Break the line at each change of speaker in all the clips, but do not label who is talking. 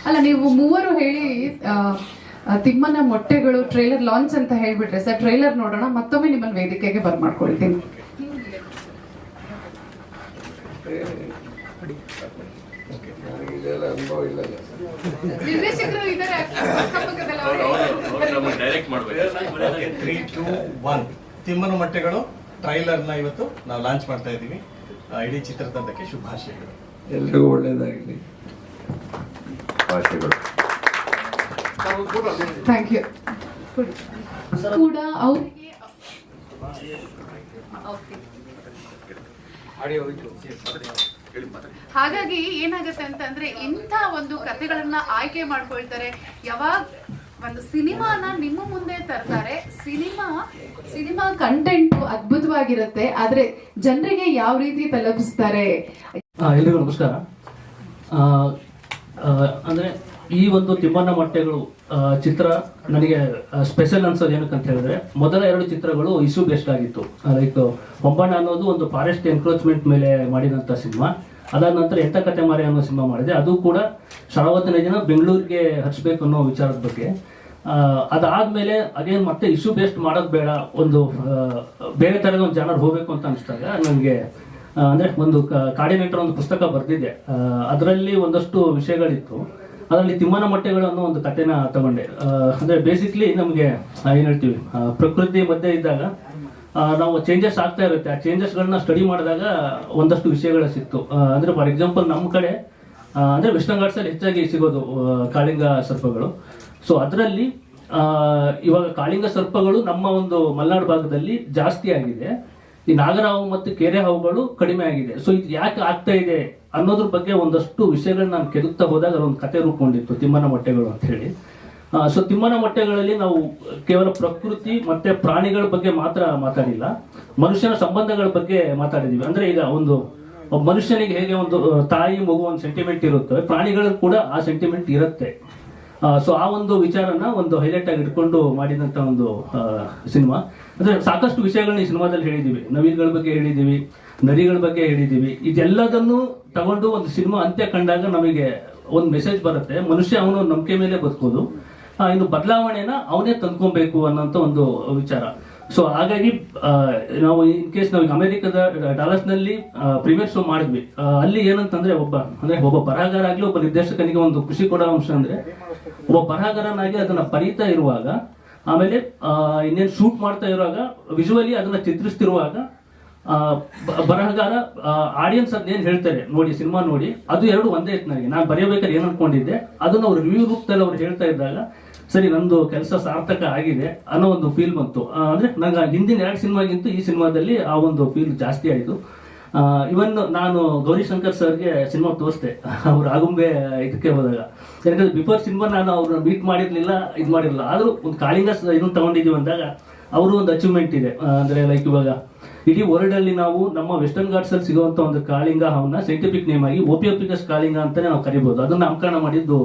ಅಲ್ಲ, ನೀವು ಮೂವರು ಹೇಳಿ ತಿಮ್ಮನ ಮೊಟ್ಟೆಗಳು ಟ್ರೈಲರ್ ಲಾಂಚ್ ಅಂತ ಹೇಳ್ಬಿಟ್ರೆ ಸರ್, ಟ್ರೈಲರ್ ನೋಡೋಣ. ಮತ್ತೊಮ್ಮೆ ನಿಮ್ಮನ್ನು ವೇದಿಕೆಗೆ ಬರ್ಮಾಡ್ಕೊಳ್ತೀನಿ. ನಿರ್ದೇಶಕರು ಇದ್ದಾರೆ,
3, 2, 1 ತಿಮ್ಮನ ಮೊಟ್ಟೆಗಳು ಟ್ರೈಲರ್ನ ಇವತ್ತು ನಾವು ಲಾಂಚ್ ಮಾಡ್ತಾ ಇದ್ದೀವಿ. ಇಡೀ ಚಿತ್ರತಂಡಕ್ಕೆ ಶುಭಾಶಯಗಳು.
ಎಲ್ರಿಗೂ ಒಳ್ಳೆಯದಾಗಲಿ.
Thank you. ಕೂಡ ಅವರಿಗೆ ಹಾಗಾಗಿ ಏನಾಗುತ್ತೆ ಅಂತಂದ್ರೆ ಇಂಥ ಒಂದು ಕಥೆಗಳನ್ನ ಆಯ್ಕೆ ಮಾಡ್ಕೊಳ್ತಾರೆ. ಯಾವಾಗ ಒಂದು ಸಿನಿಮಾನ ನಿಮ್ಮ ಮುಂದೆ ತರ್ತಾರೆ, ಸಿನಿಮಾ ಕಂಟೆಂಟ್ ಅದ್ಭುತವಾಗಿರುತ್ತೆ, ಆದ್ರೆ ಜನರಿಗೆ ಯಾವ ರೀತಿ ತಲುಪಿಸ್ತಾರೆ.
ಎಲ್ರಿಗೂ ನಮಸ್ಕಾರ. ಅಂದ್ರೆ ಈ ಒಂದು ತಿಮ್ಮನ ಮೊಟ್ಟೆಗಳು ಚಿತ್ರ ನನಗೆ ಸ್ಪೆಷಲ್ ಅನ್ಸೋದು ಏನಕ್ಕಂತ ಹೇಳಿದ್ರೆ, ಮೊದಲ 2 ಚಿತ್ರಗಳು ಇಶ್ಯೂ ಬೇಸ್ಡ್ ಆಗಿತ್ತು. ಲೈಕ್ ಹೊಂಬಣ್ಣ ಅನ್ನೋದು ಒಂದು ಫಾರೆಸ್ಟ್ ಎನ್ಕ್ರೋಚ್ಮೆಂಟ್ ಮೇಲೆ ಮಾಡಿದಂಥ ಸಿನಿಮಾ. ಅದಾದ ನಂತರ ಎಂತ ಕತೆ ಮಾರಿ ಅನ್ನೋ ಸಿನಿಮಾ ಮಾಡಿದೆ. ಅದು ಕೂಡ ಶರಾವತಿನ ಜನ ಬೆಂಗಳೂರಿಗೆ ಹರಿಸ್ಬೇಕು ಅನ್ನೋ ವಿಚಾರದ ಬಗ್ಗೆ. ಅದಾದ್ಮೇಲೆ ಅದೇನು ಮತ್ತೆ ಇಶ್ಯೂ ಬೇಸ್ಡ್ ಮಾಡೋದು ಬೇಡ, ಒಂದು ಬೇರೆ ಥರದ ಒಂದು ಜನರು ಹೋಗ್ಬೇಕು ಅಂತ ಅನಿಸಿದಾಗ ನನಗೆ ಅಂದ್ರೆ ಒಂದು ಕಾರ್ಡಿನೇಟರ್ ಒಂದು ಪುಸ್ತಕ ಬರೆದಿದ್ದೆ. ಅದರಲ್ಲಿ ಒಂದಷ್ಟು ವಿಷಯಗಳಿತ್ತು. ಅದರಲ್ಲಿ ತಿಮ್ಮನ ಮೊಟ್ಟೆಗಳು ಅನ್ನೋ ಒಂದು ಕಥೆನ ತಗೊಂಡೆ. ಅಂದ್ರೆ ಬೇಸಿಕ್ಲಿ ನಮಗೆ ಏನ್ ಹೇಳ್ತೀವಿ, ಪ್ರಕೃತಿ ಮಧ್ಯೆ ಇದ್ದಾಗ ನಾವು ಚೇಂಜಸ್ ಆಗ್ತಾ ಇರುತ್ತೆ. ಆ ಚೇಂಜಸ್ಗಳನ್ನ ಸ್ಟಡಿ ಮಾಡಿದಾಗ ಒಂದಷ್ಟು ವಿಷಯಗಳು ಸಿಕ್ತು. ಅಂದ್ರೆ ಫಾರ್ ಎಕ್ಸಾಂಪಲ್ ನಮ್ಮ ಕಡೆ ಅಂದ್ರೆ ವೆಸ್ಟರ್ನ್ ಘಾಟ್ಸಲ್ಲಿ ಹೆಚ್ಚಾಗಿ ಸಿಗೋದು ಕಾಳಿಂಗ ಸರ್ಪಗಳು. ಸೊ ಅದರಲ್ಲಿ ಇವಾಗ ಕಾಳಿಂಗ ಸರ್ಪಗಳು ನಮ್ಮ ಒಂದು ಮಲೆನಾಡು ಭಾಗದಲ್ಲಿ ಜಾಸ್ತಿ ಆಗಿದೆ. ಈ ನಾಗರಹಾವು ಮತ್ತು ಕೆರೆ ಹಾವುಗಳು ಕಡಿಮೆ ಆಗಿದೆ. ಸೊ ಇದು ಯಾಕೆ ಆಗ್ತಾ ಇದೆ ಅನ್ನೋದ್ರ ಬಗ್ಗೆ ಒಂದಷ್ಟು ವಿಷಯಗಳನ್ನ ನಾನು ಕೆದಕ್ತಾ ಹೋದಾಗ ಒಂದು ಕತೆ ರೂಪುಗೊಂಡಿತ್ತು, ತಿಮ್ಮನ ಮೊಟ್ಟೆಗಳು ಅಂತ ಹೇಳಿ. ಸೊ ತಿಮ್ಮನ ಮೊಟ್ಟೆಗಳಲ್ಲಿ ನಾವು ಕೇವಲ ಪ್ರಕೃತಿ ಮತ್ತೆ ಪ್ರಾಣಿಗಳ ಬಗ್ಗೆ ಮಾತ್ರ ಮಾತಾಡಿಲ್ಲ, ಮನುಷ್ಯನ ಸಂಬಂಧಗಳ ಬಗ್ಗೆ ಮಾತಾಡಿದೀವಿ. ಅಂದ್ರೆ ಈಗ ಒಬ್ಬ ಮನುಷ್ಯನಿಗೆ ಹೇಗೆ ಒಂದು ತಾಯಿ ಮಗು ಒಂದು ಸೆಂಟಿಮೆಂಟ್ ಇರುತ್ತೆ, ಪ್ರಾಣಿಗಳಲ್ಲಿ ಕೂಡ ಆ ಸೆಂಟಿಮೆಂಟ್ ಇರುತ್ತೆ. ಸೊ ಆ ಒಂದು ವಿಚಾರನ ಒಂದು ಹೈಲೈಟ್ ಆಗಿ ಇಟ್ಕೊಂಡು ಮಾಡಿದಂತ ಒಂದು ಸಿನಿಮಾ. ಅಂದ್ರೆ ಸಾಕಷ್ಟು ವಿಷಯಗಳನ್ನ ಈ ಸಿನಿಮಾದಲ್ಲಿ ಹೇಳಿದೀವಿ. ನವಿಲುಗಳ ಬಗ್ಗೆ ಹೇಳಿದೀವಿ, ನದಿಗಳ ಬಗ್ಗೆ ಹೇಳಿದೀವಿ. ಇದೆಲ್ಲದನ್ನು ತಗೊಂಡು ಒಂದು ಸಿನಿಮಾ ಅಂತ್ಯ ಕಂಡಾಗ ನಮಗೆ ಒಂದು ಮೆಸೇಜ್ ಬರುತ್ತೆ, ಮನುಷ್ಯ ಅವನು ನಂಬಿಕೆ ಮೇಲೆ ಬದುಕೋದು, ಇನ್ನು ಬದಲಾವಣೆನ ಅವನೇ ತಂದ್ಕೊಬೇಕು ಅನ್ನೋಂಥ ಒಂದು ವಿಚಾರ. ಸೊ ಹಾಗಾಗಿ ನಾವು ಇನ್ ಕೇಸ್ ನಾವು ಅಮೆರಿಕದ ಡಾಲಸ್ ನಲ್ಲಿ ಪ್ರೀಮಿಯರ್ ಶೋ ಮಾಡಿದ್ವಿ. ಅಲ್ಲಿ ಏನಂತಂದ್ರೆ ಒಬ್ಬ ಬರಹಗಾರ ಆಗ್ಲಿ ಒಬ್ಬ ನಿರ್ದೇಶಕನಿಗೆ ಒಂದು ಖುಷಿ ಕೊಡೋ ಅಂಶ ಅಂದ್ರೆ, ಒಬ್ಬ ಬರಹಗಾರನಾಗಿ ಅದನ್ನ ಬರೀತಾ ಇರುವಾಗ, ಆಮೇಲೆ ಇನ್ನೇನು ಶೂಟ್ ಮಾಡ್ತಾ ಇರುವಾಗ, ವಿಜುವಲಿ ಅದನ್ನ ಚಿತ್ರಿಸ್ತಿರುವಾಗ ಬರಹಗಾರ ಆಡಿಯನ್ಸ್ ಅದನ್ನೇನು ಹೇಳ್ತಾರೆ ನೋಡಿ, ಸಿನಿಮಾ ನೋಡಿ, ಅದು ಎರಡು ಒಂದೇ ಇತ್ತು. ನನಗೆ ನಾನು ಬರೆಯಬೇಕಾದ್ರೆ ಏನು ಅನ್ಕೊಂಡಿದ್ದೆ ಅದನ್ನ ಅವ್ರು ರಿವ್ಯೂ ರೂಪದಲ್ಲಿ ಅವ್ರು ಹೇಳ್ತಾ ಇದ್ದಾಗ ಸರಿ ನಂದು ಕೆಲಸ ಸಾರ್ಥಕ ಆಗಿದೆ ಅನ್ನೋ ಒಂದು ಫೀಲ್ ಬಂತು. ಅಂದ್ರೆ ನಂಗೆ ಹಿಂದಿನ 2 ಸಿನಿಮಾಗಿಂತ ಈ ಸಿನಿಮಾದಲ್ಲಿ ಆ ಒಂದು ಫೀಲ್ ಜಾಸ್ತಿ ಆಯಿತು. ಇವನ್ ನಾನು ಗೌರಿಶಂಕರ್ ಸರ್ಗೆ ಸಿನಿಮಾ ತೋರಿಸ್ದೆ ಅವ್ರು ಆಗುಂಬೆ ಇದಕ್ಕೆ ಹೋದಾಗ. ಯಾಕಂದ್ರೆ ಬಿಫೋರ್ ಸಿನಿಮಾ ನಾನು ಅವ್ರನ್ನ ಮೀಟ್ ಮಾಡಿರ್ಲಿಲ್ಲ, ಇದು ಮಾಡಿರಲಿಲ್ಲ. ಆದ್ರೂ ಒಂದು ಕಾಳಿಂಗ ಇದನ್ನ ತಗೊಂಡಿದೀವಿ ಅಂದಾಗ ಅವರು ಒಂದು ಅಚೀವ್ಮೆಂಟ್ ಇದೆ. ಅಂದ್ರೆ ಲೈಕ್ ಇವಾಗ ಇಡೀ ವರ್ಲ್ಡ್ ಅಲ್ಲಿ ನಾವು ನಮ್ಮ ವೆಸ್ಟರ್ನ್ ಘಾಟ್ಸ್ ಅಲ್ಲಿ ಸಿಗುವಂತ ಒಂದು ಕಾಳಿಂಗ ಹಾವನ್ನ ಸೈಂಟಿಫಿಕ್ ನೇಮ್ ಆಗಿ ಓಪಿಯೋಪಿಕಸ್ ಕಾಳಿಂಗ ಅಂತಾನೆ ನಾವು ಕರಿಬಹುದು. ಅದನ್ನ ನಾಮಕರಣ ಮಾಡಿದ್ದು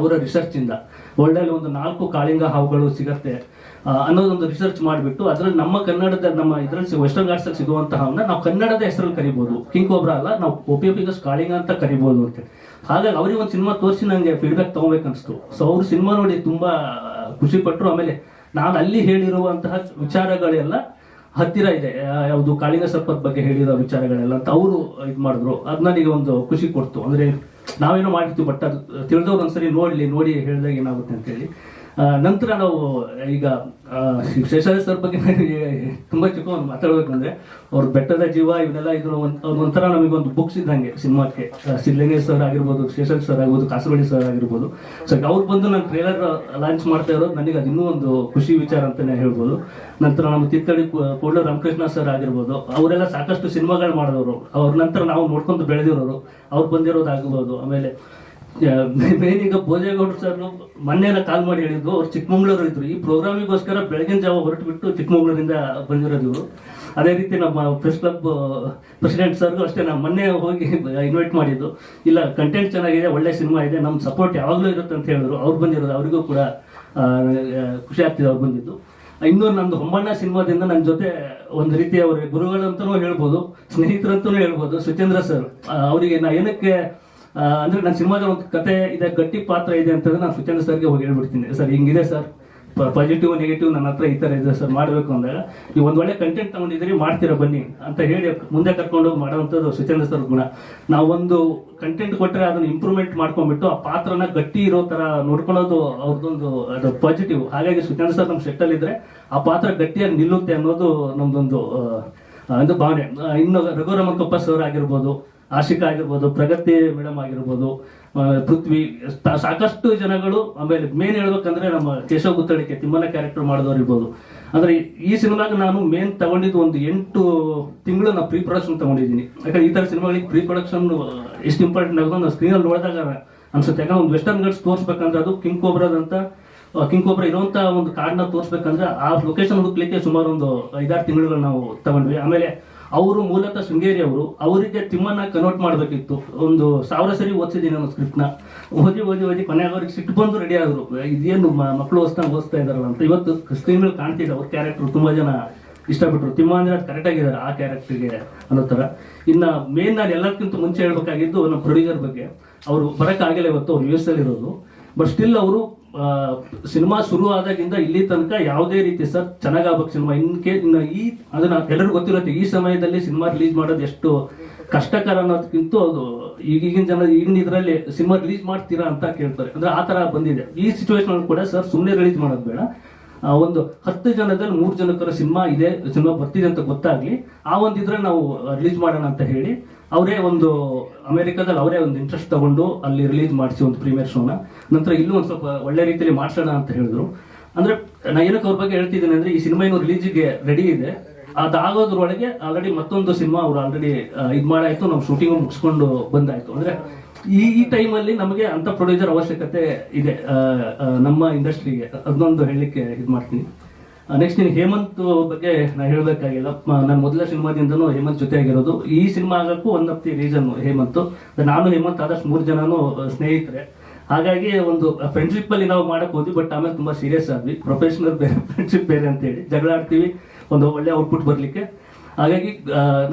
ಅವರ ರಿಸರ್ಚ್ ಇಂದ. ವರ್ಲ್ಡ್ ಅಲ್ಲಿ ಒಂದು 4 ಕಾಳಿಂಗ ಹಾವುಗಳು ಸಿಗತ್ತೆ ಅನ್ನೋದೊಂದು ರಿಸರ್ಚ್ ಮಾಡಿಬಿಟ್ಟು ಅದ್ರಲ್ಲಿ ನಮ್ಮ ಕನ್ನಡದ ಇದ್ರಲ್ಲಿ ವೆಸ್ಟರ್ನ್ ಘಾಟ್ಸ್ ಅಲ್ಲಿ ಸಿಗುವಂತಹ ಹಾವನ್ನ ನಾವು ಕನ್ನಡದ ಹೆಸರಲ್ಲಿ ಕರಿಬಹುದು, ಕಿಂಗ್ ಕೋಬ್ರಾ ಅಲ್ಲ, ನಾವು ಓಪಿಯೋಪಿಕಸ್ ಕಾಳಿಂಗ ಅಂತ ಕರಿಬಹುದು ಅಂತ. ಹಾಗಾಗಿ ಅವ್ರಿಗೆ ಒಂದು ಸಿನಿಮಾ ತೋರಿಸಿ ನಂಗೆ ಫೀಡ್ಬ್ಯಾಕ್ ತಗೋಬೇಕನ್ನಿಸ್ತು. ಸೊ ಅವ್ರು ಸಿನಿಮಾ ನೋಡಿ ತುಂಬಾ ಖುಷಿ ಪಟ್ರು. ಆಮೇಲೆ ನಾನು ಅಲ್ಲಿ ಹೇಳಿರುವಂತಹ ವಿಚಾರಗಳೆಲ್ಲ ಹತ್ತಿರ ಇದೆ, ಯಾವುದು ಕಾಳಿಂಗ ಸರ್ಪದ ಬಗ್ಗೆ ಹೇಳಿರೋ ವಿಚಾರಗಳೆಲ್ಲ ಅಂತ ಅವರು ಇದು ಮಾಡಿದ್ರು. ಅದ್ ನನಗೆ ಒಂದು ಖುಷಿ ಕೊಡ್ತು. ಅಂದ್ರೆ ನಾವೇನೋ ಮಾಡಿರ್ತೀವಿ, ಬಟ್ ಅದು ತಿಳಿದವ್ರು ಒಂದ್ಸರಿ ನೋಡಿ ಹೇಳಿದಾಗ ಏನಾಗುತ್ತೆ ಅಂತ ಹೇಳಿ. ನಂತರ ನಾವು ಈಗ ಶೇಷಾದ್ರಿ ಸರ್ ಬಗ್ಗೆ ತುಂಬಾ ಚಿಕ್ಕ ಒಂದು ಮಾತಾಡ್ಬೇಕಂದ್ರೆ, ಅವ್ರ ಬೆಟ್ಟದ ಜೀವ ಇವನ್ನೆಲ್ಲ ಇದ್ರು ಒಂಥರ ನಮಗೊಂದು ಬುಕ್ಸ್ ಇದ್ದಂಗೆ ಸಿನಿಮಾಕ್ಕೆ. ಸಿದ್ಧಲಿಂಗೇಶ್ ಸರ್ ಆಗಿರ್ಬೋದು, ಶೇಷಾದ್ರಿ ಸರ್ ಆಗಿರ್ಬೋದು, ಕಾಸರವಳ್ಳಿ ಸರ್ ಆಗಿರ್ಬೋದು. ಸೊ ಅವ್ರು ಬಂದು ನಾನು ಟ್ರೇಲರ್ ಲಾಂಚ್ ಮಾಡ್ತಾ ಇರೋದು ನನಗೆ ಅದು ಇನ್ನೂ ಒಂದು ಖುಷಿ ವಿಚಾರ ಅಂತಾನೆ ಹೇಳ್ಬೋದು. ನಂತರ ನಮ್ಮ ತಿತ್ತಡಿ ಕೋಡ್ಲ ರಾಮಕೃಷ್ಣ ಸರ್ ಆಗಿರ್ಬೋದು, ಅವರೆಲ್ಲ ಸಾಕಷ್ಟು ಸಿನಿಮಾಗಳು ಮಾಡಿದವರು. ಅವ್ರ ನಂತರ ನಾವು ನೋಡ್ಕೊಂಡು ಬೆಳೆದಿರೋರು, ಅವ್ರು ಬಂದಿರೋದಾಗಿರ್ಬೋದು. ಆಮೇಲೆ ಮೇನ್ ಈಗ ಭೋಜೇಗೌಡರು ಸರ್ ಮೊನ್ನೆನ ಕಾಲ್ ಮಾಡಿ ಹೇಳಿದ್ರು, ಅವ್ರು ಚಿಕ್ಕಮಂಗ್ಳೂರು ಇದ್ರು. ಈ ಪ್ರೋಗ್ರಾಮಿಗೋಸ್ಕರ ಬೆಳಗಿನ ಜಾವ ಹೊರಟು ಬಿಟ್ಟು ಚಿಕ್ಕಮಂಗ್ಳೂರಿಂದ ಬಂದಿರೋದು ಇವರು. ಅದೇ ರೀತಿ ನಮ್ಮ ಪ್ರೆಸ್ ಕ್ಲಬ್ ಪ್ರೆಸಿಡೆಂಟ್ ಸರ್ಗೂ ಅಷ್ಟೇ ನಾನು ಮೊನ್ನೆ ಹೋಗಿ ಇನ್ವೈಟ್ ಮಾಡಿದ್ದು. ಇಲ್ಲ, ಕಂಟೆಂಟ್ ಚೆನ್ನಾಗಿದೆ, ಒಳ್ಳೆ ಸಿನಿಮಾ ಇದೆ, ನಮ್ಮ ಸಪೋರ್ಟ್ ಯಾವಾಗಲೂ ಇರುತ್ತೆ ಅಂತ ಹೇಳಿದ್ರು. ಅವ್ರು ಬಂದಿರೋದು, ಅವರಿಗೂ ಕೂಡ ಖುಷಿ ಆಗ್ತಿದೆ ಅವ್ರು ಬಂದಿದ್ದು. ಇನ್ನೂ ನಂದು ಹೊಂಬಣ್ಣ ಸಿನಿಮಾದಿಂದ ನನ್ನ ಜೊತೆ ಒಂದು ರೀತಿ ಅವ್ರಿಗೆ ಗುರುಗಳಂತನೂ ಹೇಳ್ಬೋದು, ಸ್ನೇಹಿತರಂತನೂ ಹೇಳ್ಬೋದು, ಸುಚೇಂದ್ರ ಸರ್. ಅವರಿಗೆ ನಾ ಏನಕ್ಕೆ ಅಂದ್ರೆ ನನ್ನ ಸಿನಿಮಾದ ಒಂದು ಕತೆ ಇದೆ, ಗಟ್ಟಿ ಪಾತ್ರ ಇದೆ ಅಂತಂದ್ರೆ ನಾನು ಸುಚೇಂದ್ರ ಸರ್ಗೆ ಹೋಗಿ ಹೇಳ್ಬಿಡ್ತೀನಿ, ಸರ್ ಹಿಂಗಿದೆ ಸರ್, ಪಾಸಿಟಿವ್ ನೆಗೆಟಿವ್ ನನ್ನ ಹತ್ರ ಈ ತರ ಇದೆ ಸರ್, ಮಾಡಬೇಕು ಅಂದಾಗ ನೀವು ಒಂದು ಒಳ್ಳೆ ಕಂಟೆಂಟ್ ತಗೊಂಡಿದ್ದೀರಿ, ಮಾಡ್ತೀರಾ ಬನ್ನಿ ಅಂತ ಹೇಳಿ ಮುಂದೆ ಕರ್ಕೊಂಡು ಹೋಗಿ ಮಾಡುವಂಥದ್ದು ಸುಚೇಂದ್ರ ಸರ್ ಗುಣ. ನಾವೊಂದು ಕಂಟೆಂಟ್ ಕೊಟ್ಟರೆ ಅದನ್ನ ಇಂಪ್ರೂವ್ಮೆಂಟ್ ಮಾಡ್ಕೊಂಡ್ಬಿಟ್ಟು ಆ ಪಾತ್ರನ ಗಟ್ಟಿ ಇರೋ ತರ ನೋಡ್ಕೊಳ್ಳೋದು ಅವ್ರದ್ದೊಂದು ಅದು ಪಾಸಿಟಿವ್. ಹಾಗಾಗಿ ಸುಚೇಂದ್ರ ಸರ್ ನಮ್ಮ ಸೆಟ್ಟಲ್ಲಿ ಇದ್ರೆ ಆ ಪಾತ್ರ ಗಟ್ಟಿಯಾಗಿ ನಿಲ್ಲುತ್ತೆ ಅನ್ನೋದು ನಮ್ದೊಂದು ಒಂದು ಭಾವನೆ. ಇನ್ನು ರಘುರಾಮನ್ ಕೊಪ್ಪ ಸರ್ ಆಗಿರ್ಬೋದು, ಆಶಿಕಾ ಆಗಿರ್ಬೋದು, ಪ್ರಗತಿ ಮೇಡಮ್ ಆಗಿರ್ಬೋದು, ಪೃಥ್ವಿ, ಸಾಕಷ್ಟು ಜನಗಳು. ಆಮೇಲೆ ಮೇನ್ ಹೇಳ್ಬೇಕಂದ್ರೆ ನಮ್ಮ ಕೇಶವ ಗುತ್ತಳಿಕೆ ತಿಮ್ಮನ ಕ್ಯಾರೆಕ್ಟರ್ ಮಾಡಿದವ್ರು ಇರ್ಬೋದು. ಅಂದ್ರೆ ಈ ಸಿನಿಮಾಗೆ ನಾನು ಮೇನ್ ತಗೊಂಡಿದ್ದು ಒಂದು 8 ತಿಂಗಳು ನಾನು ಪ್ರೀ ಪ್ರೊಡಕ್ಷನ್ ತಗೊಂಡಿದ್ದೀನಿ. ಯಾಕಂದ್ರೆ ಈ ತರ ಸಿನಿಮಾಗಳಿಗೆ ಪ್ರೀ ಪ್ರೊಡಕ್ಷನ್ ಎಷ್ಟು ಇಂಪಾರ್ಟೆಂಟ್ ಆಗೋದು ನಾವು ಸ್ಕ್ರೀನಲ್ಲಿ ನೋಡಿದಾಗ ಅನ್ಸುತ್ತೆ. ಯಾಕಂದ್ರೆ ಒಂದು ವೆಸ್ಟರ್ನ್ ಗಟ್ಸ್ ತೋರಿಸ್ಬೇಕಂದ್ರೆ ಅದು ಕಿಂಗ್ ಕೋಬ್ರಾ ಇರುವಂತ ಒಂದು ಕಾಡನ್ನ ತೋರಿಸ್ಬೇಕಂದ್ರೆ ಆ ಲೊಕೇಶನ್ ಹುಡುಕ್ಲಿಕ್ಕೆ ಸುಮಾರು ಒಂದು 5-6 ತಿಂಗಳು ನಾವು ತಗೊಂಡ್ವಿ. ಆಮೇಲೆ ಅವರು ಮೂಲತಃ ಶೃಂಗೇರಿ ಅವರು, ಅವರಿಗೆ ತಿಮ್ಮನ್ನ ಕನ್ವರ್ಟ್ ಮಾಡಬೇಕಿತ್ತು. ಒಂದು 1000 ಸರಿ ಓದಿಸಿದ್ದೀನಿ ನಾನು ಸ್ಕ್ರಿಪ್ಟ್ನ, ಓದಿ ಕೊನೆಗೆ ಅವ್ರಿಗೆ ಸಿಟ್ಟು ಬಂದು ರೆಡಿ ಆದ್ರು, ಇದೇನು ಮಕ್ಕಳು ಓದಿಸ್ತಾ ಇದಾರಲ್ಲ ಅಂತ. ಇವತ್ತು ಸ್ಕ್ರೀನ್ ಕಾಣ್ತಿದೆ ಅವ್ರ ಕ್ಯಾರೆಕ್ಟರ್, ತುಂಬಾ ಜನ ಇಷ್ಟಪಟ್ಟರು. ತಿಮ್ಮ ಅಂದ್ರೆ ಅದು ಕರೆಕ್ಟ್ ಆಗಿದ್ದಾರೆ ಆ ಕ್ಯಾರೆಕ್ಟರ್ಗೆ ಅನ್ನೋ ತರ. ಇನ್ನ ಮೇನ್ ನಾನು ಎಲ್ಲಕ್ಕಿಂತ ಮುಂಚೆ ಹೇಳ್ಬೇಕಾಗಿದ್ದು ನಮ್ಮ ಪ್ರೊಡ್ಯೂಸರ್ ಬಗ್ಗೆ. ಅವರು ಬರಕ್ಕಾಗಿಲ್ಲ, ಇವತ್ತು ಅವ್ರು US ಅಲ್ಲಿ ಇರೋದು. ಬಟ್ ಸ್ಟಿಲ್ ಅವರು ಸಿನಿಮಾ ಶುರು ಆದಾಗಿಂದ ಇಲ್ಲಿ ತನಕ ಯಾವುದೇ ರೀತಿ ಸರ್ ಚೆನ್ನಾಗಾಗಬೇಕು ಸಿನಿಮಾ ಇನ್ನು ಅದನ್ನ ಎಲ್ಲರಿಗೂ ಗೊತ್ತಿರುತ್ತೆ. ಈ ಸಮಯದಲ್ಲಿ ಸಿನಿಮಾ ರಿಲೀಸ್ ಮಾಡೋದು ಎಷ್ಟು ಕಷ್ಟಕರ ಅನ್ನೋದಕ್ಕಿಂತ ಅದು ಈಗಿನ ಜನ ಈಗಿನ ಇದರಲ್ಲಿ ಸಿನಿಮಾ ರಿಲೀಸ್ ಮಾಡ್ತೀರಾ ಅಂತ ಕೇಳ್ತಾರೆ. ಅಂದ್ರೆ ಆ ತರ ಬಂದಿದೆ ಈ ಸಿಚುವೇಶನ್ ಕೂಡ. ಸರ್ ಸುಮ್ಮನೆ ರಿಲೀಸ್ ಮಾಡೋದು ಬೇಡ, ಒಂದು 10 ಜನದಲ್ಲಿ 3 ಜನಕ್ಕರ ಸಿನಿಮಾ ಇದೆ, ಸಿನಿಮಾ ಬರ್ತಿದೆ ಅಂತ ಗೊತ್ತಾಗ್ಲಿ, ಆ ಒಂದಿದ್ರೆ ನಾವು ರಿಲೀಸ್ ಮಾಡೋಣ ಅಂತ ಹೇಳಿ ಅವರೇ ಒಂದು ಅಮೆರಿಕಾದಲ್ಲಿ ಅವರೇ ಒಂದು ಇಂಟ್ರೆಸ್ಟ್ ತಗೊಂಡು ಅಲ್ಲಿ ರಿಲೀಸ್ ಮಾಡಿಸಿ ಒಂದು ಪ್ರೀಮಿಯರ್ ಶೋನ. ನಂತರ ಇಲ್ಲೂ ಒಂದು ಸ್ವಲ್ಪ ಒಳ್ಳೆ ರೀತಿಯಲ್ಲಿ ಮಾಡ್ಸೋಣ ಅಂತ ಹೇಳಿದ್ರು. ಅಂದ್ರೆ ನಾ ಏನಕ್ಕೆ ಅವ್ರ ಬಗ್ಗೆ ಹೇಳ್ತಿದ್ದೀನಿ ಅಂದ್ರೆ ಈ ಸಿನಿಮಾ ಏನು ರಿಲೀಸ್ಗೆ ರೆಡಿ ಇದೆ, ಅದಾಗೋದ್ರೊಳಗೆ ಆಲ್ರೆಡಿ ಮತ್ತೊಂದು ಸಿನಿಮಾ ಅವ್ರು ಆಲ್ರೆಡಿ ಇದು ಮಾಡಾಯ್ತು, ನಾವು ಶೂಟಿಂಗ್ ಮುಗಿಸ್ಕೊಂಡು ಬಂದಾಯ್ತು. ಅಂದ್ರೆ ಈ ಟೈಮಲ್ಲಿ ನಮಗೆ ಅಂತ ಪ್ರೊಡ್ಯೂಸರ್ ಅವಶ್ಯಕತೆ ಇದೆ ನಮ್ಮ ಇಂಡಸ್ಟ್ರಿಗೆ, ಅದನ್ನೊಂದು ಹೇಳಲಿಕ್ಕೆ ಇದು ಮಾಡ್ತೀನಿ. ನೆಕ್ಸ್ಟ್ ನೀನು ಹೇಮಂತ್ ಬಗ್ಗೆ ನಾ ಹೇಳ್ಬೇಕಾಗಿಲ್ಲ. ನನ್ನ ಮೊದಲ ಸಿನಿಮಾದಿಂದನೂ ಹೇಮಂತ್ ಜೊತೆ ಆಗಿರೋದು. ಈ ಸಿನಿಮಾ ಆಗಕ್ಕೂ one of the reason Hemanth. ನಾನು ಹೇಮಂತ್ ಆದಷ್ಟು 3 ಜನನು ಸ್ನೇಹಿತರೆ. ಹಾಗಾಗಿ ಒಂದು ಫ್ರೆಂಡ್ಶಿಪ್ ಅಲ್ಲಿ ನಾವು ಮಾಡಕ್ ಹೋದ್ವಿ, ಬಟ್ ಆಮೇಲೆ ತುಂಬಾ ಸೀರಿಯಸ್ ಆದ್ವಿ. ಪ್ರೊಫೆಷನಲ್ ಬೇರೆ, ಫ್ರೆಂಡ್ಶಿಪ್ ಬೇರೆ ಅಂತ ಹೇಳಿ ಜಗಳ ಆಡ್ತೀವಿ ಒಂದು ಒಳ್ಳೆ ಔಟ್ಪುಟ್ ಬರ್ಲಿಕ್ಕೆ. ಹಾಗಾಗಿ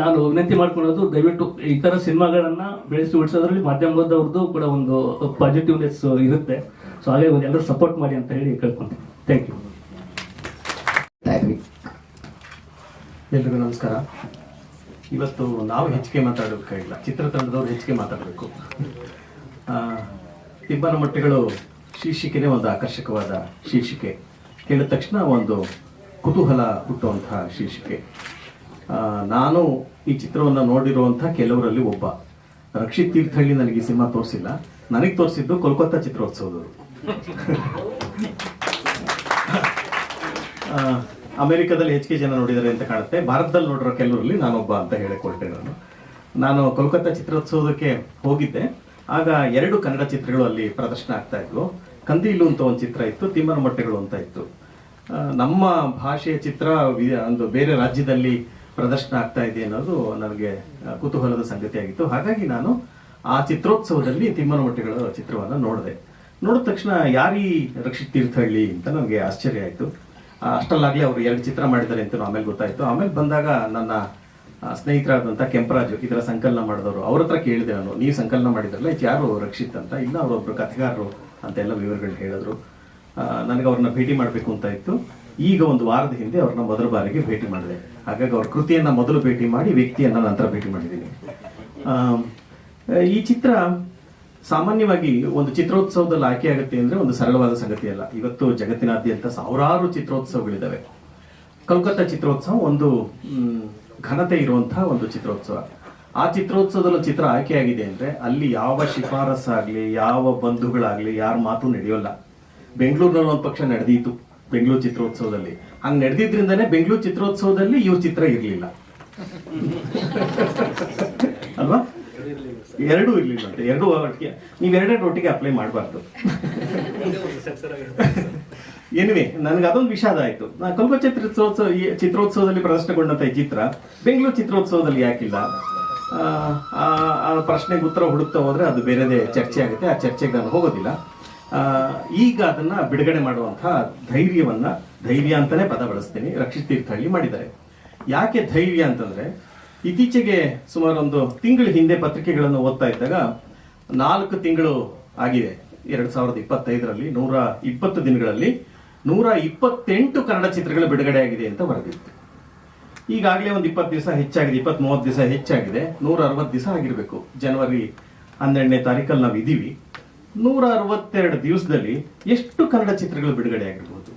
ನಾನು ವಿನಂತಿ ಮಾಡ್ಕೊಳ್ಳೋದು, ದಯವಿಟ್ಟು ಈ ತರ ಸಿನಿಮಾಗಳನ್ನ ಬೆಳೆಸಿ ಉಳಿಸೋದ್ರಲ್ಲಿ ಮಾಧ್ಯಮದವ್ರದ್ದು ಕೂಡ ಒಂದು ಪಾಸಿಟಿವ್ನೆಸ್ ಇರುತ್ತೆ. ಸೊ ಹಾಗಾಗಿ ಎಲ್ಲರೂ ಸಪೋರ್ಟ್ ಮಾಡಿ ಅಂತ ಹೇಳಿ ಕೇಳ್ಕೊಂತೀನಿ. Thank you.
ಎಲ್ರಿಗೂ ನಮಸ್ಕಾರ. ಇವತ್ತು ನಾವು ಹೆಚ್ಚಿಗೆ ಮಾತಾಡಬೇಕಾಗಿಲ್ಲ, ಚಿತ್ರತಂಡದವ್ರು ಹೆಚ್ಚಿಗೆ ಮಾತಾಡಬೇಕು. ತಿಮ್ಮನ ಮೊಟ್ಟೆಗಳು ಶೀರ್ಷಿಕೆನೇ ಒಂದು ಆಕರ್ಷಕವಾದ ಶೀರ್ಷಿಕೆ. ಕೇಳಿದ ತಕ್ಷಣ ಒಂದು ಕುತೂಹಲ ಹುಟ್ಟುವಂತಹ ಶೀರ್ಷಿಕೆ. ನಾನು ಈ ಚಿತ್ರವನ್ನು ನೋಡಿರುವಂಥ ಕೆಲವರಲ್ಲಿ ಒಬ್ಬ. ರಕ್ಷಿತ್ ತೀರ್ಥಹಳ್ಳಿ ನನಗೆ ಈ ಸಿನಿಮಾ ತೋರಿಸಿಲ್ಲ, ನನಗೆ ತೋರಿಸಿದ್ದು ಕೋಲ್ಕತ್ತಾ ಚಿತ್ರೋತ್ಸವದವರು. ಅಮೆರಿಕದಲ್ಲಿ ಹೆಚ್ಚಿಗೆ ಜನ ನೋಡಿದ್ದಾರೆ ಅಂತ ಕಾಣುತ್ತೆ, ಭಾರತದಲ್ಲಿ ನೋಡಿರೋ ಕೆಲವರಲ್ಲಿ ನಾನೊಬ್ಬ ಅಂತ ಹೇಳಿಕೊಳ್ತೆ. ನಾನು ಕೋಲ್ಕತ್ತಾ ಚಿತ್ರೋತ್ಸವಕ್ಕೆ ಹೋಗಿದ್ದೆ. ಆಗ 2 ಕನ್ನಡ ಚಿತ್ರಗಳು ಅಲ್ಲಿ ಪ್ರದರ್ಶನ ಆಗ್ತಾ ಇದ್ವು. ಕಂದೀಲು ಅಂತ ಒಂದು ಚಿತ್ರ ಇತ್ತು, ತಿಮ್ಮನ ಮೊಟ್ಟೆಗಳು ಅಂತ ಇತ್ತು. ನಮ್ಮ ಭಾಷೆಯ ಚಿತ್ರ ಒಂದು ಬೇರೆ ರಾಜ್ಯದಲ್ಲಿ ಪ್ರದರ್ಶನ ಆಗ್ತಾ ಇದೆ ಅನ್ನೋದು ನನಗೆ ಕುತೂಹಲದ ಸಂಗತಿಯಾಗಿತ್ತು. ಹಾಗಾಗಿ ನಾನು ಆ ಚಿತ್ರೋತ್ಸವದಲ್ಲಿ ತಿಮ್ಮನ ಮೊಟ್ಟೆಗಳ ಚಿತ್ರವನ್ನು ನೋಡಿದೆ. ನೋಡಿದ ತಕ್ಷಣ ಯಾರೀ ರಕ್ಷಿತ್ ತೀರ್ಥಹಳ್ಳಿ ಅಂತ ನನಗೆ ಆಶ್ಚರ್ಯ ಆಯಿತು. ಅಷ್ಟಲ್ಲಾಗಲೇ ಅವರು 2 ಚಿತ್ರ ಮಾಡಿದ್ದಾರೆ ಅಂತ ಆಮೇಲೆ ಗೊತ್ತಾಯಿತು. ಆಮೇಲೆ ಬಂದಾಗ ನನ್ನ ಸ್ನೇಹಿತರಾದಂಥ ಕೆಂಪರಾಜು ಇದರ ಸಂಕಲನ ಮಾಡಿದವರು, ಅವ್ರ ಹತ್ರ ಕೇಳಿದೆ ನಾನು, ನೀವು ಸಂಕಲನ ಮಾಡಿದ್ರಲ್ಲ ಇದು ಯಾರು ರಕ್ಷಿತ್ ಅಂತ. ಇಲ್ಲ, ಅವರೊಬ್ಬರು ಕಥೆಗಾರರು ಅಂತೆಲ್ಲ ವಿವರಗಳನ್ನ ಹೇಳಿದ್ರು. ನನಗೆ ಅವ್ರನ್ನ ಭೇಟಿ ಮಾಡಬೇಕು ಅಂತ ಇತ್ತು. ಈಗ 1 ವಾರದ ಹಿಂದೆ ಅವ್ರನ್ನ ಮೊದಲ ಬಾರಿಗೆ ಭೇಟಿ ಮಾಡಿದೆ. ಹಾಗಾಗಿ ಅವ್ರ ಕೃತಿಯನ್ನ ಮೊದಲು ಭೇಟಿ ಮಾಡಿ ವ್ಯಕ್ತಿಯನ್ನ ನಂತರ ಭೇಟಿ ಮಾಡಿದ್ದೀನಿ. ಈ ಚಿತ್ರ ಸಾಮಾನ್ಯವಾಗಿ ಒಂದು ಚಿತ್ರೋತ್ಸವದಲ್ಲಿ ಆಯ್ಕೆ ಆಗುತ್ತೆ ಅಂದ್ರೆ ಒಂದು ಸರಳವಾದ ಸಂಗತಿ ಅಲ್ಲ. ಇವತ್ತು ಜಗತ್ತಿನಾದ್ಯಂತ ಸಾವಿರಾರು ಚಿತ್ರೋತ್ಸವಗಳಿದ್ದಾವೆ. ಕೋಲ್ಕತ್ತಾ ಚಿತ್ರೋತ್ಸವ ಒಂದು ಘನತೆ ಇರುವಂತಹ ಒಂದು ಚಿತ್ರೋತ್ಸವ. ಆ ಚಿತ್ರೋತ್ಸವದಲ್ಲಿ ಚಿತ್ರ ಆಯ್ಕೆಯಾಗಿದೆ ಅಂದ್ರೆ ಅಲ್ಲಿ ಯಾವ ಶಿಫಾರಸ್ಸಾಗ್ಲಿ, ಯಾವ ಬಂಧುಗಳಾಗ್ಲಿ, ಯಾರ ಮಾತು ನಡೆಯೋಲ್ಲ. ಬೆಂಗಳೂರಿನಲ್ಲಿ ಒಂದು ಪಕ್ಷ ನಡೆದೀತು ಬೆಂಗಳೂರು ಚಿತ್ರೋತ್ಸವದಲ್ಲಿ. ಹಂಗ್ ನಡೆದಿದ್ರಿಂದಾನೇ ಬೆಂಗಳೂರು ಚಿತ್ರೋತ್ಸವದಲ್ಲಿ ಇವ್ರ ಚಿತ್ರ ಇರ್ಲಿಲ್ಲ ಅಲ್ವಾ? 2 ಇರ್ಲಿಲ್ಲ ಅಂತೆ. 2 ಒಟ್ಟಿಗೆ ನೀವು 2 ಒಟ್ಟಿಗೆ ಅಪ್ಲೈ ಮಾಡಬಾರ್ದು. ಎನಿವೆ, ನನಗೆ ಅದೊಂದು ವಿಷಾದ ಆಯ್ತು. ನಾನು ಕೋಲ್ಕತ್ತಾ ಚಿತ್ರೋತ್ಸವದಲ್ಲಿ ಪ್ರದರ್ಶನಗೊಂಡಂತ ಈ ಚಿತ್ರ ಬೆಂಗಳೂರು ಚಿತ್ರೋತ್ಸವದಲ್ಲಿ ಯಾಕಿಲ್ಲ? ಆ ಪ್ರಶ್ನೆಗೆ ಉತ್ತರ ಹುಡುಕ್ತಾ ಹೋದ್ರೆ ಅದು ಬೇರೆದೇ ಚರ್ಚೆ ಆಗುತ್ತೆ. ಆ ಚರ್ಚೆಗೆ ನಾನು ಹೋಗೋದಿಲ್ಲ. ಈಗ ಅದನ್ನ ಬಿಡುಗಡೆ ಮಾಡುವಂತಹ ಧೈರ್ಯ ಅಂತಾನೆ ಪದ ಬಳಸ್ತೀನಿ, ರಕ್ಷಿತ್ ತೀರ್ಥಹಳ್ಳಿ ಮಾಡಿದ್ದಾರೆ. ಯಾಕೆ ಧೈರ್ಯ ಅಂತಂದ್ರೆ, ಇತ್ತೀಚೆಗೆ ಸುಮಾರು 1 ತಿಂಗಳ ಹಿಂದೆ ಪತ್ರಿಕೆಗಳನ್ನು ಓದ್ತಾ ಇದ್ದಾಗ 4 ತಿಂಗಳು ಆಗಿದೆ 2025ರಲ್ಲಿ 120 ದಿನಗಳಲ್ಲಿ 128 ಕನ್ನಡ ಚಿತ್ರಗಳು ಬಿಡುಗಡೆ ಆಗಿದೆ ಅಂತ ವರದಿತ್ತು. ಈಗಾಗಲೇ ಒಂದು 20 ದಿವಸ ಹೆಚ್ಚಾಗಿದೆ, 20-30 ದಿವಸ ಹೆಚ್ಚಾಗಿದೆ, 160 ದಿವಸ ಆಗಿರಬೇಕು. ಜನವರಿ 12ನೇ ತಾರೀಕಲ್ಲಿ ನಾವು ಇದ್ದೀವಿ. 162 ದಿವಸದಲ್ಲಿ ಎಷ್ಟು ಕನ್ನಡ ಚಿತ್ರಗಳು ಬಿಡುಗಡೆ ಆಗಿರ್ಬೋದು?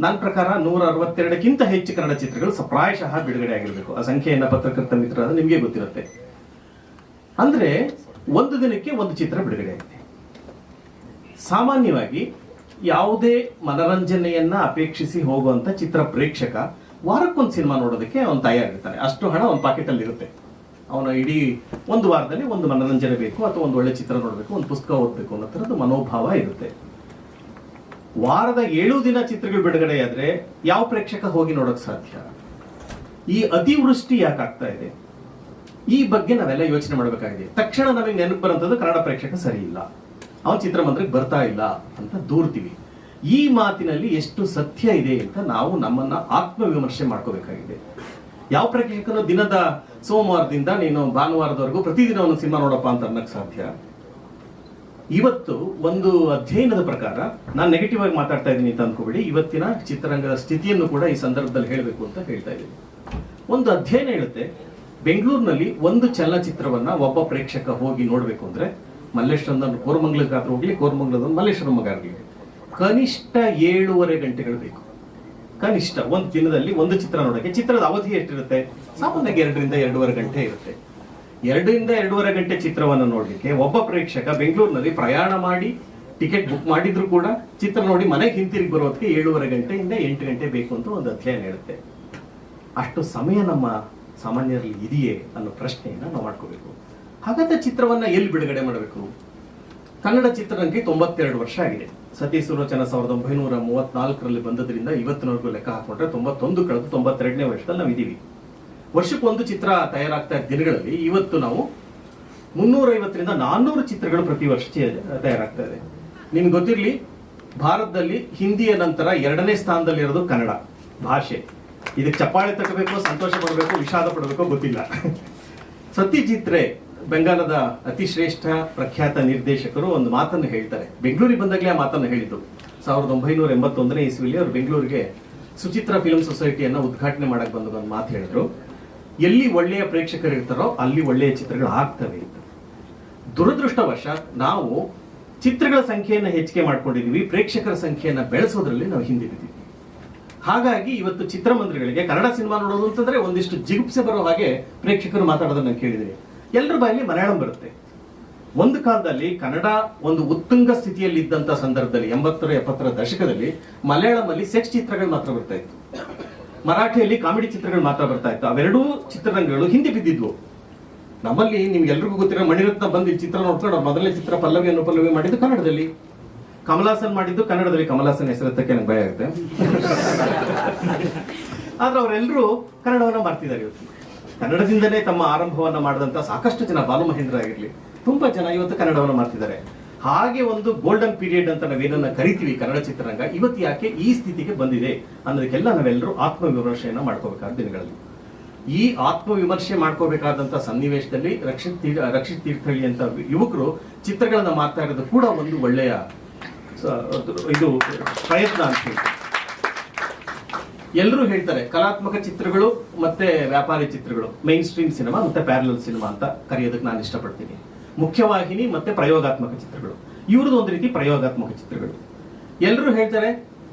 ನನ್ನ ಪ್ರಕಾರ 162ಕ್ಕಿಂತ ಹೆಚ್ಚು ಕನ್ನಡ ಚಿತ್ರಗಳು ಪ್ರಾಯಶಃ ಬಿಡುಗಡೆ ಆಗಿರಬೇಕು. ಆ ಸಂಖ್ಯೆಯನ್ನ ಪತ್ರಕರ್ತ ಮಿತ್ರರಾದ ನಿಮಗೆ ಗೊತ್ತಿರುತ್ತೆ. ಅಂದ್ರೆ ಒಂದು ದಿನಕ್ಕೆ ಒಂದು ಚಿತ್ರ ಬಿಡುಗಡೆ ಆಗಿದೆ. ಸಾಮಾನ್ಯವಾಗಿ ಯಾವುದೇ ಮನರಂಜನೆಯನ್ನ ಅಪೇಕ್ಷಿಸಿ ಹೋಗುವಂತ ಚಿತ್ರ ಪ್ರೇಕ್ಷಕ ವಾರಕ್ಕೊಂದು ಸಿನಿಮಾ ನೋಡೋದಕ್ಕೆ ಅವನು ತಯಾರಿರ್ತಾನೆ. ಅಷ್ಟು ಹಣ ಅವನ ಪಾಕೆಟ್ ಅಲ್ಲಿ ಇರುತ್ತೆ. ಅವನ ಇಡೀ ಒಂದು ವಾರದಲ್ಲಿ ಒಂದು ಮನರಂಜನೆ ಬೇಕು, ಅಥವಾ ಒಂದು ಒಳ್ಳೆ ಚಿತ್ರ ನೋಡಬೇಕು, ಒಂದು ಪುಸ್ತಕ ಓದಬೇಕು ಅನ್ನೋ ತರದ್ದು ಮನೋಭಾವ ಇರುತ್ತೆ. ವಾರದ 7 ದಿನ ಚಿತ್ರಗಳು ಬಿಡುಗಡೆ ಆದ್ರೆ ಯಾವ ಪ್ರೇಕ್ಷಕ ಹೋಗಿ ನೋಡಕ್ ಸಾಧ್ಯ? ಈ ಅತಿವೃಷ್ಟಿ ಯಾಕೆ ಆಗ್ತಾ ಇದೆ? ಈ ಬಗ್ಗೆ ನಾವೆಲ್ಲ ಯೋಚನೆ ಮಾಡಬೇಕಾಗಿದೆ. ತಕ್ಷಣ ನಮಗೆ ನೆನಪು ಬರುವಂತದ್ದು ಕನ್ನಡ ಪ್ರೇಕ್ಷಕ ಸರಿ ಇಲ್ಲ, ಅವನ ಚಿತ್ರಮಂದಿರಕ್ಕೆ ಬರ್ತಾ ಇಲ್ಲ ಅಂತ ದೂರ್ತೀವಿ. ಈ ಮಾತಿನಲ್ಲಿ ಎಷ್ಟು ಸತ್ಯ ಇದೆ ಅಂತ ನಾವು ನಮ್ಮನ್ನ ಆತ್ಮವಿಮರ್ಶೆ ಮಾಡ್ಕೋಬೇಕಾಗಿದೆ. ಯಾವ ಪ್ರೇಕ್ಷಕನು ದಿನದ ಸೋಮವಾರದಿಂದ ನೀನು ಭಾನುವಾರದವರೆಗೂ ಪ್ರತಿದಿನ ಒಂದು ಸಿನಿಮಾ ನೋಡಪ್ಪ ಅಂತ ಅನ್ನಕ್ ಸಾಧ್ಯ? ಇವತ್ತು ಒಂದು ಅಧ್ಯಯನದ ಪ್ರಕಾರ, ನಾನು ನೆಗೆಟಿವ್ ಆಗಿ ಮಾತಾಡ್ತಾ ಇದ್ದೀನಿ ಅಂತ ಅನ್ಕೋಬೇಡಿ, ಇವತ್ತಿನ ಚಿತ್ರರಂಗದ ಸ್ಥಿತಿಯನ್ನು ಕೂಡ ಈ ಸಂದರ್ಭದಲ್ಲಿ ಹೇಳಬೇಕು ಅಂತ ಹೇಳ್ತಾ ಇದ್ದೀನಿ. ಒಂದು ಅಧ್ಯಯನ ಹೇಳುತ್ತೆ, ಬೆಂಗಳೂರಿನಲ್ಲಿ ಒಂದು ಚಲನಚಿತ್ರವನ್ನ ಒಬ್ಬ ಪ್ರೇಕ್ಷಕ ಹೋಗಿ ನೋಡ್ಬೇಕು ಅಂದ್ರೆ, ಮಲ್ಲೇಶ್ವರಂ ಕೋರಮಂಗಲಕ್ಕಾದ್ರೂ ಹೋಗ್ಲಿ, ಕೋರಮಂಗಲದ ಮಲ್ಲೇಶ್ವರಮ್ಗಾಗ್ಲಿ, ಕನಿಷ್ಠ 7.5 ಗಂಟೆಗಳು ಬೇಕು. ಕನಿಷ್ಠ ಒಂದು ದಿನದಲ್ಲಿ ಒಂದು ಚಿತ್ರ ನೋಡಕ್ಕೆ. ಚಿತ್ರದ ಅವಧಿ ಎಷ್ಟಿರುತ್ತೆ? ಸಾಮಾನ್ಯವಾಗಿ 2ರಿಂದ 2.5 ಗಂಟೆ ಇರುತ್ತೆ. 2ರಿಂದ 2.5 ಗಂಟೆ ಚಿತ್ರವನ್ನು ನೋಡ್ಲಿಕ್ಕೆ ಒಬ್ಬ ಪ್ರೇಕ್ಷಕ ಬೆಂಗಳೂರಿನಲ್ಲಿ ಪ್ರಯಾಣ ಮಾಡಿ ಟಿಕೆಟ್ ಬುಕ್ ಮಾಡಿದ್ರು ಕೂಡ ಚಿತ್ರ ನೋಡಿ ಮನೆಗೆ ಹಿಂತಿರುಗಿ ಬರೋದಕ್ಕೆ 7.5 ಗಂಟೆಯಿಂದ 8 ಗಂಟೆ ಬೇಕು ಅಂತ ಒಂದು ಅಧ್ಯಯನ ಹೇಳುತ್ತೆ. ಅಷ್ಟು ಸಮಯ ನಮ್ಮ ಸಾಮಾನ್ಯರಲ್ಲಿ ಇದೆಯೇ ಅನ್ನೋ ಪ್ರಶ್ನೆಯನ್ನ ನಾವು ಮಾಡ್ಕೋಬೇಕು. ಹಾಗಾದ್ರೆ ಚಿತ್ರವನ್ನ ಎಲ್ಲಿ ಬಿಡುಗಡೆ ಮಾಡಬೇಕು? ಕನ್ನಡ ಚಿತ್ರರಂಗಕ್ಕೆ 92 ವರ್ಷ ಆಗಿದೆ. ಸತಿ ಸುಲೋಚನ 1934ರಲ್ಲಿ ಬಂದದ್ರಿಂದ ಇವತ್ತಿನವರೆಗೂ ಲೆಕ್ಕ ಹಾಕೊಂಡ್ರೆ 91 ಕಳೆದು 92ನೇ ವರ್ಷದಲ್ಲಿ ನಾವು ಇದೀವಿ. ವರ್ಷಕ್ಕೆ ಒಂದು ಚಿತ್ರ ತಯಾರಾಗ್ತಾ ಇದ್ದ ದಿನಗಳಲ್ಲಿ ಇವತ್ತು ನಾವು 350ರಿಂದ 400 ಚಿತ್ರಗಳು ಪ್ರತಿ ವರ್ಷ ತಯಾರಾಗ್ತಾ ಇದೆ. ನಿಮ್ಗೆ ಗೊತ್ತಿರ್ಲಿ, ಭಾರತದಲ್ಲಿ ಹಿಂದಿಯ ನಂತರ 2ನೇ ಸ್ಥಾನದಲ್ಲಿರೋದು ಕನ್ನಡ ಭಾಷೆ. ಇದಕ್ಕೆ ಚಪ್ಪಾಳೆ ತಟ್ಟಬೇಕು, ಸಂತೋಷ ಪಡಬೇಕು, ವಿಷಾದ ಪಡಬೇಕು ಗೊತ್ತಿಲ್ಲ. ಸತ್ಯಜಿತ್ ರೇ ಬೆಂಗಾಲದ ಅತಿ ಶ್ರೇಷ್ಠ ಪ್ರಖ್ಯಾತ ನಿರ್ದೇಶಕರು ಒಂದು ಮಾತನ್ನು ಹೇಳ್ತಾರೆ. ಬೆಂಗಳೂರಿಗೆ ಬಂದಾಗಲೇ ಆ ಮಾತನ್ನು ಹೇಳಿದ್ದು. 1981ನೇ ಇಸ್ವಿಲಿ ಅವರು ಬೆಂಗಳೂರಿಗೆ ಸುಚಿತ್ರ ಫಿಲ್ಮ್ ಸೊಸೈಟಿಯನ್ನ ಉದ್ಘಾಟನೆ ಮಾಡಕ್ ಬಂದಾಗ ಒಂದು ಮಾತು ಹೇಳಿದ್ರು, ಎಲ್ಲಿ ಒಳ್ಳೆಯ ಪ್ರೇಕ್ಷಕರು ಇರ್ತಾರೋ ಅಲ್ಲಿ ಒಳ್ಳೆಯ ಚಿತ್ರಗಳು ಆಗ್ತವೆ ಅಂತ. ದುರದೃಷ್ಟವಶಾತ್ ನಾವು ಚಿತ್ರಗಳ ಸಂಖ್ಯೆಯನ್ನು ಹೆಚ್ಚಿಗೆ ಮಾಡ್ಕೊಂಡಿದೀವಿ, ಪ್ರೇಕ್ಷಕರ ಸಂಖ್ಯೆಯನ್ನ ಬೆಳೆಸೋದ್ರಲ್ಲಿ ನಾವು ಹಿಂದೆ ಬಿದ್ದೀವಿ. ಹಾಗಾಗಿ ಇವತ್ತು ಚಿತ್ರಮಂದಿರಗಳಿಗೆ ಕನ್ನಡ ಸಿನಿಮಾ ನೋಡೋದು ಅಂತಂದ್ರೆ ಒಂದಿಷ್ಟು ಜಿಗುಪ್ಸೆ ಬರೋ ಹಾಗೆ ಪ್ರೇಕ್ಷಕರು ಮಾತಾಡೋದನ್ನ ಕೇಳಿದ್ದೀನಿ. ಎಲ್ಲರ ಬಾಯಲ್ಲಿ ಮಲಯಾಳಂ ಬರುತ್ತೆ. ಒಂದು ಕಾಲದಲ್ಲಿ ಕನ್ನಡ ಒಂದು ಉತ್ತುಂಗ ಸ್ಥಿತಿಯಲ್ಲಿ ಇದ್ದಂತ ಸಂದರ್ಭದಲ್ಲಿ 80-70ರ ದಶಕದಲ್ಲಿ ಮಲಯಾಳಂನಲ್ಲಿ ಸೆಕ್ಸ್ ಚಿತ್ರಗಳು ಮಾತ್ರ ಬರ್ತಾ ಇತ್ತು, ಮರಾಠಿಯಲ್ಲಿ ಕಾಮಿಡಿ ಚಿತ್ರಗಳು ಮಾತ್ರ ಬರ್ತಾ ಇತ್ತು. ಅವೆರಡೂ ಚಿತ್ರರಂಗಗಳು ಹಿಂದೆ ಬಿದ್ದಿದ್ವು. ನಮ್ಮಲ್ಲಿ ನಿಮ್ಗೆಲ್ರಿಗೂ ಗೊತ್ತಿರೋ ಮಣಿರತ್ನ ಬಂದು ಈ ಚಿತ್ರ ನೋಡ್ಕೊಂಡು ಅವ್ರ ಮೊದಲನೇ ಚಿತ್ರ ಪಲ್ಲವಿ ಅನುಪಲ್ಲವಿ ಮಾಡಿದ್ದು ಕನ್ನಡದಲ್ಲಿ, ಕಮಲಾಸನ್ ಮಾಡಿದ್ದು ಕನ್ನಡದಲ್ಲಿ. ಕಮಲಾಸನ್ ಹೆಸರತ್ತಕ್ಕೆ ನನಗೆ ಭಯ ಆಗುತ್ತೆ. ಆದ್ರೆ ಅವರೆಲ್ಲರೂ ಕನ್ನಡವನ್ನ ಮಾಡ್ತಿದ್ದಾರೆ. ಇವತ್ತು ಕನ್ನಡದಿಂದಲೇ ತಮ್ಮ ಆರಂಭವನ್ನ ಮಾಡಿದಂತ ಸಾಕಷ್ಟು ಜನ, ಬಾಲು ಮಹೇಂದ್ರ ಆಗಿರ್ಲಿ, ತುಂಬಾ ಜನ ಇವತ್ತು ಕನ್ನಡವನ್ನು ಮಾಡ್ತಿದ್ದಾರೆ. ಹಾಗೆ ಒಂದು ಗೋಲ್ಡನ್ ಪೀರಿಯಡ್ ಅಂತ ನಾವೇನನ್ನ ಕರಿತೀವಿ ಕನ್ನಡ ಚಿತ್ರರಂಗ, ಇವತ್ತು ಯಾಕೆ ಈ ಸ್ಥಿತಿಗೆ ಬಂದಿದೆ ಅನ್ನೋದಕ್ಕೆಲ್ಲ ನಾವೆಲ್ಲರೂ ಆತ್ಮವಿಮರ್ಶೆಯನ್ನ ಮಾಡ್ಕೋಬೇಕಾದ ದಿನಗಳಲ್ಲಿ. ಈ ಆತ್ಮವಿಮರ್ಶೆ ಮಾಡ್ಕೋಬೇಕಾದಂತ ಸನ್ನಿವೇಶದಲ್ಲಿ ರಕ್ಷಿತ್ ತೀರ್ಥಹಳ್ಳಿ ಅಂತ ಯುವಕರು ಚಿತ್ರಗಳನ್ನ ಮಾಡ್ತಾ ಇರೋದು ಕೂಡ ಒಂದು ಒಳ್ಳೆಯ ಇದು ಪ್ರಯತ್ನ ಅಂತ ಹೇಳಿ. ಎಲ್ಲರೂ ಹೇಳ್ತಾರೆ ಕಲಾತ್ಮಕ ಚಿತ್ರಗಳು ಮತ್ತೆ ವ್ಯಾಪಾರಿ ಚಿತ್ರಗಳು, ಮೈನ್ ಸ್ಟ್ರೀಮ್ ಸಿನಿಮಾ ಮತ್ತೆ ಪ್ಯಾರಲಲ್ ಸಿನಿಮಾ ಅಂತ ಕರೆಯೋದಕ್ಕೆ ನಾನು ಇಷ್ಟಪಡ್ತೀನಿ. ಮುಖ್ಯವಾಹಿನಿ ಮತ್ತೆ ಪ್ರಯೋಗಾತ್ಮಕ ಚಿತ್ರಗಳು, ಇವ್ರದ್ದು ಒಂದು ರೀತಿ ಪ್ರಯೋಗಾತ್ಮಕ ಚಿತ್ರಗಳು. ಎಲ್ಲರೂ ಹೇಳ್ತಾರೆ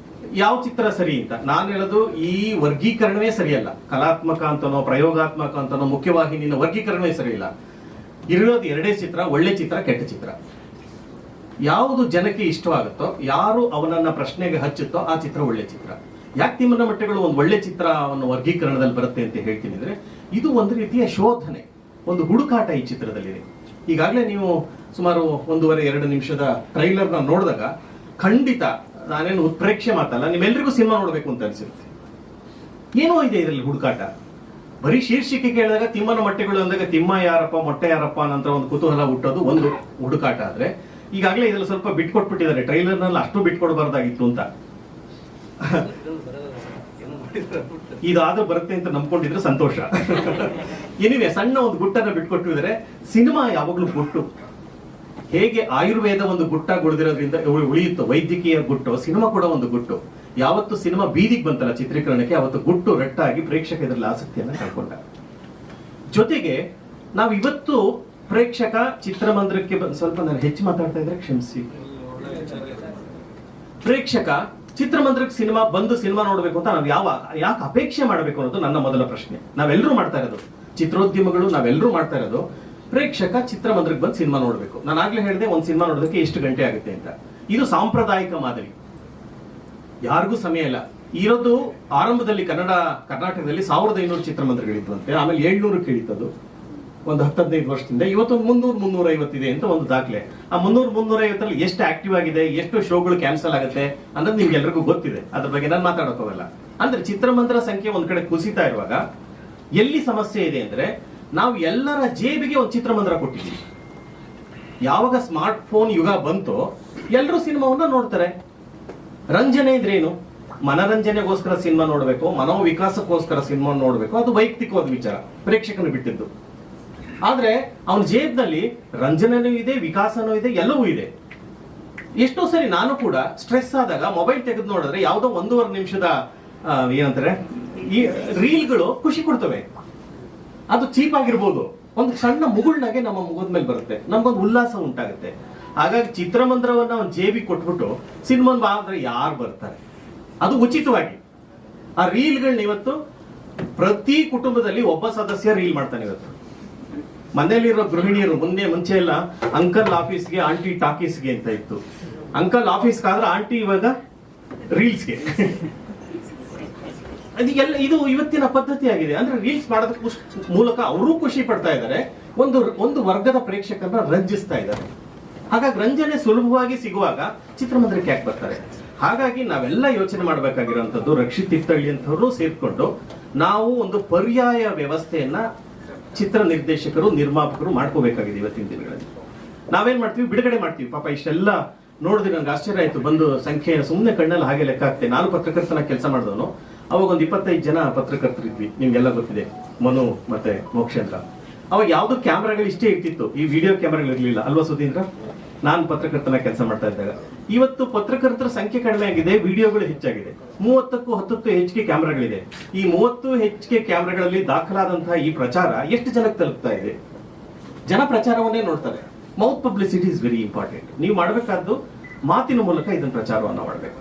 ಯಾವ ಚಿತ್ರ ಸರಿ ಅಂತ. ನಾನು ಹೇಳೋದು ಈ ವರ್ಗೀಕರಣವೇ ಸರಿಯಲ್ಲ. ಕಲಾತ್ಮಕ ಅಂತನೋ ಪ್ರಯೋಗಾತ್ಮಕ ಅಂತನೋ ಮುಖ್ಯವಾಹಿನಿನ ವರ್ಗೀಕರಣವೇ ಸರಿಯಿಲ್ಲ. ಇರೋದು ಎರಡೇ ಚಿತ್ರ, ಒಳ್ಳೆ ಚಿತ್ರ, ಕೆಟ್ಟ ಚಿತ್ರ. ಯಾವುದು ಜನಕ್ಕೆ ಇಷ್ಟವಾಗುತ್ತೋ, ಯಾರು ಅವನನ್ನ ಪ್ರಶ್ನೆಗೆ ಹಚ್ಚುತ್ತೋ ಆ ಚಿತ್ರ ಒಳ್ಳೆ ಚಿತ್ರ. ಯಾಕೆ ತಿಮ್ಮನ ಮಟ್ಟಗಳು ಒಂದು ಒಳ್ಳೆ ಚಿತ್ರ ಅನ್ನೋ ವರ್ಗೀಕರಣದಲ್ಲಿ ಬರುತ್ತೆ ಅಂತ ಹೇಳ್ತೀನಿ ಅಂದ್ರೆ, ಇದು ಒಂದು ರೀತಿಯ ಶೋಧನೆ, ಒಂದು ಹುಡುಕಾಟ ಈ ಚಿತ್ರದಲ್ಲಿದೆ. ಈಗಾಗಲೇ ನೀವು ಸುಮಾರು 1.5-2 ನಿಮಿಷದ ಟ್ರೈಲರ್ನ ನೋಡಿದಾಗ ಖಂಡಿತ, ನಾನೇನು ಉತ್ಪ್ರೇಕ್ಷೆ ಮಾತಲ್ಲ, ನಿಮ್ಮೆಲ್ಲರಿಗೂ ಸಿನಿಮಾ ನೋಡಬೇಕು ಅಂತ ಅನ್ಸಿರುತ್ತೆ. ಏನೋ ಇದೆ ಇದರಲ್ಲಿ ಹುಡುಕಾಟ. ಬರೀ ಶೀರ್ಷಿಕೆ ಕೇಳಿದಾಗ ತಿಮ್ಮನ ಮೊಟ್ಟೆಗಳು ಅಂದಾಗ ತಿಮ್ಮ ಯಾರಪ್ಪ ಮೊಟ್ಟೆ ಯಾರಪ್ಪ ಅಂತ ಒಂದು ಕುತೂಹಲ ಹುಟ್ಟೋದು ಒಂದು ಹುಡುಕಾಟ. ಆದ್ರೆ ಈಗಾಗಲೇ ಇದ್ರಲ್ಲಿ ಸ್ವಲ್ಪ ಬಿಟ್ಕೊಟ್ಬಿಟ್ಟಿದ್ದಾರೆ. ಟ್ರೈಲರ್ನಲ್ಲಿ ಅಷ್ಟು ಬಿಟ್ಕೊಡ್ಬಾರ್ದಾಗಿತ್ತು ಅಂತ. ಇದಾದ್ರೂ ಬರುತ್ತೆ ಅಂತ ನಂಬ್ಕೊಂಡಿದ್ರೆ ಸಂತೋಷ. ಏನಿವೆ ಸಣ್ಣ ಒಂದು ಗುಟ್ಟನ್ನ ಬಿಟ್ಕೊಟ್ಟಿದ್ದಾರೆ. ಸಿನಿಮಾ ಯಾವಾಗ್ಲೂ ಗುಟ್ಟು. ಹೇಗೆ ಆಯುರ್ವೇದ ಒಂದು ಗುಟ್ಟಾಗಿ ಉಳಿದಿರೋದ್ರಿಂದ ಉಳಿಯುತ್ತೋ, ವೈದ್ಯಕೀಯ ಗುಟ್ಟು, ಸಿನಿಮಾ ಕೂಡ ಒಂದು ಗುಟ್ಟು. ಯಾವತ್ತು ಸಿನಿಮಾ ಬೀದಿಗೆ ಬಂತಲ್ಲ ಚಿತ್ರೀಕರಣಕ್ಕೆ, ಅವತ್ತು ಗುಟ್ಟು ರಟ್ಟಾಗಿ ಪ್ರೇಕ್ಷಕ ಇದರಲ್ಲಿ ಆಸಕ್ತಿಯನ್ನ ಕಳ್ಕೊಂಡ. ಜೊತೆಗೆ ನಾವು ಇವತ್ತು ಪ್ರೇಕ್ಷಕ ಚಿತ್ರಮಂದಿರಕ್ಕೆ ಸ್ವಲ್ಪ ನಾನು ಹೆಚ್ಚು ಮಾತಾಡ್ತಾ ಇದ್ರೆ ಕ್ಷಮಿಸಿ. ಪ್ರೇಕ್ಷಕ ಚಿತ್ರಮಂದಿರಕ್ಕೆ ಸಿನಿಮಾ ನೋಡ್ಬೇಕು ಅಂತ ನಾವು ಯಾಕೆ ಅಪೇಕ್ಷೆ ಮಾಡಬೇಕು ಅನ್ನೋದು ನನ್ನ ಮೊದಲ ಪ್ರಶ್ನೆ. ನಾವೆಲ್ಲರೂ ಮಾಡ್ತಾ ಇರೋದು, ಚಿತ್ರೋದ್ಯಮಗಳು ನಾವೆಲ್ಲರೂ ಮಾಡ್ತಾ ಇರೋದು, ಪ್ರೇಕ್ಷಕ ಚಿತ್ರಮಂದಿರಕ್ಕೆ ಬಂದು ಸಿನಿಮಾ ನೋಡ್ಬೇಕು. ನಾನು ಆಗ್ಲೇ ಹೇಳಿದೆ ಒಂದು ಸಿನಿಮಾ ನೋಡೋದಕ್ಕೆ ಎಷ್ಟು ಗಂಟೆ ಆಗುತ್ತೆ ಅಂತ. ಇದು ಸಾಂಪ್ರದಾಯಿಕ ಮಾದರಿ, ಯಾರಿಗೂ ಸಮಯ ಇಲ್ಲ ಇರೋದು. ಆರಂಭದಲ್ಲಿ ಕರ್ನಾಟಕದಲ್ಲಿ 1500 ಚಿತ್ರಮಂದಿರಗಳಿದ್ವಂತೆ, ಆಮೇಲೆ 700 ಇಳಿತದು ಒಂದು 10-15 ವರ್ಷದಿಂದ. ಇವತ್ತೊಂದು 300-350 ಇದೆ ಅಂತ ಒಂದು ದಾಖಲೆ. ಆ 300-350 ಎಷ್ಟು ಆಕ್ಟಿವ್ ಆಗಿದೆ, ಎಷ್ಟು ಶೋಗಳು ಕ್ಯಾನ್ಸಲ್ ಆಗುತ್ತೆ ಅನ್ನೋದು ನಿಮ್ಗೆ ಎಲ್ರಿಗೂ ಗೊತ್ತಿದೆ. ಅದ್ರ ಬಗ್ಗೆ ನಾನು ಮಾತಾಡೋಕ್ ಹೋಗಲ್ಲ. ಅಂದ್ರೆ ಚಿತ್ರಮಂದಿರ ಸಂಖ್ಯೆ ಒಂದ್ ಕಡೆ ಕುಸಿತಾ ಇರುವಾಗ ಎಲ್ಲಿ ಸಮಸ್ಯೆ ಇದೆ ಅಂದ್ರೆ, ನಾವು ಎಲ್ಲರ ಜೇಬಿಗೆ ಒಂದು ಚಿತ್ರಮಂದಿರ ಕೊಟ್ಟಿದ್ದೀವಿ. ಯಾವಾಗ ಸ್ಮಾರ್ಟ್ ಫೋನ್ ಯುಗ ಬಂತೋ ಎಲ್ಲರೂ ಸಿನಿಮಾವನ್ನ ನೋಡ್ತಾರೆ. ರಂಜನೆ ಇದ್ರೇನು? ಮನರಂಜನೆಗೋಸ್ಕರ ಸಿನಿಮಾ ನೋಡ್ಬೇಕು, ಮನೋವಿಕಾಸಕ್ಕೋಸ್ಕರ ಸಿನಿಮಾ ನೋಡ್ಬೇಕು, ಅದು ವೈಯಕ್ತಿಕವಾದ ವಿಚಾರ, ಪ್ರೇಕ್ಷಕನು ಬಿಟ್ಟಿದ್ದು. ಆದ್ರೆ ಅವನ ಜೇಬ್ನಲ್ಲಿ ರಂಜನೆನೂ ಇದೆ, ವಿಕಾಸನೂ ಇದೆ, ಎಲ್ಲವೂ ಇದೆ. ಎಷ್ಟೋ ಸರಿ ನಾನು ಕೂಡ ಸ್ಟ್ರೆಸ್ ಆದಾಗ ಮೊಬೈಲ್ ತೆಗೆದು ನೋಡಿದ್ರೆ ಯಾವುದೋ 1.5 ನಿಮಿಷದ ಏನಂತಾರೆ ಈ ರೀಲ್ಗಳು ಖುಷಿ ಕೊಡ್ತವೆ. ಅದು ಚೀಪ್ ಆಗಿರ್ಬೋದು, ಒಂದು ಸಣ್ಣ ಮುಗುಳ್ನಾಗೆ ನಮ್ಮ ಮುಗದ ಮೇಲೆ ಬರುತ್ತೆ, ನಮ್ಗೊಂದು ಉಲ್ಲಾಸ ಉಂಟಾಗುತ್ತೆ. ಹಾಗಾಗಿ ಚಿತ್ರಮಂದಿರವನ್ನ ಒಂದು ಜೇಬಿ ಕೊಟ್ಬಿಟ್ಟು ಸಿನಿಮಾ ಬಾ ಅಂದ್ರೆ ಯಾರು ಬರ್ತಾರೆ? ಅದು ಉಚಿತವಾಗಿ. ಆ ರೀಲ್ಗಳನ್ನ ಇವತ್ತು ಪ್ರತಿ ಕುಟುಂಬದಲ್ಲಿ ಒಬ್ಬ ಸದಸ್ಯ ರೀಲ್ ಮಾಡ್ತಾನೆ. ಇವತ್ತು ಮನೆಯಲ್ಲಿರೋ ಗೃಹಿಣಿಯರು, ಮುಂಚೆ ಎಲ್ಲ ಅಂಕಲ್ ಆಫೀಸ್ಗೆ, ಆಂಟಿ ಟಾಕೀಸ್ಗೆ ಅಂತ ಇತ್ತು. ಅಂಕಲ್ ಆಫೀಸ್ಗೆ ಆದ್ರೆ ಆಂಟಿ ಇವಾಗ ರೀಲ್ಸ್ಗೆ. ಇದು ಇವತ್ತಿನ ಪದ್ಧತಿ ಆಗಿದೆ. ಅಂದ್ರೆ ರೀಲ್ಸ್ ಮಾಡೋದಕ್ಕೆ ಮೂಲಕ ಅವರು ಖುಷಿ ಪಡ್ತಾ ಇದ್ದಾರೆ, ಒಂದು ವರ್ಗದ ಪ್ರೇಕ್ಷಕರನ್ನ ರಂಜಿಸ್ತಾ ಇದ್ದಾರೆ. ಹಾಗಾಗಿ ರಂಜನೆ ಸುಲಭವಾಗಿ ಸಿಗುವಾಗ ಚಿತ್ರಮಂದಿರಕ್ಕೆ ಯಾಕೆ ಬರ್ತಾರೆ? ಹಾಗಾಗಿ ನಾವೆಲ್ಲ ಯೋಚನೆ ಮಾಡಬೇಕಾಗಿರುವಂತದ್ದು, ರಕ್ಷಿತ್ ತೀರ್ಥಹಳ್ಳಿ ಅಂತವರು ಸೇರ್ಕೊಂಡು ನಾವು ಒಂದು ಪರ್ಯಾಯ ವ್ಯವಸ್ಥೆಯನ್ನ ಚಿತ್ರ ನಿರ್ದೇಶಕರು, ನಿರ್ಮಾಪಕರು ಮಾಡ್ಕೋಬೇಕಾಗಿದೆ. ಇವತ್ತಿನ ದಿನಗಳಲ್ಲಿ ನಾವೇನ್ ಮಾಡ್ತೀವಿ, ಬಿಡುಗಡೆ ಮಾಡ್ತೀವಿ. ಪಾಪ ಇಷ್ಟೆಲ್ಲ ನೋಡಿದ್ರೆ ನಂಗೆ ಆಶ್ಚರ್ಯ ಆಯ್ತು. ಬಂದು ಸಂಖ್ಯೆ ಸುಮ್ಮನೆ ಕಣ್ಣಲ್ಲಿ ಹಾಗೆ ಲೆಕ್ಕ ಹಾಕ್ತೆ. ನಾನು ಪತ್ರಕರ್ತನ ಕೆಲಸ ಮಾಡಿದವನು. ಅವಾಗ ಒಂದು 25 ಜನ ಪತ್ರಕರ್ತರಿದ್ವಿ, ನಿಮ್ಗೆಲ್ಲ ಗೊತ್ತಿದೆ, ಮನು ಮತ್ತೆ ಮೋಕ್ಷೇಂದ್ರ. ಅವಾಗ ಯಾವ್ದು ಕ್ಯಾಮ್ರಾಗಳು ಇಷ್ಟೇ ಇರ್ತಿತ್ತು, ಈ ವಿಡಿಯೋ ಕ್ಯಾಮ್ರಾಗಳು ಇರ್ಲಿಲ್ಲ ಅಲ್ವಾ ಸುಧೀಂದ್ರ? ನಾನು ಪತ್ರಕರ್ತನ ಕೆಲಸ ಮಾಡ್ತಾ ಇದ್ದಾಗ. ಇವತ್ತು ಪತ್ರಕರ್ತರ ಸಂಖ್ಯೆ ಕಡಿಮೆ ಆಗಿದೆ, ವಿಡಿಯೋಗಳು ಹೆಚ್ಚಾಗಿದೆ. 30ಕ್ಕೂ 10ಕ್ಕೂ ಹೆಚ್ಚಿಗೆ ಕ್ಯಾಮ್ರಾಗಳಿದೆ. ಈ 30 ಹೆಚ್ಚಿಗೆ ಕ್ಯಾಮ್ರಾಗಳಲ್ಲಿ ದಾಖಲಾದಂತಹ ಈ ಪ್ರಚಾರ ಎಷ್ಟು ಜನಕ್ಕೆ ತಲುಪ್ತಾ ಇದೆ? ಜನ ಪ್ರಚಾರವನ್ನೇ ನೋಡ್ತಾರೆ. Mouth publicity is very important. ನೀವು ಮಾಡಬೇಕಾದ್ದು ಮಾತಿನ ಮೂಲಕ ಇದನ್ನ ಪ್ರಚಾರವನ್ನ ಮಾಡಬೇಕು.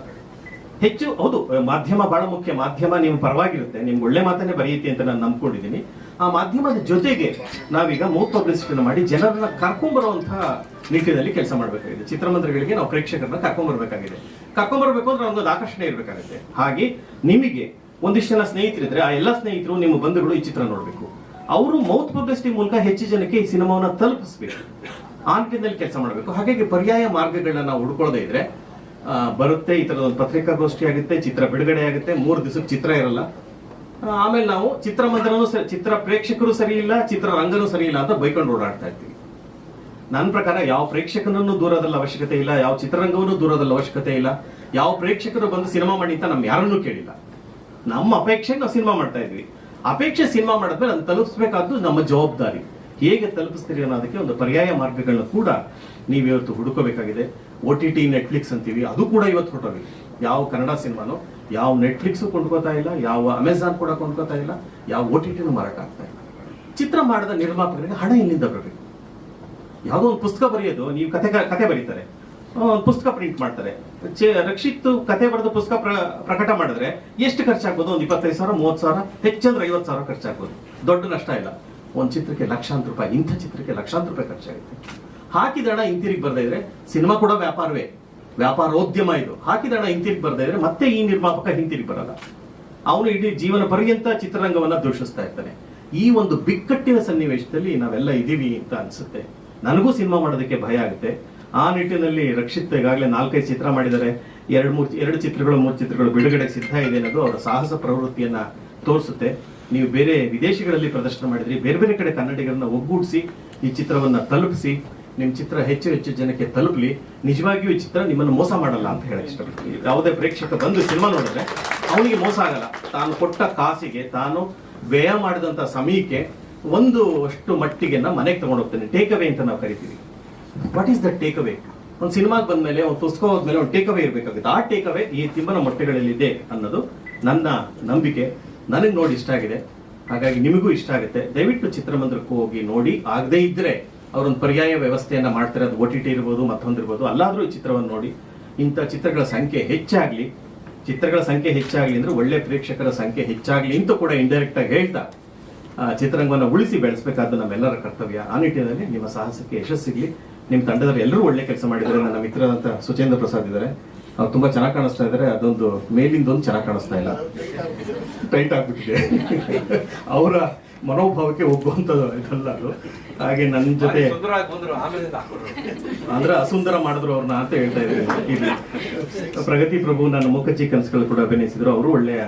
ಹೆಚ್ಚು ಹೌದು, ಮಾಧ್ಯಮ ಬಹಳ ಮುಖ್ಯ. ಮಾಧ್ಯಮ ನಿಮ್ಮ ಪರವಾಗಿರುತ್ತೆ, ನಿಮ್ಗೆ ಒಳ್ಳೆ ಮಾತನ್ನೇ ಬರೆಯುತ್ತೆ ಅಂತ ನಾನು ನಂಬ್ಕೊಂಡಿದ್ದೀನಿ. ಆ ಮಾಧ್ಯಮದ ಜೊತೆಗೆ ನಾವೀಗ ಮೌತ್ ಪಬ್ಲಿಸಿಟಿನ ಮಾಡಿ ಜನರನ್ನ ಕರ್ಕೊಂಡ್ಬರುವಂತಹ ನಿಟ್ಟಿನಲ್ಲಿ ಕೆಲಸ ಮಾಡಬೇಕಾಗಿದೆ. ಚಿತ್ರಮಂದಿರಗಳಿಗೆ ನಾವು ಪ್ರೇಕ್ಷಕರನ್ನ ಕರ್ಕೊಂಡ್ಬರ್ಬೇಕಾಗಿದೆ. ಕರ್ಕೊಂಡ್ಬರ್ಬೇಕು ಅಂದ್ರೆ ಒಂದು ಆಕರ್ಷಣೆ ಇರಬೇಕಾಗುತ್ತೆ. ಹಾಗೆ ನಿಮಗೆ ಒಂದಿಷ್ಟು ಜನ ಸ್ನೇಹಿತರಿದ್ರೆ, ಆ ಎಲ್ಲ ಸ್ನೇಹಿತರು, ನಿಮ್ಮ ಬಂಧುಗಳು ಈ ಚಿತ್ರ ನೋಡ್ಬೇಕು. ಅವರು ಮೌತ್ ಪಬ್ಲಿಸಿಟಿ ಮೂಲಕ ಹೆಚ್ಚು ಜನಕ್ಕೆ ಈ ಸಿನಿಮಾವನ್ನ ತಲುಪಿಸ್ಬೇಕು. ಆ ನಿಟ್ಟಿನಲ್ಲಿ ಕೆಲಸ ಮಾಡಬೇಕು. ಹಾಗಾಗಿ ಪರ್ಯಾಯ ಮಾರ್ಗಗಳನ್ನ ನಾವು ಹುಡ್ಕೊಳ್ಳದೆ ಇದ್ರೆ ಬರುತ್ತೆ. ಈ ತರದ ಒಂದು ಪತ್ರಿಕಾಗೋಷ್ಠಿ ಆಗುತ್ತೆ, ಚಿತ್ರ ಬಿಡುಗಡೆ ಆಗುತ್ತೆ, 3 ದಿವಸಕ್ಕೆ ಚಿತ್ರ ಇರಲ್ಲ. ಆಮೇಲೆ ನಾವು ಚಿತ್ರಮಂದಿರನೂ ಚಿತ್ರ ಪ್ರೇಕ್ಷಕರು ಸರಿ ಇಲ್ಲ, ಚಿತ್ರರಂಗನೂ ಸರಿ ಇಲ್ಲ ಅಂತ ಬೈಕೊಂಡು ಓಡಾಡ್ತಾ ಇರ್ತೀವಿ. ನನ್ನ ಪ್ರಕಾರ ಯಾವ ಪ್ರೇಕ್ಷಕನನ್ನು ದೂರದಲ್ಲಿ ಅವಶ್ಯಕತೆ ಇಲ್ಲ, ಯಾವ ಚಿತ್ರರಂಗವನ್ನು ದೂರದಲ್ಲಿ ಅವಶ್ಯಕತೆ ಇಲ್ಲ. ಯಾವ ಪ್ರೇಕ್ಷಕರು ಬಂದು ಸಿನಿಮಾ ಮಾಡಿ ಅಂತ ನಮ್ ಯಾರನ್ನೂ ಕೇಳಿಲ್ಲ. ನಮ್ಮ ಅಪೇಕ್ಷೆಗೆ ನಾವು ಸಿನಿಮಾ ಮಾಡ್ತಾ ಇದ್ವಿ. ಅಪೇಕ್ಷೆ ಸಿನಿಮಾ ಮಾಡಿದ್ಮೇಲೆ ಅದನ್ನು ತಲುಪಿಸಬೇಕಾದ್ದು ನಮ್ಮ ಜವಾಬ್ದಾರಿ. ಹೇಗೆ ತಲುಪಿಸ್ತೀರಿ ಅನ್ನೋದಕ್ಕೆ ಒಂದು ಪರ್ಯಾಯ ಮಾರ್ಗಗಳನ್ನ ಕೂಡ ನೀವು ಇವತ್ತು ಹುಡುಕೋಬೇಕಾಗಿದೆ. OTT ನೆಟ್ಫ್ಲಿಕ್ಸ್ ಅಂತೀವಿ, ಅದು ಕೂಡ ಇವತ್ತು ಹೊರಟೋಗಿ. ಯಾವ ಕನ್ನಡ ಸಿನಿಮಾನು ಯಾವ ನೆಟ್ಫ್ಲಿಕ್ಸ್ ಕೊಂಡ್ಕೋತಾ ಇಲ್ಲ, ಯಾವ ಅಮೆಝಾನ್ ಕೂಡ ಕೊಂಡ್ಕೋತಾ ಇಲ್ಲ, ಯಾವ OTTನೂ ಮಾರಾಟ ಆಗ್ತಾ ಇಲ್ಲ. ಚಿತ್ರ ಮಾಡಿದ ನಿರ್ಮಾಪಕರಿಗೆ ಹಣ ಎಲ್ಲಿಂದ ಬರಬೇಕು? ಯಾವುದೋ ಒಂದು ಪುಸ್ತಕ ಬರೆಯೋದು, ನೀವು ಕತೆ ಬರೀತಾರೆ, ಒಂದು ಪುಸ್ತಕ ಪ್ರಿಂಟ್ ಮಾಡ್ತಾರೆ. ರಕ್ಷಿತ್ ಕತೆ ಬರೆದು ಪುಸ್ತಕ ಪ್ರಕಟ ಮಾಡಿದ್ರೆ ಎಷ್ಟು ಖರ್ಚಾಗ್ಬೋದು? ಒಂದು 25,000, 30,000, ಹೆಚ್ಚಂದ್ರೆ 50,000 ಖರ್ಚಾಗ್ಬೋದು. ದೊಡ್ಡ ನಷ್ಟ ಇಲ್ಲ. ಒಂದು ಚಿತ್ರಕ್ಕೆ ಲಕ್ಷಾಂತರ ರೂಪಾಯಿ, ಇಂಥ ಚಿತ್ರಕ್ಕೆ ಲಕ್ಷಾಂತರ ರೂಪಾಯಿ ಖರ್ಚಾಗುತ್ತೆ. ಹಾಕಿದ ಹಣ ಹಿಂತಿರುಗಿ ಬರ್ದೇ ಇದ್ರೆ, ಸಿನಿಮಾ ಕೂಡ ವ್ಯಾಪಾರವೇ, ವ್ಯಾಪಾರೋದ್ಯಮ ಇದು. ಹಾಕಿದ ಹಣ ಹಿಂತಿರುಗಿ ಬರ್ದೇ ಇದ್ರೆ ಮತ್ತೆ ಈ ನಿರ್ಮಾಪಕ ಹಿಂತಿರುಗಿ ಬರಲ್ಲ. ಅವನು ಇಡೀ ಜೀವನ ಪರ್ಯಂತ ಚಿತ್ರರಂಗವನ್ನ ದೂಷಿಸ್ತಾ ಇರ್ತಾನೆ. ಈ ಒಂದು ಬಿಕ್ಕಟ್ಟಿನ ಸನ್ನಿವೇಶದಲ್ಲಿ ನಾವೆಲ್ಲ ಇದೀವಿ ಅಂತ ಅನ್ಸುತ್ತೆ. ನನಗೂ ಸಿನಿಮಾ ಮಾಡೋದಕ್ಕೆ ಭಯ ಆಗುತ್ತೆ. ಆ ನಿಟ್ಟಿನಲ್ಲಿ ರಕ್ಷಿತ್ ಈಗಾಗಲೇ 4-5 ಚಿತ್ರ ಮಾಡಿದ್ದಾರೆ. 2 ಚಿತ್ರಗಳು 3 ಚಿತ್ರಗಳು ಬಿಡುಗಡೆಗೆ ಸಿದ್ಧ ಇದೆ ಅನ್ನೋದು ಅವರ ಸಾಹಸ ಪ್ರವೃತ್ತಿಯನ್ನ ತೋರಿಸುತ್ತೆ. ನೀವು ಬೇರೆ ವಿದೇಶಗಳಲ್ಲಿ ಪ್ರದರ್ಶನ ಮಾಡಿದ್ರಿ, ಬೇರೆ ಬೇರೆ ಕಡೆ ಕನ್ನಡಿಗರನ್ನ ಒಗ್ಗೂಡಿಸಿ ಈ ಚಿತ್ರವನ್ನ ತಲುಪಿಸಿ, ನಿಮ್ ಚಿತ್ರ ಹೆಚ್ಚು ಜನಕ್ಕೆ ತಲುಪಲಿ. ನಿಜವಾಗಿಯೂ ಈ ಚಿತ್ರ ನಿಮ್ಮನ್ನು ಮೋಸ ಮಾಡಲ್ಲ ಅಂತ ಹೇಳಕ್ ಇಷ್ಟಪಡ್ತೀನಿ. ಯಾವುದೇ ಪ್ರೇಕ್ಷಕ ಬಂದು ಸಿನಿಮಾ ನೋಡಿದ್ರೆ ಅವನಿಗೆ ಮೋಸ ಆಗಲ್ಲ. ತಾನು ಕೊಟ್ಟ ಕಾಸಿಗೆ, ತಾನು ವ್ಯಯ ಮಾಡಿದಂತ ಸಮಯಕ್ಕೆ ಒಂದು ಅಷ್ಟು ಮಟ್ಟಿಗೆ ಮನೆಗೆ ತಗೊಂಡು ಹೋಗ್ತಾನೆ. ಟೇಕ್ ಅವೇ ಅಂತ ನಾವು ಕರಿತೀವಿ. What is the take away? ಒಂದು ಸಿನಿಮಾಗೆ ಬಂದ್ಮೇಲೆ, ಒಂದು ಪುಸ್ತಕ ಹೋದ್ಮೇಲೆ ಒಂದು ಟೇಕ್ ಅವೇ ಇರಬೇಕಾಗುತ್ತೆ. ಆ ಟೇಕ್ ಅವೇ ಈ ತಿಮ್ಮನ ಮೊಟ್ಟೆಗಳಲ್ಲಿದೆ ಅನ್ನೋದು ನನ್ನ ನಂಬಿಕೆ. ನನಗೆ ನೋಡಿ ಇಷ್ಟ ಆಗಿದೆ, ಹಾಗಾಗಿ ನಿಮಗೂ ಇಷ್ಟ ಆಗುತ್ತೆ. ದಯವಿಟ್ಟು ಚಿತ್ರಮಂದಿರಕ್ಕೂ ಹೋಗಿ ನೋಡಿ. ಆಗದೇ ಇದ್ರೆ ಅವರೊಂದು ಪರ್ಯಾಯ ವ್ಯವಸ್ಥೆಯನ್ನ ಮಾಡ್ತಾರೆ, ಅದು OTT ಇರ್ಬೋದು, ಮತ್ತೊಂದಿರ್ಬೋದು. ಅಲ್ಲಾದ್ರೂ ಈ ಚಿತ್ರವನ್ನು ನೋಡಿ. ಇಂಥ ಚಿತ್ರಗಳ ಸಂಖ್ಯೆ ಹೆಚ್ಚಾಗ್ಲಿ, ಅಂದ್ರೆ ಒಳ್ಳೆ ಪ್ರೇಕ್ಷಕರ ಸಂಖ್ಯೆ ಹೆಚ್ಚಾಗ್ಲಿ ಅಂತ ಕೂಡ ಇಂಡೈರೆಕ್ಟ್ ಆಗಿ ಹೇಳ್ತಾ ಚಿತ್ರರಂಗವನ್ನು ಉಳಿಸಿ ಬೆಳೆಸಬೇಕಾದ ನಮ್ಮೆಲ್ಲರ ಕರ್ತವ್ಯ. ಆ ನಿಟ್ಟಿನಲ್ಲಿ ನಿಮ್ಮ ಸಾಹಸಕ್ಕೆ ಯಶಸ್ಸು ಸಿಗಲಿ. ನಿಮ್ಮ ತಂಡದವರು ಎಲ್ಲರೂ ಒಳ್ಳೆ ಕೆಲಸ ಮಾಡಿದ್ದಾರೆ. ನನ್ನ ಮಿತ್ರರಂತ ಸುಚೇಂದ್ರ ಪ್ರಸಾದ್ ಇದ್ದಾರೆ, ಅವ್ರು ತುಂಬಾ ಚೆನ್ನಾಗಿ ಕಾಣಿಸ್ತಾ ಇದ್ದಾರೆ. ಅದೊಂದು ಮೇಲಿಂದೊಂದು ಚೆನ್ನಾಗಿ ಕಾಣಿಸ್ತಾ ಇಲ್ಲ, ಟೈಟ್ ಆಗ್ಬಿಟ್ಟಿದೆ. ಅವರ ಮನೋಭಾವಕ್ಕೆ ಒಬ್ಬುವಂಥದ್ದು ಇದಲ್ಲ ಅದು. ಹಾಗೆ ನನ್ನ ಜೊತೆ ಅಂದ್ರೆ ಅಸುಂದರ ಮಾಡಿದ್ರು ಅವ್ರನ್ನ ಅಂತ ಹೇಳ್ತಾ ಇದ್ದೀನಿ. ಪ್ರಗತಿ ಪ್ರಭು ನನ್ನ ಮೂಕಚ್ಚಿ ಕನಸುಗಳು ಕೂಡ ಅಭಿನಯಿಸಿದ್ರು, ಅವರು ಒಳ್ಳೆಯ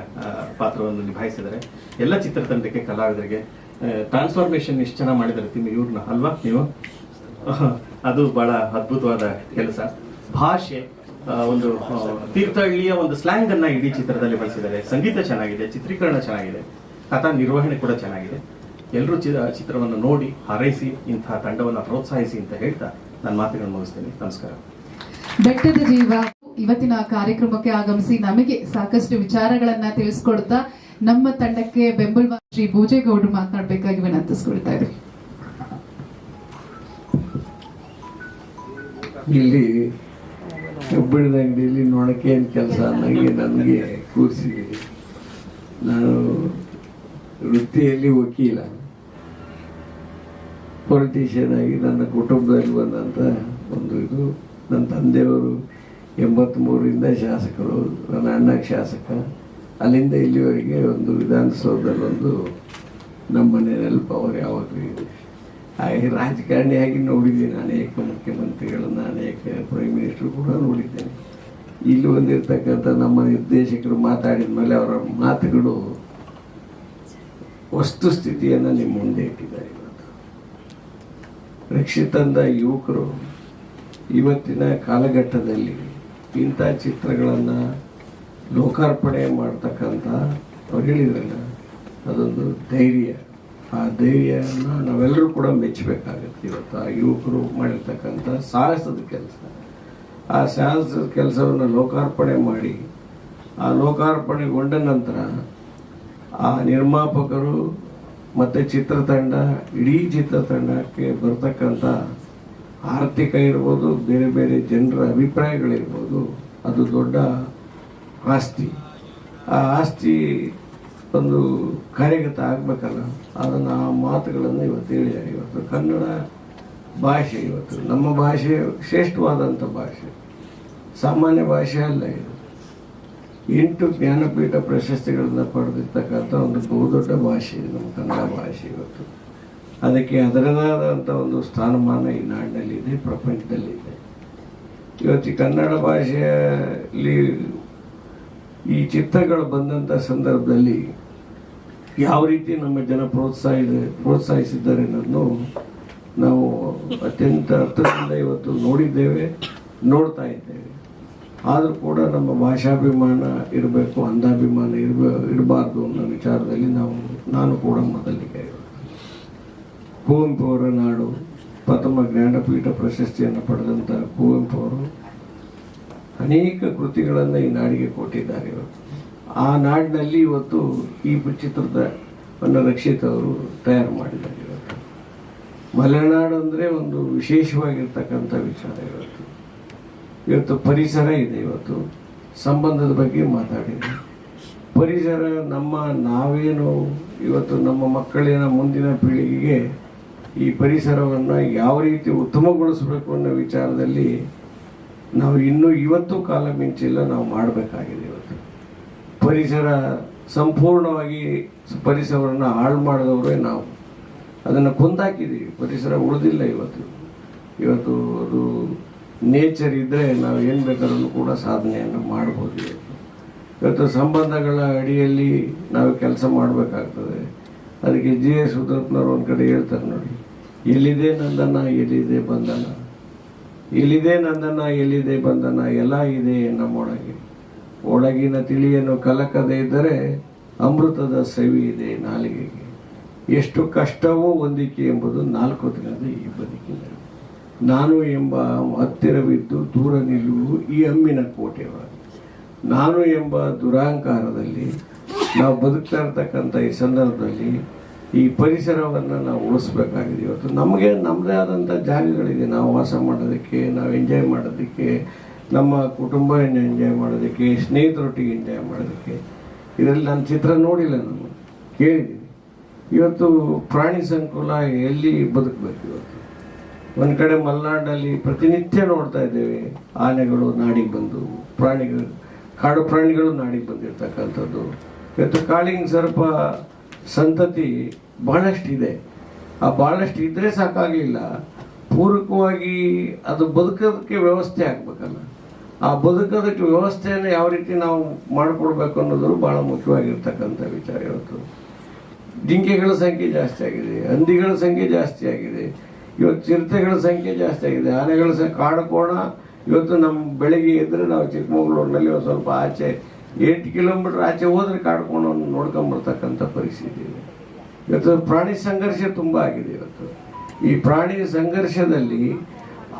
ಪಾತ್ರವನ್ನು ನಿಭಾಯಿಸಿದ್ದಾರೆ. ಎಲ್ಲ ಚಿತ್ರತಂಡಕ್ಕೆ, ಕಲಾವಿದರಿಗೆ ಟ್ರಾನ್ಸ್ಫಾರ್ಮೇಶನ್ ಎಷ್ಟು ಚೆನ್ನಾಗಿ ಮಾಡಿದ್ದಾರೆ ಇವ್ರನ್ನ, ಅಲ್ವಾ ನೀವು? ಅದು ಬಹಳ ಅದ್ಭುತವಾದ ಕೆಲಸ. ಭಾಷೆ, ಒಂದು ತೀರ್ಥಹಳ್ಳಿಯ ಒಂದು ಸ್ಲ್ಯಾಂಗ್ ಅನ್ನ ಇಡೀ ಚಿತ್ರದಲ್ಲಿ ಬಳಸಿದ್ದಾರೆ. ಸಂಗೀತ ಚೆನ್ನಾಗಿದೆ, ಚಿತ್ರೀಕರಣ ಚೆನ್ನಾಗಿದೆ, ಕಥಾ ನಿರ್ವಹಣೆ ಕೂಡ ಚೆನ್ನಾಗಿದೆ. ಎಲ್ಲರೂ ಚಿತ್ರವನ್ನು ನೋಡಿ ಹಾರೈಸಿ, ಇಂತಹ ತಂಡವನ್ನು ಪ್ರೋತ್ಸಾಹಿಸಿ ಅಂತ ಹೇಳ್ತಾ ನನ್ನ ಮಾತುಗಳನ್ನು ಮುಗಿಸ್ತೇನೆ. ನಮಸ್ಕಾರ.
ಬೆಟ್ಟದ ಜೀವ ಇವತ್ತಿನ ಕಾರ್ಯಕ್ರಮಕ್ಕೆ ಆಗಮಿಸಿ ನಮಗೆ ಸಾಕಷ್ಟು ವಿಚಾರಗಳನ್ನ ತಿಳಿಸ್ಕೊಡ್ತಾ ನಮ್ಮ ತಂಡಕ್ಕೆ ಬೆಂಬಲವಾಗಿ ಶ್ರೀ ಭೋಜೇಗೌಡರು ಮಾತನಾಡಬೇಕಾಗಿ ವಿನಂತಿಸ್ಕೊಳ್ತಾ ಇದ್ರಿ.
ಇಲ್ಲಿ ಕಬ್ಬಿಣದ ಅಂಗಡಿಯಲ್ಲಿ ನೋಡಕ್ಕೆ ಏನು ಕೆಲಸ ನನಗೆ ಕೂರಿಸಿದ್ದೀರಿ. ನಾನು ವೃತ್ತಿಯಲ್ಲಿ ವಕೀಲ, ಪೊಲಿಟಿಷಿಯನ್ ಆಗಿ ನನ್ನ ಕುಟುಂಬದಲ್ಲಿ ಬಂದಂಥ ಒಂದು ಇದು. ನನ್ನ ತಂದೆಯವರು 83ರಿಂದ ಶಾಸಕರು, ನನ್ನ ಅಣ್ಣ ಶಾಸಕ. ಅಲ್ಲಿಂದ ಇಲ್ಲಿವರೆಗೆ ಒಂದು ವಿಧಾನಸೌಧದಲ್ಲಿ ಒಂದು ನಮ್ಮ ಮನೆಯಲ್ಲಿ ಪವರ್ ಯಾವಾಗಲೂ ಇದೆ. ಹಾಗೆ ರಾಜಕಾರಣಿಯಾಗಿ ನೋಡಿದ್ದೇನೆ, ಅನೇಕ ಮುಖ್ಯಮಂತ್ರಿಗಳನ್ನು, ಅನೇಕ ಪ್ರೈಮ್ ಮಿನಿಸ್ಟರ್ ಕೂಡ ನೋಡಿದ್ದೇನೆ. ಇಲ್ಲಿ ಬಂದಿರತಕ್ಕಂಥ ನಮ್ಮ ನಿರ್ದೇಶಕರು ಮಾತಾಡಿದ ಮೇಲೆ ಅವರ ಮಾತುಗಳು ವಸ್ತುಸ್ಥಿತಿಯನ್ನು ನಿಮ್ಮ ಮುಂದೆ ಇಟ್ಟಿದ್ದಾರೆ. ಇವತ್ತು ರಕ್ಷಿತಂದ ಯುವಕರು ಇವತ್ತಿನ ಕಾಲಘಟ್ಟದಲ್ಲಿ ಇಂಥ ಚಿತ್ರಗಳನ್ನು ಲೋಕಾರ್ಪಣೆ ಮಾಡ್ತಕ್ಕಂಥ ಅವ್ರು ಹೇಳಿದ್ರಲ್ಲ, ಅದೊಂದು ಧೈರ್ಯ. ಆ ಧೈರ್ಯವನ್ನು ನಾವೆಲ್ಲರೂ ಕೂಡ ಮೆಚ್ಚಬೇಕಾಗತ್ತೆ. ಇವತ್ತು ಆ ಯುವಕರು ಮಾಡಿರ್ತಕ್ಕಂಥ ಸಾಹಸದ ಕೆಲಸ, ಆ ಸಾಹಸದ ಕೆಲಸವನ್ನು ಲೋಕಾರ್ಪಣೆ ಮಾಡಿ, ಆ ಲೋಕಾರ್ಪಣೆಗೊಂಡ ನಂತರ ಆ ನಿರ್ಮಾಪಕರು ಮತ್ತು ಚಿತ್ರತಂಡ, ಇಡೀ ಚಿತ್ರತಂಡಕ್ಕೆ ಬರ್ತಕ್ಕಂಥ ಆರ್ಥಿಕ ಇರ್ಬೋದು, ಬೇರೆ ಬೇರೆ ಜನರ ಅಭಿಪ್ರಾಯಗಳಿರ್ಬೋದು, ಅದು ದೊಡ್ಡ ಆಸ್ತಿ. ಆ ಆಸ್ತಿ ಒಂದು ಕಾರ್ಯಗತ ಆಗಬೇಕಲ್ಲ, ಅದನ್ನು ಆ ಮಾತುಗಳನ್ನು ಇವತ್ತು ಹೇಳಿದ್ದಾರೆ. ಇವತ್ತು ಕನ್ನಡ ಭಾಷೆ, ಇವತ್ತು ನಮ್ಮ ಭಾಷೆ ಶ್ರೇಷ್ಠವಾದಂಥ ಭಾಷೆ, ಸಾಮಾನ್ಯ ಭಾಷೆ ಅಲ್ಲ ಇದು. 8 ಜ್ಞಾನಪೀಠ ಪ್ರಶಸ್ತಿಗಳನ್ನು ಪಡೆದಿರ್ತಕ್ಕಂಥ ಒಂದು ಬಹುದೊಡ್ಡ ಭಾಷೆ ಇದು ನಮ್ಮ ಕನ್ನಡ ಭಾಷೆ. ಇವತ್ತು ಅದಕ್ಕೆ ಅದರದಾದಂಥ ಒಂದು ಸ್ಥಾನಮಾನ ಈ ನಾಡಿನಲ್ಲಿದೆ, ಪ್ರಪಂಚದಲ್ಲಿದೆ. ಇವತ್ತು ಈ ಕನ್ನಡ ಭಾಷೆಯಲ್ಲಿ ಈ ಚಿತ್ರಗಳು ಬಂದಂಥ ಸಂದರ್ಭದಲ್ಲಿ ಯಾವ ರೀತಿ ನಮ್ಮ ಜನ ಪ್ರೋತ್ಸಾಹಿಸಿದ್ದಾರೆ ಅನ್ನೋದನ್ನು ನಾವು ಅತ್ಯಂತ ಅರ್ಥದಿಂದ ಇವತ್ತು ನೋಡಿದ್ದೇವೆ, ನೋಡ್ತಾ ಇದ್ದೇವೆ. ಆದರೂ ಕೂಡ ನಮ್ಮ ಭಾಷಾಭಿಮಾನ ಇರಬೇಕು, ಅಂಧಾಭಿಮಾನ ಇರಬಾರ್ದು ಅನ್ನೋ ವಿಚಾರದಲ್ಲಿ ನಾನು ಕೂಡ ಮೊದಲಿಗೆ ಕುವೆಂಪು ಅವರ ನಾಡು, ಪ್ರಥಮ ಜ್ಞಾನಪೀಠ ಪ್ರಶಸ್ತಿಯನ್ನು ಪಡೆದಂಥ ಕುವೆಂಪು ಅವರು ಅನೇಕ ಕೃತಿಗಳನ್ನು ಈ ನಾಡಿಗೆ ಕೊಟ್ಟಿದ್ದಾರೆ. ಇವತ್ತು ಆ ನಾಡಿನಲ್ಲಿ ಇವತ್ತು ಈ ಚಿತ್ರವನ್ನು ರಕ್ಷಿತ್ ಅವರು ತಯಾರು ಮಾಡಿದ್ದಾರೆ. ಇವತ್ತು ಮಲೆನಾಡು ಅಂದರೆ ಒಂದು ವಿಶೇಷವಾಗಿರ್ತಕ್ಕಂಥ ವಿಚಾರ. ಇವತ್ತು ಪರಿಸರ ಇದೆ, ಇವತ್ತು ಸಂಬಂಧದ ಬಗ್ಗೆ ಮಾತಾಡಿದೆ. ಪರಿಸರ ನಾವೇನು ಇವತ್ತು ನಮ್ಮ ಮಕ್ಕಳಿನ ಮುಂದಿನ ಪೀಳಿಗೆಗೆ ಈ ಪರಿಸರವನ್ನು ಯಾವ ರೀತಿ ಉತ್ತಮಗೊಳಿಸಬೇಕು ಅನ್ನೋ ವಿಚಾರದಲ್ಲಿ ನಾವು ಇನ್ನೂ ಇವತ್ತು ಕಾಲ ಮಿಂಚಿಲ್ಲ, ನಾವು ಮಾಡಬೇಕಾಗಿದೆ. ಇವತ್ತು ಪರಿಸರ ಸಂಪೂರ್ಣವಾಗಿ ಪರಿಸರವನ್ನು ಹಾಳು ಮಾಡಿದವರೇ ನಾವು, ಅದನ್ನು ಕೊಂದಾಕಿದ್ದೀವಿ. ಪರಿಸರ ಉಳಿದಿಲ್ಲ ಇವತ್ತು ಅದು ನೇಚರ್ ಇದ್ದರೆ ನಾವು ಏನು ಬೇಕಾದ್ರೂ ಕೂಡ ಸಾಧನೆಯನ್ನು ಮಾಡ್ಬೋದು. ಇವತ್ತು ಸಂಬಂಧಗಳ ಅಡಿಯಲ್ಲಿ ನಾವು ಕೆಲಸ ಮಾಡಬೇಕಾಗ್ತದೆ. ಅದಕ್ಕೆ GS ಉದ್ರಪ್ಪನವ್ರು ಒಂದು ಕಡೆ ಹೇಳ್ತಾರೆ ನೋಡಿ, ಎಲ್ಲಿದೆ ನಂದನ ಎಲ್ಲಿದೆ ಬಂಧನ, ಎಲ್ಲಿದೆ ನಂದನ ಎಲ್ಲಿದೆ ಬಂಧನ, ಎಲ್ಲ ಇದೆ ನಮ್ಮೊಳಗೆ, ಒಳಗಿನ ತಿಳಿಯನ್ನು ಕಲಕದೇ ಇದ್ದರೆ ಅಮೃತದ ಸವಿ ಇದೆ ನಾಲಿಗೆಗೆ, ಎಷ್ಟು ಕಷ್ಟವೂ ಹೊಂದಿಕೆ ಎಂಬುದು 4 ದಿನದ ಈ ಬದುಕಿನಲ್ಲಿ. ನಾನು ಎಂಬ ಹತ್ತಿರವಿದ್ದು ದೂರ ನಿಲ್ಲುವು ಈ ಅಮ್ಮಿನ ಕೋಟೆಯೊಳಗೆ. ನಾನು ಎಂಬ ದುರಹಂಕಾರದಲ್ಲಿ ನಾವು ಬದುಕ್ತಾ ಇರ್ತಕ್ಕಂಥ ಈ ಸಂದರ್ಭದಲ್ಲಿ ಈ ಪರಿಸರವನ್ನು ನಾವು ಉಳಿಸ್ಬೇಕಾಗಿದೆ. ಇವತ್ತು ನಮಗೆ ನಮ್ಮದೇ ಆದಂಥ ಜಾಗಗಳಿದೆ, ನಾವು ವಾಸ ಮಾಡೋದಕ್ಕೆ, ನಾವು ಎಂಜಾಯ್ ಮಾಡೋದಕ್ಕೆ, ನಮ್ಮ ಕುಟುಂಬವನ್ನು ಎಂಜಾಯ್ ಮಾಡೋದಕ್ಕೆ, ಸ್ನೇಹಿತರೊಟ್ಟಿಗೆ ಎಂಜಾಯ್ ಮಾಡೋದಕ್ಕೆ. ಇದರಲ್ಲಿ ನಾನು ಚಿತ್ರ ನೋಡಿಲ್ಲ, ನಾನು ಕೇಳಿದ್ದೀನಿ. ಇವತ್ತು ಪ್ರಾಣಿ ಸಂಕುಲ ಎಲ್ಲಿ ಬದುಕಬೇಕು? ಇವತ್ತು ಒಂದು ಕಡೆ ಮಲೆನಾಡಲ್ಲಿ ಪ್ರತಿನಿತ್ಯ ನೋಡ್ತಾ ಇದ್ದೇವೆ, ಆನೆಗಳು ನಾಡಿಗೆ ಬಂದು, ಪ್ರಾಣಿಗಳು, ಕಾಡು ಪ್ರಾಣಿಗಳು ನಾಡಿಗೆ ಬಂದಿರತಕ್ಕಂಥದ್ದು. ಇವತ್ತು ಕಾಳಿಂಗ್ ಸರ್ಪ ಸಂತತಿ ಬಹಳಷ್ಟಿದೆ. ಆ ಬಹಳಷ್ಟು ಇದ್ರೆ ಸಾಕಾಗಲಿಲ್ಲ, ಪೂರಕವಾಗಿ ಅದು ಬದುಕೋದಕ್ಕೆ ವ್ಯವಸ್ಥೆ ಆಗ್ಬೇಕಲ್ಲ. ಆ ಬದುಕೋದಕ್ಕೆ ವ್ಯವಸ್ಥೆಯನ್ನು ಯಾವ ರೀತಿ ನಾವು ಮಾಡಿಕೊಡ್ಬೇಕು ಅನ್ನೋದು ಬಹಳ ಮುಖ್ಯವಾಗಿರ್ತಕ್ಕಂಥ ವಿಚಾರ. ಇವತ್ತು ಜಿಂಕೆಗಳ ಸಂಖ್ಯೆ ಜಾಸ್ತಿ ಆಗಿದೆ, ಹಂದಿಗಳ ಸಂಖ್ಯೆ ಜಾಸ್ತಿ ಆಗಿದೆ, ಇವತ್ತು ಚಿರತೆಗಳ ಸಂಖ್ಯೆ ಜಾಸ್ತಿ ಆಗಿದೆ, ಆನೆಗಳ ಕಾಡು ಕೋಣ. ಇವತ್ತು ನಮ್ಮ ಬೆಳಗ್ಗೆ ಎದ್ರೆ ನಾವು ಚಿಕ್ಕಮಗಳೂರಿನಲ್ಲಿ ಒಂದು ಸ್ವಲ್ಪ ಆಚೆ 8 ಕಿಲೋಮೀಟರ್ ಆಚೆ ಹೋದ್ರೆ ಕಾಡ್ಕೊಂಡು ನೋಡ್ಕೊಂಬರ್ತಕ್ಕಂಥ ಪರಿಸ್ಥಿತಿ ಇದೆ. ಇವತ್ತು ಪ್ರಾಣಿ ಸಂಘರ್ಷ ತುಂಬ ಆಗಿದೆ. ಇವತ್ತು ಈ ಪ್ರಾಣಿ ಸಂಘರ್ಷದಲ್ಲಿ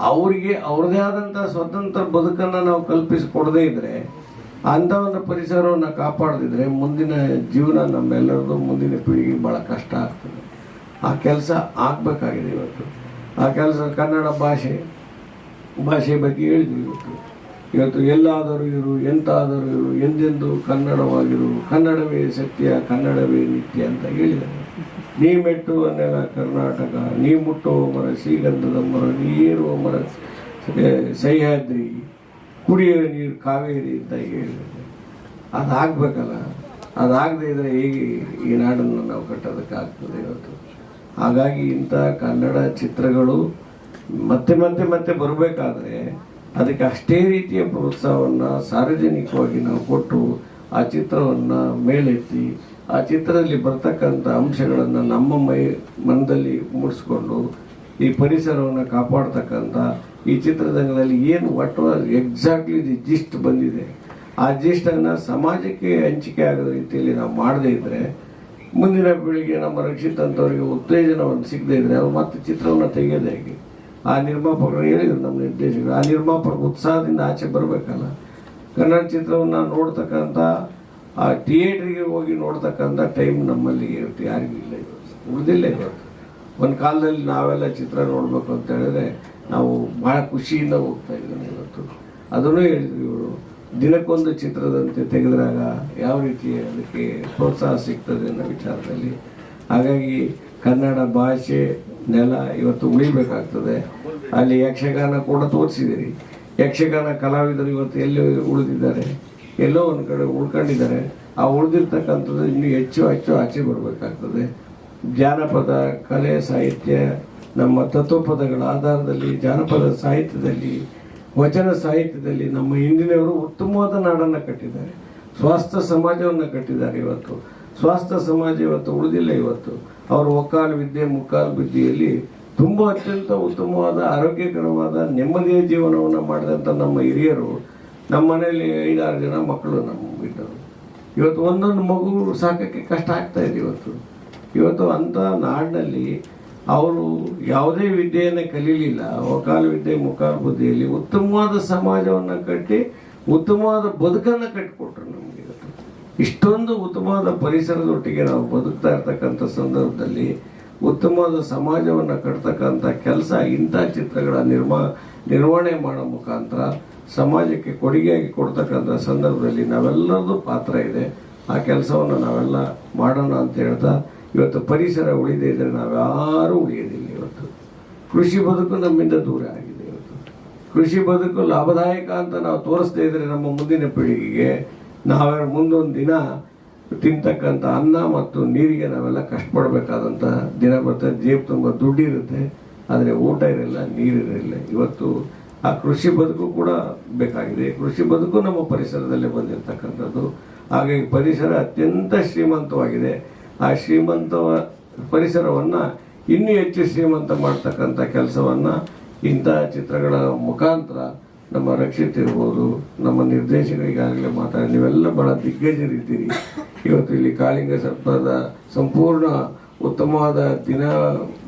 ಅವರಿಗೆ ಅವ್ರದೇ ಆದಂಥ ಸ್ವತಂತ್ರ ಬದುಕನ್ನು ನಾವು ಕಲ್ಪಿಸಿಕೊಡದೇ ಇದ್ದರೆ, ಅಂಥ ಒಂದು ಪರಿಸರವನ್ನು ಕಾಪಾಡದಿದ್ರೆ ಮುಂದಿನ ಜೀವನ ನಮ್ಮೆಲ್ಲರದು, ಮುಂದಿನ ಪೀಳಿಗೆಗೆ ಭಾಳ ಕಷ್ಟ ಆಗ್ತದೆ. ಆ ಕೆಲಸ ಆಗಬೇಕಾಗಿದೆ. ಇವತ್ತು ಆ ಕೆಲಸ ಕನ್ನಡ ಭಾಷೆ ಬಗ್ಗೆ ಹೇಳಿದ್ವಿ. ಇವತ್ತು ಎಲ್ಲಾದರೂ ಇರು, ಎಂತಾದರೂ ಇರು, ಎಂದೆಂದು ಕನ್ನಡವಾಗಿರು, ಕನ್ನಡವೇ ಸತ್ಯ, ಕನ್ನಡವೇ ನಿತ್ಯ ಅಂತ ಹೇಳಿದ್ದಾರೆ. ನೀ ಮೆಟ್ಟುವ ನೆಲ ಕರ್ನಾಟಕ, ನೀ ಮುಟ್ಟುವ ಮರ ಶ್ರೀಗಂಧದ ಮರ, ನೀ ಏರುವ ಮರ ಸಹ್ಯಾದ್ರಿ, ಕುಡಿಯುವ ನೀರು ಕಾವೇರಿ ಅಂತ ಹೇಳಿದ್ದಾರೆ. ಅದಾಗಬೇಕಲ್ಲ. ಅದಾಗದೇ ಇದ್ರೆ ಹೇಗೆ ಈ ನಾಡನ್ನು ನಾವು ಕಟ್ಟೋದಕ್ಕಾಗ್ತದೆ ಇವತ್ತು? ಹಾಗಾಗಿ ಇಂಥ ಕನ್ನಡ ಚಿತ್ರಗಳು ಮತ್ತೆ ಮತ್ತೆ ಮತ್ತೆ ಬರಬೇಕಾದ್ರೆ ಅದಕ್ಕೆ ಅಷ್ಟೇ ರೀತಿಯ ಪ್ರೋತ್ಸಾಹವನ್ನು ಸಾರ್ವಜನಿಕವಾಗಿ ನಾವು ಕೊಟ್ಟು ಆ ಚಿತ್ರವನ್ನು ಮೇಲೆತ್ತಿ ಆ ಚಿತ್ರದಲ್ಲಿ ಬರ್ತಕ್ಕಂಥ ಅಂಶಗಳನ್ನು ನಮ್ಮ ಮನದಲ್ಲಿ ಮೂಡಿಸ್ಕೊಂಡು ಈ ಪರಿಸರವನ್ನು ಕಾಪಾಡ್ತಕ್ಕಂಥ ಈ ಚಿತ್ರರಂಗದಲ್ಲಿ ಏನು ಒಟ್ಟು ಎಕ್ಸಾಕ್ಟ್ಲಿ ಜಿಸ್ಟ್ ಬಂದಿದೆ, ಆ ಜಿಸ್ಟನ್ನು ಸಮಾಜಕ್ಕೆ ಹಂಚಿಕೆ ಆಗದ ರೀತಿಯಲ್ಲಿ ನಾವು ಮಾಡದೇ ಇದ್ದರೆ ಮುಂದಿನ ಪೀಳಿಗೆ ನಮ್ಮ ರಕ್ಷಿತಂಥವರಿಗೆ ಉತ್ತೇಜನವನ್ನು ಸಿಗದೇ ಇದ್ದರೆ ಅವ್ರು ಮತ್ತೆ ಚಿತ್ರವನ್ನು ತೆಗೆಯೋದು ಹೇಗೆ? ಆ ನಿರ್ಮಾಪಕರು ಹೇಳಿದರು, ನಮ್ಮ ನಿರ್ದೇಶಕರು, ಆ ನಿರ್ಮಾಪಕರ ಉತ್ಸಾಹದಿಂದ ಆಚೆ ಬರಬೇಕಲ್ಲ. ಕನ್ನಡ ಚಿತ್ರವನ್ನು ನೋಡ್ತಕ್ಕಂಥ, ಆ ಥಿಯೇಟ್ರಿಗೆ ಹೋಗಿ ನೋಡ್ತಕ್ಕಂಥ ಟೈಮ್ ನಮ್ಮಲ್ಲಿ ಇವತ್ತು ಯಾರಿಗೂ ಇಲ್ಲ, ಇವತ್ತು ಉಳಿದಿಲ್ಲ. ಇವತ್ತು ಒಂದು ಕಾಲದಲ್ಲಿ ನಾವೆಲ್ಲ ಚಿತ್ರ ನೋಡಬೇಕು ಅಂತ ಹೇಳಿದ್ರೆ ನಾವು ಭಾಳ ಖುಷಿಯಿಂದ ಹೋಗ್ತಾ ಇದ್ದೇನೆ. ಇವತ್ತು ಅದನ್ನು ಹೇಳಿದ್ರು ಇವರು, ದಿನಕ್ಕೊಂದು ಚಿತ್ರದಂತೆ ತೆಗೆದಾಗ ಯಾವ ರೀತಿ ಅದಕ್ಕೆ ಪ್ರೋತ್ಸಾಹ ಸಿಗ್ತದೆ ಅನ್ನೋ ವಿಚಾರದಲ್ಲಿ. ಹಾಗಾಗಿ ಕನ್ನಡ ಭಾಷೆ ನೆಲ ಇವತ್ತು ಉಳಿಬೇಕಾಗ್ತದೆ. ಅಲ್ಲಿ ಯಕ್ಷಗಾನ ಕೂಡ ತೋರಿಸಿದಿರಿ. ಯಕ್ಷಗಾನ ಕಲಾವಿದರು ಇವತ್ತು ಎಲ್ಲಿ ಉಳಿದಿದ್ದಾರೆ? ಎಲ್ಲೋ ಒಂದು ಕಡೆ ಉಳ್ಕೊಂಡಿದ್ದಾರೆ. ಆ ಉಳಿದಿರ್ತಕ್ಕಂಥದ್ದು ಇನ್ನೂ ಹೆಚ್ಚು ಆಚೆ ಬರಬೇಕಾಗ್ತದೆ. ಜಾನಪದ ಕಲೆ ಸಾಹಿತ್ಯ, ನಮ್ಮ ತತ್ವಪದಗಳ ಆಧಾರದಲ್ಲಿ, ಜಾನಪದ ಸಾಹಿತ್ಯದಲ್ಲಿ, ವಚನ ಸಾಹಿತ್ಯದಲ್ಲಿ ನಮ್ಮ ಹಿಂದಿನವರು ಉತ್ತಮವಾದ ನಾಡನ್ನು ಕಟ್ಟಿದ್ದಾರೆ, ಸ್ವಾಸ್ಥ್ಯ ಸಮಾಜವನ್ನು ಕಟ್ಟಿದ್ದಾರೆ. ಇವತ್ತು ಸ್ವಾಸ್ಥ್ಯ ಸಮಾಜ ಇವತ್ತು ಉಳಿದಿಲ್ಲ. ಇವತ್ತು ಅವರು ಒಕ್ಕಾಲು ವಿದ್ಯೆ ಮುಕ್ಕಾಲು ವಿದ್ಯೆಯಲ್ಲಿ ತುಂಬ ಅತ್ಯಂತ ಉತ್ತಮವಾದ ಆರೋಗ್ಯಕರವಾದ ನೆಮ್ಮದಿಯ ಜೀವನವನ್ನು ಮಾಡಿದಂಥ ನಮ್ಮ ಹಿರಿಯರು, ನಮ್ಮ ಮನೆಯಲ್ಲಿ 5-6 ಜನ ಮಕ್ಕಳು ನಮ್ಮ ಇದ್ದರು. ಇವತ್ತು ಒಂದೊಂದು ಮಗು ಸಾಕೋಕ್ಕೆ ಕಷ್ಟ ಆಗ್ತಾ ಇದೆ. ಇವತ್ತು ಅಂಥ ನಾಡಿನಲ್ಲಿ ಅವರು ಯಾವುದೇ ವಿದ್ಯೆಯನ್ನು ಕಲೀಲಿಲ್ಲ, ಒಕ್ಕಾಲು ವಿದ್ಯೆ ಮುಕ್ಕಾಲು ಬುದ್ಧಿಯಲ್ಲಿ ಉತ್ತಮವಾದ ಸಮಾಜವನ್ನು ಕಟ್ಟಿ ಉತ್ತಮವಾದ ಬದುಕನ್ನು ಕಟ್ಟಿಕೊಟ್ರು ನಮಗೆ. ಇಷ್ಟೊಂದು ಉತ್ತಮವಾದ ಪರಿಸರದೊಟ್ಟಿಗೆ ನಾವು ಬದುಕ್ತಾ ಇರ್ತಕ್ಕಂಥ ಸಂದರ್ಭದಲ್ಲಿ ಉತ್ತಮವಾದ ಸಮಾಜವನ್ನು ಕಟ್ತಕ್ಕಂಥ ಕೆಲಸ ಇಂಥ ಚಿತ್ರಗಳ ನಿರ್ವಹಣೆ ಮಾಡೋ ಮುಖಾಂತರ ಸಮಾಜಕ್ಕೆ ಕೊಡುಗೆಯಾಗಿ ಕೊಡ್ತಕ್ಕಂಥ ಸಂದರ್ಭದಲ್ಲಿ ನಾವೆಲ್ಲರದ್ದು ಪಾತ್ರ ಇದೆ. ಆ ಕೆಲಸವನ್ನು ನಾವೆಲ್ಲ ಮಾಡೋಣ ಅಂತ ಹೇಳ್ತಾ, ಇವತ್ತು ಪರಿಸರ ಉಳಿದೇ ಇದ್ದರೆ ನಾವ್ಯಾರೂ ಉಳಿಯೋದಿಲ್ಲ. ಇವತ್ತು ಕೃಷಿ ಬದುಕು ನಮ್ಮಿಂದ ದೂರ ಆಗಿದೆ. ಇವತ್ತು ಕೃಷಿ ಬದುಕು ಲಾಭದಾಯಕ ಅಂತ ನಾವು ತೋರಿಸ್ದೇ ಇದ್ದರೆ ನಮ್ಮ ಮುಂದಿನ ಪೀಳಿಗೆಗೆ ನಾವೇ ಮುಂದೊಂದು ದಿನ ತಿಂತಕ್ಕಂಥ ಅನ್ನ ಮತ್ತು ನೀರಿಗೆ ನಾವೆಲ್ಲ ಕಷ್ಟಪಡಬೇಕಾದಂಥ ದಿನ ಬರ್ತದೆ. ಜೇಬು ತುಂಬ ದುಡ್ಡು ಇರುತ್ತೆ, ಆದರೆ ಊಟ ಇರಲ್ಲ, ನೀರಿರಲಿಲ್ಲ. ಇವತ್ತು ಆ ಕೃಷಿ ಬದುಕು ಕೂಡ ಬೇಕಾಗಿದೆ. ಕೃಷಿ ಬದುಕು ನಮ್ಮ ಪರಿಸರದಲ್ಲೇ ಬಂದಿರತಕ್ಕಂಥದ್ದು. ಹಾಗಾಗಿ ಪರಿಸರ ಅತ್ಯಂತ ಶ್ರೀಮಂತವಾಗಿದೆ. ಆ ಶ್ರೀಮಂತ ಪರಿಸರವನ್ನು ಇನ್ನೂ ಹೆಚ್ಚು ಶ್ರೀಮಂತ ಮಾಡ್ತಕ್ಕಂಥ ಕೆಲಸವನ್ನು ಇಂಥ ಚಿತ್ರಗಳ ಮುಖಾಂತರ ನಮ್ಮ ರಕ್ಷಿತ್ ಇರ್ಬೋದು, ನಮ್ಮ ನಿರ್ದೇಶಕರಿಗಾಗಲೇ ಮಾತಾಡಿ, ನೀವೆಲ್ಲ ಭಾಳ ದಿಗ್ಗಜರಿದ್ದೀರಿ. ಇವತ್ತು ಇಲ್ಲಿ ಕಾಳಿಂಗ ಸರ್ಪದ ಸಂಪೂರ್ಣ ಉತ್ತಮವಾದ ದಿನ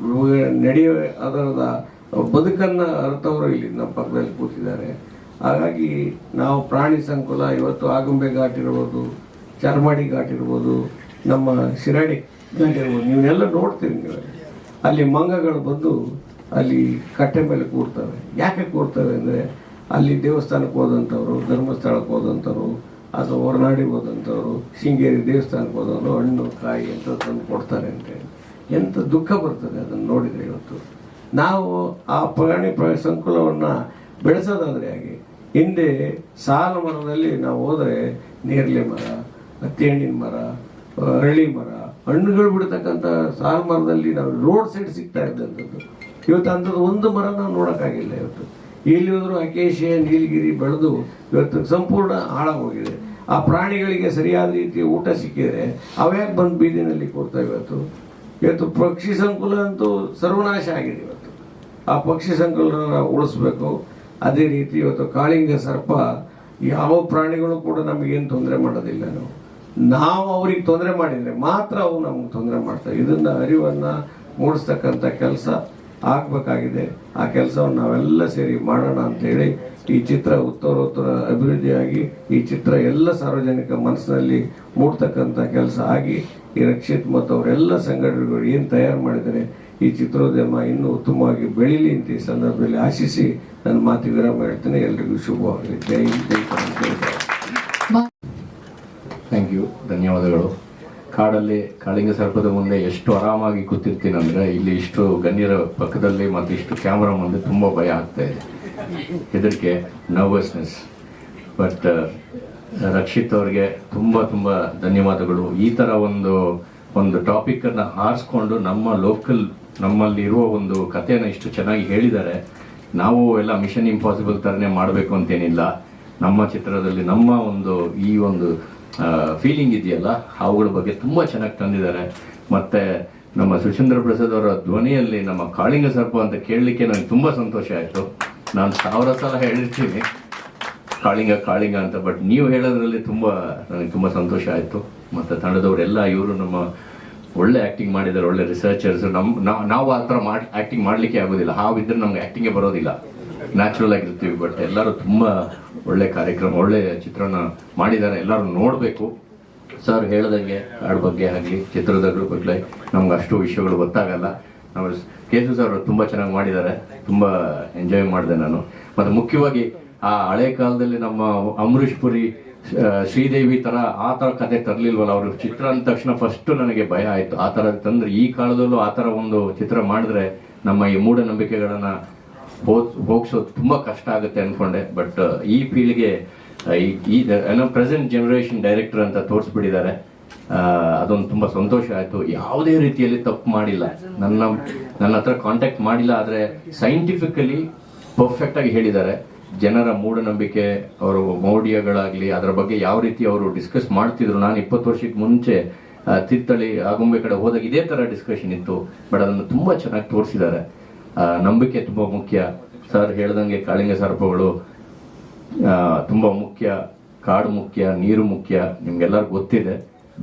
ನಡೆಯುವ ಅದರದ ಬದುಕನ್ನು ಅರ್ಥವರು ಇಲ್ಲಿ ನಮ್ಮ ಪಕ್ಕದಲ್ಲಿ ಕೂತಿದ್ದಾರೆ. ಹಾಗಾಗಿ ನಾವು ಪ್ರಾಣಿ ಸಂಕುಲ ಇವತ್ತು ಆಗುಂಬೆ ಘಾಟ್ ಇರ್ಬೋದು, ಚಾರ್ಮಾಡಿ ಘಾಟ್ ಇರ್ಬೋದು, ನಮ್ಮ ಶಿರಾಡಿ ಘಾಟ್ ಇರ್ಬೋದು, ನೀವೆಲ್ಲ ನೋಡ್ತೀರಿ ನೀವು. ಅಲ್ಲಿ ಮಂಗಗಳು ಬಂದು ಅಲ್ಲಿ ಕಟ್ಟೆ ಮೇಲೆ ಕೂರ್ತವೆ. ಯಾಕೆ ಕೂರ್ತವೆ ಅಂದರೆ ಅಲ್ಲಿ ದೇವಸ್ಥಾನಕ್ಕೆ ಹೋದಂಥವ್ರು, ಧರ್ಮಸ್ಥಳಕ್ಕೆ ಹೋದಂಥವ್ರು, ಅಥವಾ ಹೊರನಾಡಿಗೆ ಹೋದಂಥವ್ರು, ಶೃಂಗೇರಿ ದೇವಸ್ಥಾನಕ್ಕೆ ಹೋದವರು ಹಣ್ಣು ಕಾಯಿ ಅಂತ ತಂದು ಕೊಡ್ತಾರೆ ಅಂತೇಳಿ. ಎಂಥ ದುಃಖ ಬರ್ತದೆ ಅದನ್ನು ನೋಡಿದರೆ. ಇವತ್ತು ನಾವು ಆ ಪ್ರಾಣಿ ಸಂಕುಲವನ್ನು ಬೆಳೆಸೋದಾದರೆ ಹಾಗೆ, ಹಿಂದೆ ಸಾಲು ಮರದಲ್ಲಿ ನಾವು ಹೋದರೆ ನೇರಳೆ ಮರ, ಹತ್ತಿಹಣ್ಣಿನ ಮರ, ಅರಳಿ ಮರ, ಹಣ್ಣುಗಳು ಬಿಡ್ತಕ್ಕಂಥ ಸಾಲು ಮರದಲ್ಲಿ ನಾವು ರೋಡ್ ಸೈಡ್ ಸಿಗ್ತಾ ಇದ್ದಂಥದ್ದು. ಇವತ್ತು ಅಂಥದ್ದು ಒಂದು ಮರ ನಾವು ನೋಡೋಕ್ಕಾಗಿಲ್ಲ. ಇವತ್ತು ಎಲ್ಲಿ ಹೋದರೂ ಅಕೇಶಿಯ, ನೀಲಗಿರಿ ಬೆಳೆದು ಇವತ್ತು ಸಂಪೂರ್ಣ ಹಾಳಾಗೋಗಿದೆ. ಆ ಪ್ರಾಣಿಗಳಿಗೆ ಸರಿಯಾದ ರೀತಿಯ ಊಟ ಸಿಕ್ಕಿದರೆ ಅವ್ಯಾಕೆ ಬಂದು ಬೀದಿನಲ್ಲಿ ಕೂರ್ತವೆ. ಇವತ್ತು ಪಕ್ಷಿ ಸಂಕುಲ ಅಂತೂ ಸರ್ವನಾಶ ಆಗಿದೆ. ಇವತ್ತು ಆ ಪಕ್ಷಿ ಸಂಕುಲನ ಉಳಿಸ್ಬೇಕು. ಅದೇ ರೀತಿ ಇವತ್ತು ಕಾಳಿಂಗ ಸರ್ಪ, ಯಾವ ಪ್ರಾಣಿಗಳು ಕೂಡ ನಮಗೇನು ತೊಂದರೆ ಮಾಡೋದಿಲ್ಲ. ನಾವು ಅವ್ರಿಗೆ ತೊಂದರೆ ಮಾಡಿದರೆ ಮಾತ್ರ ಅವು ನಮಗೆ ತೊಂದರೆ ಮಾಡ್ತವೆ. ಇದನ್ನು ಅರಿವನ್ನು ಮೂಡಿಸ್ತಕ್ಕಂಥ ಕೆಲಸ ಆಗಬೇಕಾಗಿದೆ. ಆ ಕೆಲಸವನ್ನು ನಾವೆಲ್ಲ ಸೇರಿ ಮಾಡೋಣ ಅಂತೇಳಿ ಈ ಚಿತ್ರ ಉತ್ತರೋತ್ತರ ಅಭಿವೃದ್ಧಿಯಾಗಿ ಈ ಚಿತ್ರ ಎಲ್ಲ ಸಾರ್ವಜನಿಕ ಮನಸ್ಸಿನಲ್ಲಿ ಮೂಡ್ತಕ್ಕಂಥ ಕೆಲಸ ಆಗಿ ಈ ರಕ್ಷಿತ್ ಮತ್ತು ಅವರೆಲ್ಲ ಸಂಘಟನೆಗಳು ಏನು ತಯಾರು ಮಾಡಿದರೆ ಈ ಚಿತ್ರೋದ್ಯಮ ಇನ್ನೂ ಉತ್ತಮವಾಗಿ ಬೆಳೀಲಿ ಅಂತ ಈ ಸಂದರ್ಭದಲ್ಲಿ ಆಶಿಸಿ ನನ್ನ ಮಾತಿಗೆ ವಿರಾಮ ಹೇಳ್ತೇನೆ. ಎಲ್ರಿಗೂ ಶುಭವಾಗಲಿ. ಜೈ ಹಿಂದ್.
ಥ್ಯಾಂಕ್ ಯು, ಧನ್ಯವಾದಗಳು. ಕಾಡಲ್ಲಿ ಕಾಳಿಂಗ ಸರ್ಪದ ಮುಂದೆ ಎಷ್ಟು ಆರಾಮಾಗಿ ಕೂತಿರ್ತೀನಂದರೆ ಇಲ್ಲಿ ಇಷ್ಟು ಗಣ್ಯರ ಪಕ್ಕದಲ್ಲಿ ಮತ್ತು ಇಷ್ಟು ಕ್ಯಾಮ್ರಾ ಮುಂದೆ ತುಂಬ ಭಯ ಆಗ್ತಾ ಇದೆ, ಹೆದರಿಕೆ, ನರ್ವಸ್ನೆಸ್. ಬಟ್ ರಕ್ಷಿತ್ ಅವರಿಗೆ ತುಂಬ ತುಂಬ ಧನ್ಯವಾದಗಳು. ಈ ಥರ ಒಂದು ಟಾಪಿಕನ್ನು ಆರಿಸ್ಕೊಂಡು ನಮ್ಮಲ್ಲಿರುವ ಒಂದು ಕಥೆಯನ್ನು ಇಷ್ಟು ಚೆನ್ನಾಗಿ ಹೇಳಿದ್ದಾರೆ. ನಾವು ಎಲ್ಲ ಮಿಷನ್ ಇಂಪಾಸಿಬಲ್ ಥರನೇ ಮಾಡಬೇಕು ಅಂತೇನಿಲ್ಲ. ನಮ್ಮ ಚಿತ್ರದಲ್ಲಿ ನಮ್ಮ ಈ ಒಂದು ಫೀಲಿಂಗ್ ಇದೆಯಲ್ಲ, ಅವುಗಳ ಬಗ್ಗೆ ತುಂಬ ಚೆನ್ನಾಗಿ ತಂದಿದ್ದಾರೆ. ಮತ್ತು ನಮ್ಮ ಸುಚೇಂದ್ರ ಪ್ರಸಾದ್ ಅವರ ಧ್ವನಿಯಲ್ಲಿ ನಮ್ಮ ಕಾಳಿಂಗ ಸರ್ಪ ಅಂತ ಕೇಳಲಿಕ್ಕೆ ನನಗೆ ತುಂಬ ಸಂತೋಷ ಆಯಿತು. ನಾನು 1000 ಸಲ ಹೇಳಿರ್ತೀನಿ ಕಾಳಿಂಗ ಅಂತ, ಬಟ್ ನೀವು ಹೇಳೋದ್ರಲ್ಲಿ ನನಗೆ ತುಂಬ ಸಂತೋಷ ಆಯಿತು. ಮತ್ತು ತಂಡದವರೆಲ್ಲ ಇವರು ನಮ್ಮ ಒಳ್ಳೆ ಆ್ಯಕ್ಟಿಂಗ್ ಮಾಡಿದ್ದಾರೆ, ಒಳ್ಳೆ ರಿಸರ್ಚರ್ಸ್. ನಾವು ಆ ಥರ ಆ್ಯಕ್ಟಿಂಗ್ ಮಾಡಲಿಕ್ಕೆ ಆಗೋದಿಲ್ಲ, ಹಾವಿದ್ರೆ ನಮ್ಗೆ ಆ್ಯಕ್ಟಿಂಗೇ ಬರೋದಿಲ್ಲ, ನ್ಯಾಚುರಲ್ ಆಗಿರ್ತೀವಿ. ಬಟ್ ಎಲ್ಲರೂ ತುಂಬ ಒಳ್ಳೆ ಕಾರ್ಯಕ್ರಮ, ಒಳ್ಳೆ ಚಿತ್ರನ ಮಾಡಿದ್ದಾರೆ, ಎಲ್ಲರೂ ನೋಡಬೇಕು. ಸರ್ ಹೇಳ್ದಂಗೆ ಹಾಡು ಬಗ್ಗೆ ಆಗಲಿ, ಚಿತ್ರದ ಬಗ್ಗೆ ನಮ್ಗೆ ಅಷ್ಟು ವಿಷಯಗಳು ಗೊತ್ತಾಗಲ್ಲ. ನಮ್ಮ ಕೇಸು ಸರ್ ತುಂಬ ಚೆನ್ನಾಗಿ ಮಾಡಿದ್ದಾರೆ, ತುಂಬ ಎಂಜಾಯ್ ಮಾಡಿದೆ ನಾನು. ಮತ್ತು ಮುಖ್ಯವಾಗಿ ಆ ಹಳೆ ಕಾಲದಲ್ಲಿ ನಮ್ಮ ಅಮರೀಶ್ ಪುರಿ, ಶ್ರೀದೇವಿ ಆ ಥರ ಕತೆ ತರಲಿಲ್ವಲ್ಲ ಅವರು. ಚಿತ್ರ ಅಂದ ತಕ್ಷಣ ಫಸ್ಟ್ ನನಗೆ ಭಯ ಆಯಿತು. ಆ ಥರ ತಂದ್ರೆ ಈ ಕಾಲದಲ್ಲೂ ಆ ಥರ ಒಂದು ಚಿತ್ರ ಮಾಡಿದ್ರೆ ನಮ್ಮ ಈ ಮೂಢನಂಬಿಕೆಗಳನ್ನು ಹೋಗ್ಸೋದು ತುಂಬ ಕಷ್ಟ ಆಗುತ್ತೆ ಅಂದ್ಕೊಂಡೆ. ಬಟ್ ಈ ಫೀಲ್ಡ್ಗೆ ಏನೋ ಪ್ರೆಸೆಂಟ್ ಜನರೇಷನ್ ಡೈರೆಕ್ಟರ್ ಅಂತ ತೋರಿಸ್ಬಿಟ್ಟಿದ್ದಾರೆ. ಅದೊಂದು ತುಂಬ ಸಂತೋಷ ಆಯಿತು. ಯಾವುದೇ ರೀತಿಯಲ್ಲಿ ತಪ್ಪು ಮಾಡಿಲ್ಲ, ನನ್ನ ಹತ್ರ ಕಾಂಟ್ಯಾಕ್ಟ್ ಮಾಡಿಲ್ಲ, ಆದರೆ ಸೈಂಟಿಫಿಕಲಿ ಪರ್ಫೆಕ್ಟಾಗಿ ಹೇಳಿದ್ದಾರೆ. ಜನರ ಮೂಢನಂಬಿಕೆ, ಅವರು ಮೌಢ್ಯಗಳಾಗಲಿ ಅದರ ಬಗ್ಗೆ ಯಾವ ರೀತಿ ಅವರು ಡಿಸ್ಕಸ್ ಮಾಡ್ತಿದ್ರು. ನಾನು 20 ವರ್ಷಕ್ಕೆ ಮುಂಚೆ ತೀರ್ಥಹಳ್ಳಿ ಆಗುಂಬೆ ಕಡೆ ಹೋದಾಗ ಇದೇ ಥರ ಡಿಸ್ಕಷನ್ ಇತ್ತು. ಬಟ್ ಅದನ್ನು ತುಂಬ ಚೆನ್ನಾಗಿ ತೋರಿಸಿದ್ದಾರೆ. ನಂಬಿಕೆ ತುಂಬ ಮುಖ್ಯ. ಸರ್ ಹೇಳ್ದಂಗೆ ಕಾಳಿಂಗ ಸರ್ಪಗಳು ತುಂಬ ಮುಖ್ಯ, ಕಾಡು ಮುಖ್ಯ, ನೀರು ಮುಖ್ಯ. ನಿಮ್ಗೆಲ್ಲರಿಗೂ ಗೊತ್ತಿದೆ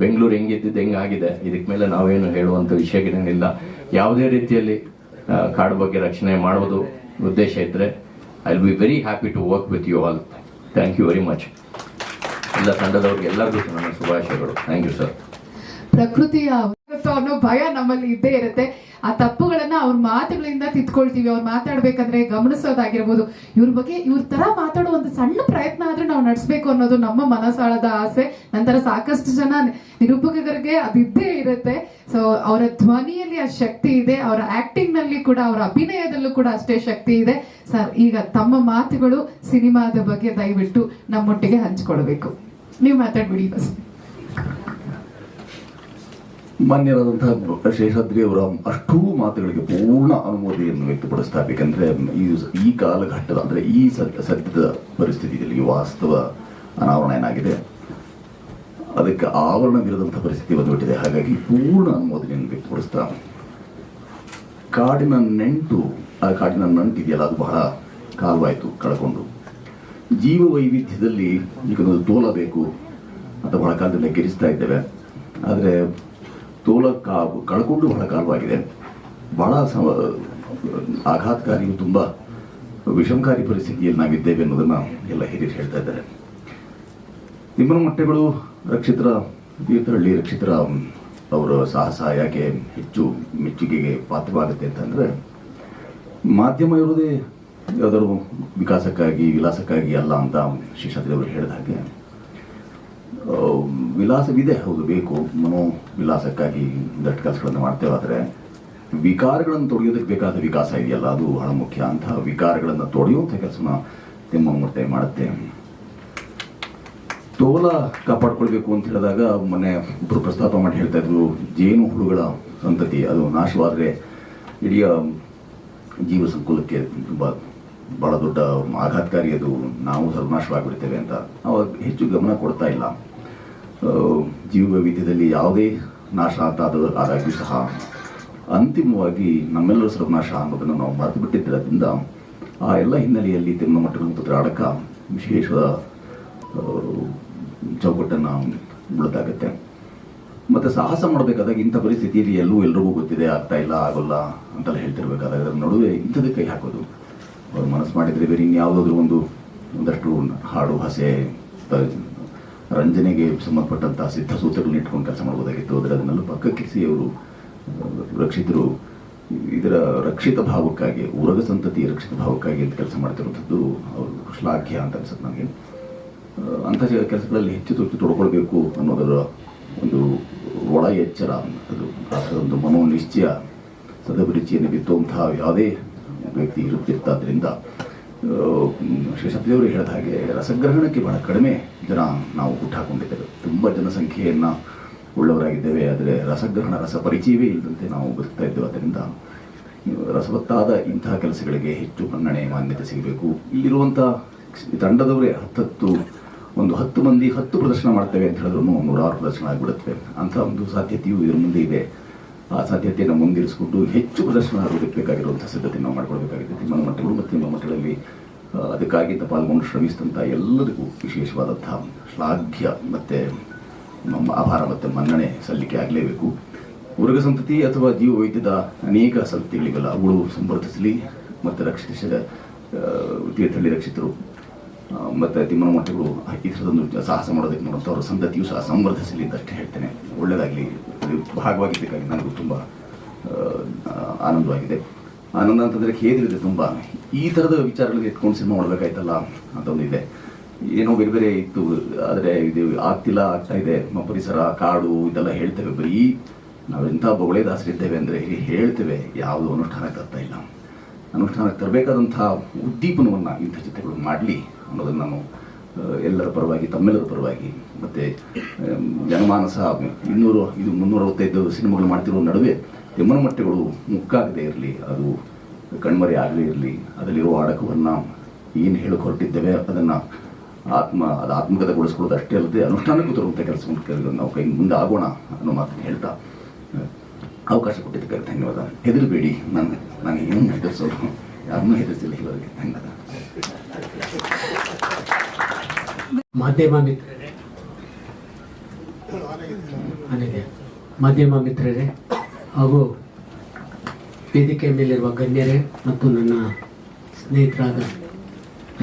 ಬೆಂಗಳೂರು ಹೆಂಗಿದ್ದಿದ್ದು ಹೆಂಗಾಗಿದೆ. ಇದಕ್ಕೆ ಮೇಲೆ ನಾವೇನು ಹೇಳುವಂಥ ವಿಷಯಗಳೇನಿಲ್ಲ. ಯಾವುದೇ ರೀತಿಯಲ್ಲಿ ಕಾಡು ಬಗ್ಗೆ ರಕ್ಷಣೆ ಮಾಡೋದು ಉದ್ದೇಶ ಇದ್ದರೆ I will be very happy to work with you all. Thank you very much. ಎಲ್ಲ ತಂಡದವ್ರಿಗೆ ಎಲ್ಲರಿಗೂ ನನ್ನ ಶುಭಾಶಯಗಳು. Thank you sir.
ಪ್ರಕೃತಿಯ ಅನ್ನೋ ಭಯ ನಮ್ಮಲ್ಲಿ ಇದ್ದೇ ಇರುತ್ತೆ. ಆ ತಪ್ಪುಗಳನ್ನ ಅವ್ರ ಮಾತುಗಳಿಂದ ತಿದ್ಕೊಳ್ತೀವಿ. ಅವ್ರು ಮಾತಾಡ್ಬೇಕಂದ್ರೆ ಗಮನಿಸೋದಾಗಿರ್ಬೋದು. ಇವ್ರ ತರ ಮಾತಾಡೋ ಒಂದು ಸಣ್ಣ ಪ್ರಯತ್ನ ಆದ್ರೂ ನಾವು ನಡೆಸಬೇಕು ಅನ್ನೋದು ನಮ್ಮ ಮನಸಾಳದ ಆಸೆ. ನಂತರ ಸಾಕಷ್ಟು ಜನ ನಿರೂಪಕರಿಗೆ ಅದಿದ್ದೇ ಇರುತ್ತೆ. ಸೊ ಅವರ ಧ್ವನಿಯಲ್ಲಿ ಆ ಶಕ್ತಿ ಇದೆ, ಅವರ ಆಕ್ಟಿಂಗ್ ನಲ್ಲಿ ಕೂಡ, ಅವರ ಅಭಿನಯದಲ್ಲೂ ಕೂಡ ಅಷ್ಟೇ ಶಕ್ತಿ ಇದೆ. ಸರ್, ಈಗ ತಮ್ಮ ಮಾತುಗಳು ಸಿನಿಮಾದ ಬಗ್ಗೆ ದಯವಿಟ್ಟು ನಮ್ಮೊಟ್ಟಿಗೆ ಹಂಚಿಕೊಳ್ಬೇಕು. ನೀವು ಮಾತಾಡ್ಬಿಡಿ ಬಸ್.
ಮಾನ್ಯರಾದಂತಹ ಶೇಷಾದ್ರಿ ಅವರ ಅಷ್ಟೂ ಮಾತುಗಳಿಗೆ ಪೂರ್ಣ ಅನುಮೋದನೆಯನ್ನು ವ್ಯಕ್ತಪಡಿಸ್ತಾ ಬೇಕಂದ್ರೆ ಈ ಕಾಲಘಟ್ಟದ ಅಂದರೆ ಈ ಸದ್ಯದ ಪರಿಸ್ಥಿತಿಯಲ್ಲಿ ವಾಸ್ತವ ಅನಾವರಣ ಏನಾಗಿದೆ, ಅದಕ್ಕೆ ಆವರಣವಿರದಂಥ ಪರಿಸ್ಥಿತಿ ಬಂದುಬಿಟ್ಟಿದೆ. ಹಾಗಾಗಿ ಪೂರ್ಣ ಅನುಮೋದನೆಯನ್ನು ವ್ಯಕ್ತಪಡಿಸ್ತಾ, ಕಾಡಿನ ನಂಟಿದೆಯಲ್ಲ, ಅದು ಬಹಳ ಕಾಲವಾಯಿತು ಕಳ್ಕೊಂಡು. ಜೀವ ವೈವಿಧ್ಯದಲ್ಲಿ ಈಗ ತೋಲ ಬೇಕು ಅಂತ ಬಹಳ ಕಾಲದಿಂದ ಗೆಲ್ಲಿಸ್ತಾ ಇದ್ದೇವೆ. ಆದರೆ ಕಳ್ಕೊಂಡು ಬಹಳ ಕಾಲವಾಗಿದೆ. ಬಹಳ ಆಘಾತಕಾರಿಯೂ ತುಂಬ ವಿಷಮಕಾರಿ ಪರಿಸ್ಥಿತಿಯಲ್ಲಿ ನಾವಿದ್ದೇವೆ ಅನ್ನೋದನ್ನ ಎಲ್ಲ ಹಿರಿಯರು ಹೇಳ್ತಾ ಇದ್ದಾರೆ. ತಿಮ್ಮನ ಮೊಟ್ಟೆಗಳು ತೀರ್ಥಹಳ್ಳಿ ರಕ್ಷಿತರ ಅವರ ಸಾಹಸ ಯಾಕೆ ಹೆಚ್ಚು ಮೆಚ್ಚುಗೆಗೆ ಪಾತ್ರವಾಗುತ್ತೆ ಅಂತಂದ್ರೆ, ಮಾಧ್ಯಮ ಇರುವುದೇ ಯಾವುದಾದ್ರು ವಿಕಾಸಕ್ಕಾಗಿ ವಿಲಾಸಕ್ಕಾಗಿ ಅಲ್ಲ ಅಂತ ಶೇಷಾದ್ರಿ ಅವರು ಹೇಳಿದ ಹಾಗೆ ವಿಲಾಸವಿದೆ, ಹೌದು ಬೇಕು, ಮನೋವಿಲಾಸಕ್ಕಾಗಿ ದಟ್ಟು ಕೆಲಸಗಳನ್ನು ಮಾಡ್ತೇವೆ. ಆದರೆ ವಿಕಾರಗಳನ್ನು ತೊಡೆಯೋದಕ್ಕೆ ಬೇಕಾದ ವಿಕಾಸ ಇದೆಯಲ್ಲ, ಅದು ಬಹಳ ಮುಖ್ಯ. ಅಂತಹ ವಿಕಾರಗಳನ್ನು ತೊಡೆಯುವಂಥ ಕೆಲಸನ ತಿಮ್ಮನ ಮೊಟ್ಟೆ ಮಾಡುತ್ತೆ. ತೋಲ ಕಾಪಾಡ್ಕೊಳ್ಬೇಕು ಅಂತ ಹೇಳಿದಾಗ ಮೊನ್ನೆ ಒಬ್ಬರು ಪ್ರಸ್ತಾಪ ಮಾಡಿ ಹೇಳ್ತಾ ಇದ್ರು, ಜೇನು ಹುಳುಗಳ ಸಂತತಿ ಅದು ನಾಶವಾದರೆ ಇಡೀ ಜೀವ ಸಂಕುಲಕ್ಕೆ ತುಂಬ ಬಹಳ ದೊಡ್ಡ ಆಘಾತಕಾರಿ, ಅದು ನಾವು ಸರ್ವನಾಶವಾಗಿಬಿಡ್ತೇವೆ ಅಂತ. ಅವಾಗ ಹೆಚ್ಚು ಗಮನ ಕೊಡ್ತಾ ಇಲ್ಲ. ಜೀವ ವೈವಿಧ್ಯದಲ್ಲಿ ಯಾವುದೇ ನಾಶ ಅಂತ ಆದಾಗ್ಯೂ ಸಹ ಅಂತಿಮವಾಗಿ ನಮ್ಮೆಲ್ಲರ ಸರ್ವನಾಶ ಅನ್ನೋದನ್ನು ನಾವು ಮರೆತು ಬಿಟ್ಟಿದ್ದರಿಂದ ಆ ಎಲ್ಲ ಹಿನ್ನೆಲೆಯಲ್ಲಿ ತಿಮ್ಮನ ಮೊಟ್ಟೆಗಳು ಪುತ್ರ ಆಡಕ ವಿಶೇಷವಾದ ಚೌಕಟ್ಟನ್ನು ಬಿಡೋದಾಗತ್ತೆ. ಮತ್ತು ಸಾಹಸ ಮಾಡಬೇಕಾದಾಗ ಇಂಥ ಪರಿಸ್ಥಿತಿಯಲ್ಲಿ ಎಲ್ರಿಗೂ ಗೊತ್ತಿದೆ, ಆಗ್ತಾ ಇಲ್ಲ, ಆಗೋಲ್ಲ ಅಂತೆಲ್ಲ ಹೇಳ್ತಿರ್ಬೇಕಾದಾಗ ಅದರ ನಡುವೆ ಇಂಥದಕ್ಕೆ ಕೈ ಹಾಕೋದು, ಅವ್ರು ಮನಸ್ಸು ಮಾಡಿದರೆ ಬೇರೆ ಇನ್ಯಾವುದಾದ್ರೂ ಒಂದಷ್ಟು ಹಾಡು ಹಸೆ ರಂಜನೆಗೆ ಸಂಬಂಧಪಟ್ಟಂತಹ ಸಿದ್ಧ ಸೂತ್ರಗಳನ್ನ ಇಟ್ಕೊಂಡು ಕೆಲಸ ಮಾಡ್ಬೋದಾಗಿತ್ತು. ಆದರೆ ಅದನ್ನೆಲ್ಲ ಪಕ್ಕಕ್ಕಿಸಿ ಅವರು ರಕ್ಷಿತರು ಇದರ ರಕ್ಷಿತ ಭಾವಕ್ಕಾಗಿ, ಉರಗ ಸಂತತಿಯ ರಕ್ಷಿತ ಭಾವಕ್ಕಾಗಿ ಅಂತ ಕೆಲಸ ಮಾಡ್ತಿರುವಂಥದ್ದು ಅವರು ಶ್ಲಾಘ್ಯ ಅಂತ ಅನ್ಸುತ್ತೆ ನನಗೆ. ಅಂಥ ಕೆಲಸಗಳಲ್ಲಿ ಹೆಚ್ಚು ತೊಡ್ಕೊಳ್ಬೇಕು ಅನ್ನೋದರ ಒಂದು ಒಳ ಎಚ್ಚರ, ಅದು ಮನೋನಿಶ್ಚಯ ಸದಭಿರುಚಿಯನ್ನು ಬಿತ್ತುವಂತಹ ಯಾವುದೇ ವ್ಯಕ್ತಿ ಇರುತ್ತಿರ್ತಾದ್ರಿಂದ ಶೇಷಾದ್ರಿಯವರು ಹೇಳಿದ ಹಾಗೆ ರಸಗ್ರಹಣಕ್ಕೆ ಬಹಳ ಕಡಿಮೆ ಜನ ನಾವು ಹುಟ್ಟಾಕೊಂಡಿದ್ದೇವೆ. ತುಂಬ ಜನಸಂಖ್ಯೆಯನ್ನು ಉಳ್ಳವರಾಗಿದ್ದೇವೆ, ಆದರೆ ರಸಗ್ರಹಣ ರಸಪರಿಚಯವೇ ಇಲ್ಲದಂತೆ ನಾವು ಬದುಕ್ತಾ ಇದ್ದೇವೆ. ಆದ್ದರಿಂದ ರಸವತ್ತಾದ ಇಂತಹ ಕೆಲಸಗಳಿಗೆ ಹೆಚ್ಚು ಮನ್ನಣೆ ಮಾನ್ಯತೆ ಸಿಗಬೇಕು. ಇಲ್ಲಿರುವಂಥ ತಂಡದವರೇ 10 ಮಂದಿ 10 ಪ್ರದರ್ಶನ ಮಾಡ್ತೇವೆ ಅಂತ ಹೇಳಿದ್ರು 100 ಪ್ರದರ್ಶನ ಆಗಿಬಿಡುತ್ತವೆ. ಅಂಥ ಒಂದು ಸಾಧ್ಯತೆಯೂ ಇದರ ಮುಂದೆ ಇದೆ. ಆ ಸಾಧ್ಯತೆಯನ್ನು ಮುಂದಿರಿಸಿಕೊಂಡು ಹೆಚ್ಚು ಪ್ರದರ್ಶನ ಬೇಕಾಗಿರುವಂಥ ಸಿದ್ಧತೆ ನಾವು ಮಾಡ್ಕೊಳ್ಬೇಕಾಗಿದೆ. ತಿಮ್ಮನ ಮಟ್ಟಗಳು ಮತ್ತು ತಿಮ್ಮನ ಮಟ್ಟಗಳಲ್ಲಿ ಅದಕ್ಕಾಗಿ ಪಾಲ್ಗೊಂಡು ಶ್ರಮಿಸಿದಂಥ ಎಲ್ಲರಿಗೂ ವಿಶೇಷವಾದಂಥ ಶ್ಲಾಘ್ಯ ಮತ್ತು ಆಭಾರ ಮತ್ತು ಮನ್ನಣೆ ಸಲ್ಲಿಕೆ ಆಗಲೇಬೇಕು. ಉರಗ ಸಂತತಿ ಅಥವಾ ಜೀವ ವೈದ್ಯದ ಅನೇಕ ಸಂತತಿಗಳಿವೆಲ್ಲ ಅವುಗಳು ಸಂವರ್ಧಿಸಲಿ ಮತ್ತು ತೀರ್ಥಹಳ್ಳಿ ರಕ್ಷಿತರು ಮತ್ತು ತಿಮ್ಮನ ಮೊಟ್ಟೆಗಳು ಈ ಥರದೊಂದು ಸಾಹಸ ಮಾಡೋದಕ್ಕೆ ನೋಡುವಂಥ ಅವರ ಸಂತತಿಯು ಸಹ ಸಂವರ್ಧಿಸಲಿ ಅಂತ ಅಷ್ಟೇ ಹೇಳ್ತೇನೆ. ಒಳ್ಳೆಯದಾಗಲಿ. ಭಾಗವಾಗಿದ್ದಕ್ಕಾಗಿ ನನಗೂ ತುಂಬ ಆನಂದವಾಗಿದೆ. ಆನಂದ ಅಂತಂದರೆ ಖೇದಿದೆ ತುಂಬ. ಈ ಥರದ ವಿಚಾರಗಳಿಗೆ ಎತ್ಕೊಂಡು ಸಿನಿಮಾ ಮಾಡಬೇಕಾಯ್ತಲ್ಲ ಅಂತ ಒಂದಿದೆ. ಏನೋ ಬೇರೆ ಬೇರೆ ಇತ್ತು, ಆದರೆ ಇದು ಆಗ್ತಿಲ್ಲ, ಆಗ್ತಾ ಇದೆ, ಪರಿಸರ ಕಾಡು ಇದೆಲ್ಲ ಹೇಳ್ತೇವೆ. ಬರೀ ನಾವೆಂಥ ಬೊಗಳೆ ದಾಸರಿದ್ದೇವೆ ಅಂದರೆ ಹೇಳ್ತೇವೆ, ಯಾವುದು ಅನುಷ್ಠಾನಕ್ಕೆ ತರ್ತಾ ಇಲ್ಲ. ಅನುಷ್ಠಾನಕ್ಕೆ ತರಬೇಕಾದಂಥ ಉದ್ದೀಪನವನ್ನು ಇಂಥ ಚಿತ್ರಗಳು ಮಾಡಲಿ ಅನ್ನೋದನ್ನು ನಾನು ಎಲ್ಲರ ಪರವಾಗಿ, ತಮ್ಮೆಲ್ಲರ ಪರವಾಗಿ, ಮತ್ತು ಜನಮಾನಸ 365 ಸಿನಿಮಾಗಳು ಮಾಡ್ತಿರೋ ನಡುವೆ ತಿಮ್ಮನ ಮೊಟ್ಟೆಗಳು ಮುಕ್ಕಾಗದೇ ಇರಲಿ, ಅದು ಕಣ್ಮರೆ ಆಗದೇ ಇರಲಿ. ಅದರಲ್ಲಿರೋ ಆಡಕವನ್ನು ಏನು ಹೇಳಕ್ಕೆ ಹೊರಟಿದ್ದೇವೆ ಅದನ್ನು ಆತ್ಮಗತಗೊಳಿಸ್ಕೊಳ್ಳೋದು ಅಷ್ಟೇ ಅಲ್ಲದೆ ಅನುಷ್ಠಾನಕ್ಕೂ ತರುವಂಥ ಕೆಲಸವನ್ನು ನಾವು ಕೈ ಮುಂದೆ ಆಗೋಣ ಅನ್ನೋ ಮಾತನ್ನು ಹೇಳ್ತಾ ಅವಕಾಶ ಕೊಟ್ಟಿದ್ದಕ್ಕಾಗಿ ಧನ್ಯವಾದ. ಹೆದರಬೇಡಿ, ನಾನು ಏನೂ ಹೆದರಿಸೋದು, ಯಾರನ್ನೂ ಹೆದರಿಸಿಲ್ಲ ಇವರಿಗೆ. ಧನ್ಯವಾದ.
ಮಾಧ್ಯಮ ಮಿತ್ರರೇ ಹಾಗೂ ವೇದಿಕೆ ಮೇಲಿರುವ ಗಣ್ಯರೇ ಮತ್ತು ನನ್ನ ಸ್ನೇಹಿತರಾದ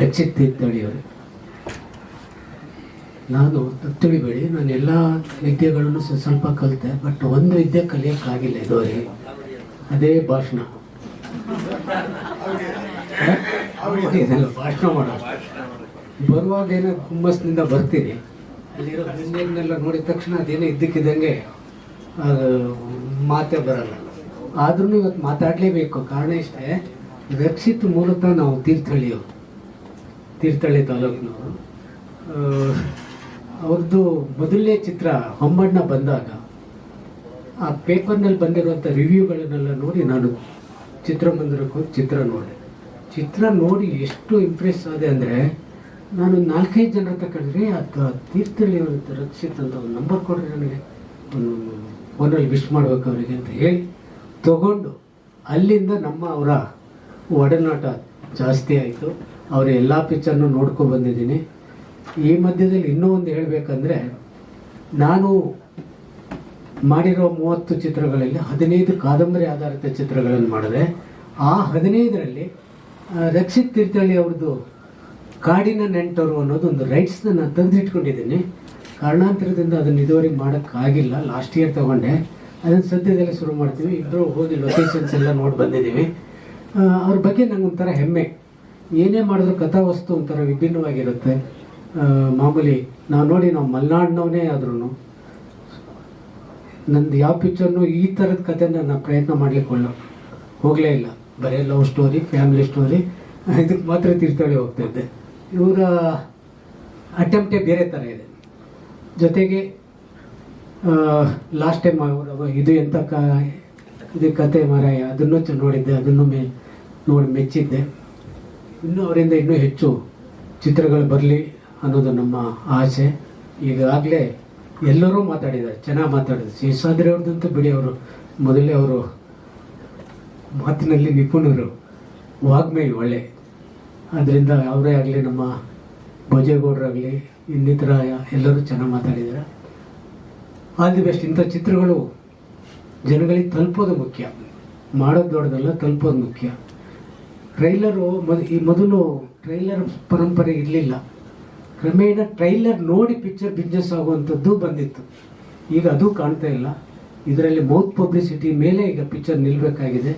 ರಕ್ಷಿತ್ ತೀರ್ಥಹಳ್ಳಿಯವರೇ, ನಾನು ತಿಳಿಬೇಡಿ, ನಾನು ಎಲ್ಲ ವಿದ್ಯೆಗಳನ್ನು ಸ್ವಲ್ಪ ಕಲಿತೆ. ಬಟ್ ಒಂದು ವಿದ್ಯೆ ಕಲಿಯೋಕ್ಕಾಗಿಲ್ಲ ಇದುವರೆಗೆ, ಅದೇ ಭಾಷಣ. ಭಾಷಣ ಮಾಡೋದು ಬರುವಾಗ ಏನೋ ಹುಮ್ಮಸ್ನಿಂದ ಬರ್ತೀನಿ, ಅಲ್ಲಿರೋ ಗಣ್ಯರನ್ನೆಲ್ಲ ನೋಡಿದ ತಕ್ಷಣ ಅದೇನೋ ಇದ್ದಕ್ಕಿದ್ದಂಗೆ ಮಾತೇ ಬರಲ್ಲ. ಆದ್ರೂ ಇವತ್ತು ಮಾತಾಡಲೇಬೇಕು. ಕಾರಣ ಇಷ್ಟೇ, ರಕ್ಷಿತ್ ಮೂಲತಃ ನಾವು ತೀರ್ಥಹಳ್ಳಿ ತಾಲೂಕಿನವರು. ಅವ್ರದ್ದು ಮೊದಲನೇ ಚಿತ್ರ ಹೊಂಬಣ್ಣ ಬಂದಾಗ ಆ ಪೇಪರ್ನಲ್ಲಿ ಬಂದಿರುವಂಥ ರಿವ್ಯೂಗಳನ್ನೆಲ್ಲ ನೋಡಿ ನಾನು ಚಿತ್ರಮಂದಿರಕ್ಕೆ ಹೋಗಿ ಚಿತ್ರ ನೋಡಿ ಎಷ್ಟು ಇಂಪ್ರೆಸ್ ಆದೆ ಅಂದರೆ, ನಾನು 4-5 ಜನರ ಹತ್ರ ಕಳಿದ್ರೆ ಅದು ತೀರ್ಥಹಳ್ಳಿ ರಕ್ಷಿತ್ ಅಂತ ಒಂದು ನಂಬರ್ ಕೊಡ್ರಿ ನನಗೆ, ಒಂದು ಫೋನಲ್ಲಿ ವಿಶ್ ಮಾಡ್ಬೇಕು ಅವರಿಗೆ ಅಂತ ಹೇಳಿ ತಗೊಂಡು ಅಲ್ಲಿಂದ ಅವರ ಒಡನಾಟ ಜಾಸ್ತಿ ಆಯಿತು. ಅವರ ಎಲ್ಲ ಪಿಕ್ಚರ್ನು ನೋಡ್ಕೊಂಡು ಬಂದಿದ್ದೀನಿ. ಈ ಮಧ್ಯದಲ್ಲಿ ಇನ್ನೂ ಒಂದು ಹೇಳಬೇಕಂದ್ರೆ, ನಾನು ಮಾಡಿರೋ 30 ಚಿತ್ರಗಳಲ್ಲಿ 15 ಕಾದಂಬರಿ ಆಧಾರಿತ ಚಿತ್ರಗಳನ್ನು ಮಾಡಿದೆ. ಆ 15ರಲ್ಲಿ ರಕ್ಷಿತ್ ತೀರ್ಥಹಳ್ಳಿ ಅವ್ರದ್ದು ಕಾಡಿನ ನೆಂಟರು ಅನ್ನೋದು ಒಂದು ರೈಟ್ಸ್ನ ನಾನು ತೆಗೆದಿಟ್ಕೊಂಡಿದ್ದೀನಿ. ಕಾರಣಾಂತರದಿಂದ ಅದನ್ನು ಇದುವರೆಗೆ ಮಾಡೋಕ್ಕಾಗಿಲ್ಲ. ಲಾಸ್ಟ್ ಇಯರ್ ತೊಗೊಂಡೆ, ಅದನ್ನು ಸದ್ಯದಲ್ಲೇ ಶುರು ಮಾಡ್ತೀವಿ. ಇಬ್ಬರು ಹೋಗಿ ಲೊಕೇಶನ್ಸ್ ಎಲ್ಲ ನೋಡಿ ಬಂದಿದ್ದೀವಿ. ಅವ್ರ ಬಗ್ಗೆ ನಂಗೊಂಥರ ಹೆಮ್ಮೆ. ಏನೇ ಮಾಡಿದ್ರು ಕಥಾವಸ್ತು ಒಂಥರ ವಿಭಿನ್ನವಾಗಿರುತ್ತೆ. ಮಾಮೂಲಿ ನಾವು ಮಲೆನಾಡಿನವನೇ ಆದ್ರೂ ನಂದು ಯಾವ ಪಿಕ್ಚರ್ನು ಈ ಥರದ ಕಥೆನ ನಾನು ಪ್ರಯತ್ನ ಮಾಡಲಿಕ್ಕೆ ಹೋಗಲೇ ಇಲ್ಲ. ಬರೀ ಲವ್ ಸ್ಟೋರಿ, ಫ್ಯಾಮಿಲಿ ಸ್ಟೋರಿ, ಇದಕ್ಕೆ ಮಾತ್ರ ತೀರ್ಥಹಳ್ಳಿ ಹೋಗ್ತಾ ಇದ್ದೆ. ಇವರ ಅಟೆಂಪ್ಟೇ ಬೇರೆ ಥರ ಇದೆ. ಜೊತೆಗೆ ಲಾಸ್ಟ್ ಟೈಮ್ ಇದು ಎಂಥ ಇದು ಕತೆ ಮಾರಾಯ ಅದನ್ನು ನೋಡಿದ್ದೆ, ಅದನ್ನು ನೋಡಿ ಮೆಚ್ಚಿದ್ದೆ. ಇನ್ನೂ ಅವರಿಂದ ಇನ್ನೂ ಹೆಚ್ಚು ಚಿತ್ರಗಳು ಬರಲಿ ಅನ್ನೋದು ನಮ್ಮ ಆಸೆ. ಈಗಾಗಲೇ ಎಲ್ಲರೂ ಮಾತಾಡಿದ್ದಾರೆ, ಚೆನ್ನಾಗಿ ಮಾತಾಡಿದ್ರು. ಶೇಷಾದ್ರಿ ಅವ್ರದ್ದಂತೂ ಬಿಡಿ, ಮೊದಲೇ ಅವರು ಮಾತಿನಲ್ಲಿ ನಿಪುಣರು, ವಾಗ್ಮಯಿ ಒಳ್ಳೆ. ಅದರಿಂದ ಅವರೇ ಆಗಲಿ, ನಮ್ಮ ಭೋಜೇಗೌಡರಾಗಲಿ, ಇನ್ನಿತರ ಎಲ್ಲರೂ ಚೆನ್ನಾಗಿ ಮಾತಾಡಿದ್ದಾರೆ. All the best. ಇಂಥ ಚಿತ್ರಗಳು ಜನಗಳಿಗೆ ತಲುಪೋದು ಮುಖ್ಯ, ಮಾಡೋದು ದೊಡ್ಡದಲ್ಲ, ತಲುಪೋದು ಮುಖ್ಯ. ಮೊದಲು ಟ್ರೈಲರ್ ಪರಂಪರೆ ಇರಲಿಲ್ಲ. ಕ್ರಮೇಣ ಟ್ರೈಲರ್ ನೋಡಿ ಪಿಕ್ಚರ್ ಬಿಸ್ನೆಸ್ ಆಗುವಂಥದ್ದು ಬಂದಿತ್ತು. ಈಗ ಅದು ಕಾಣ್ತಾ ಇಲ್ಲ. ಇದರಲ್ಲಿ ಮೌತ್ ಪಬ್ಲಿಸಿಟಿ ಮೇಲೆ ಈಗ ಪಿಕ್ಚರ್ ನಿಲ್ಲಬೇಕಾಗಿದೆ.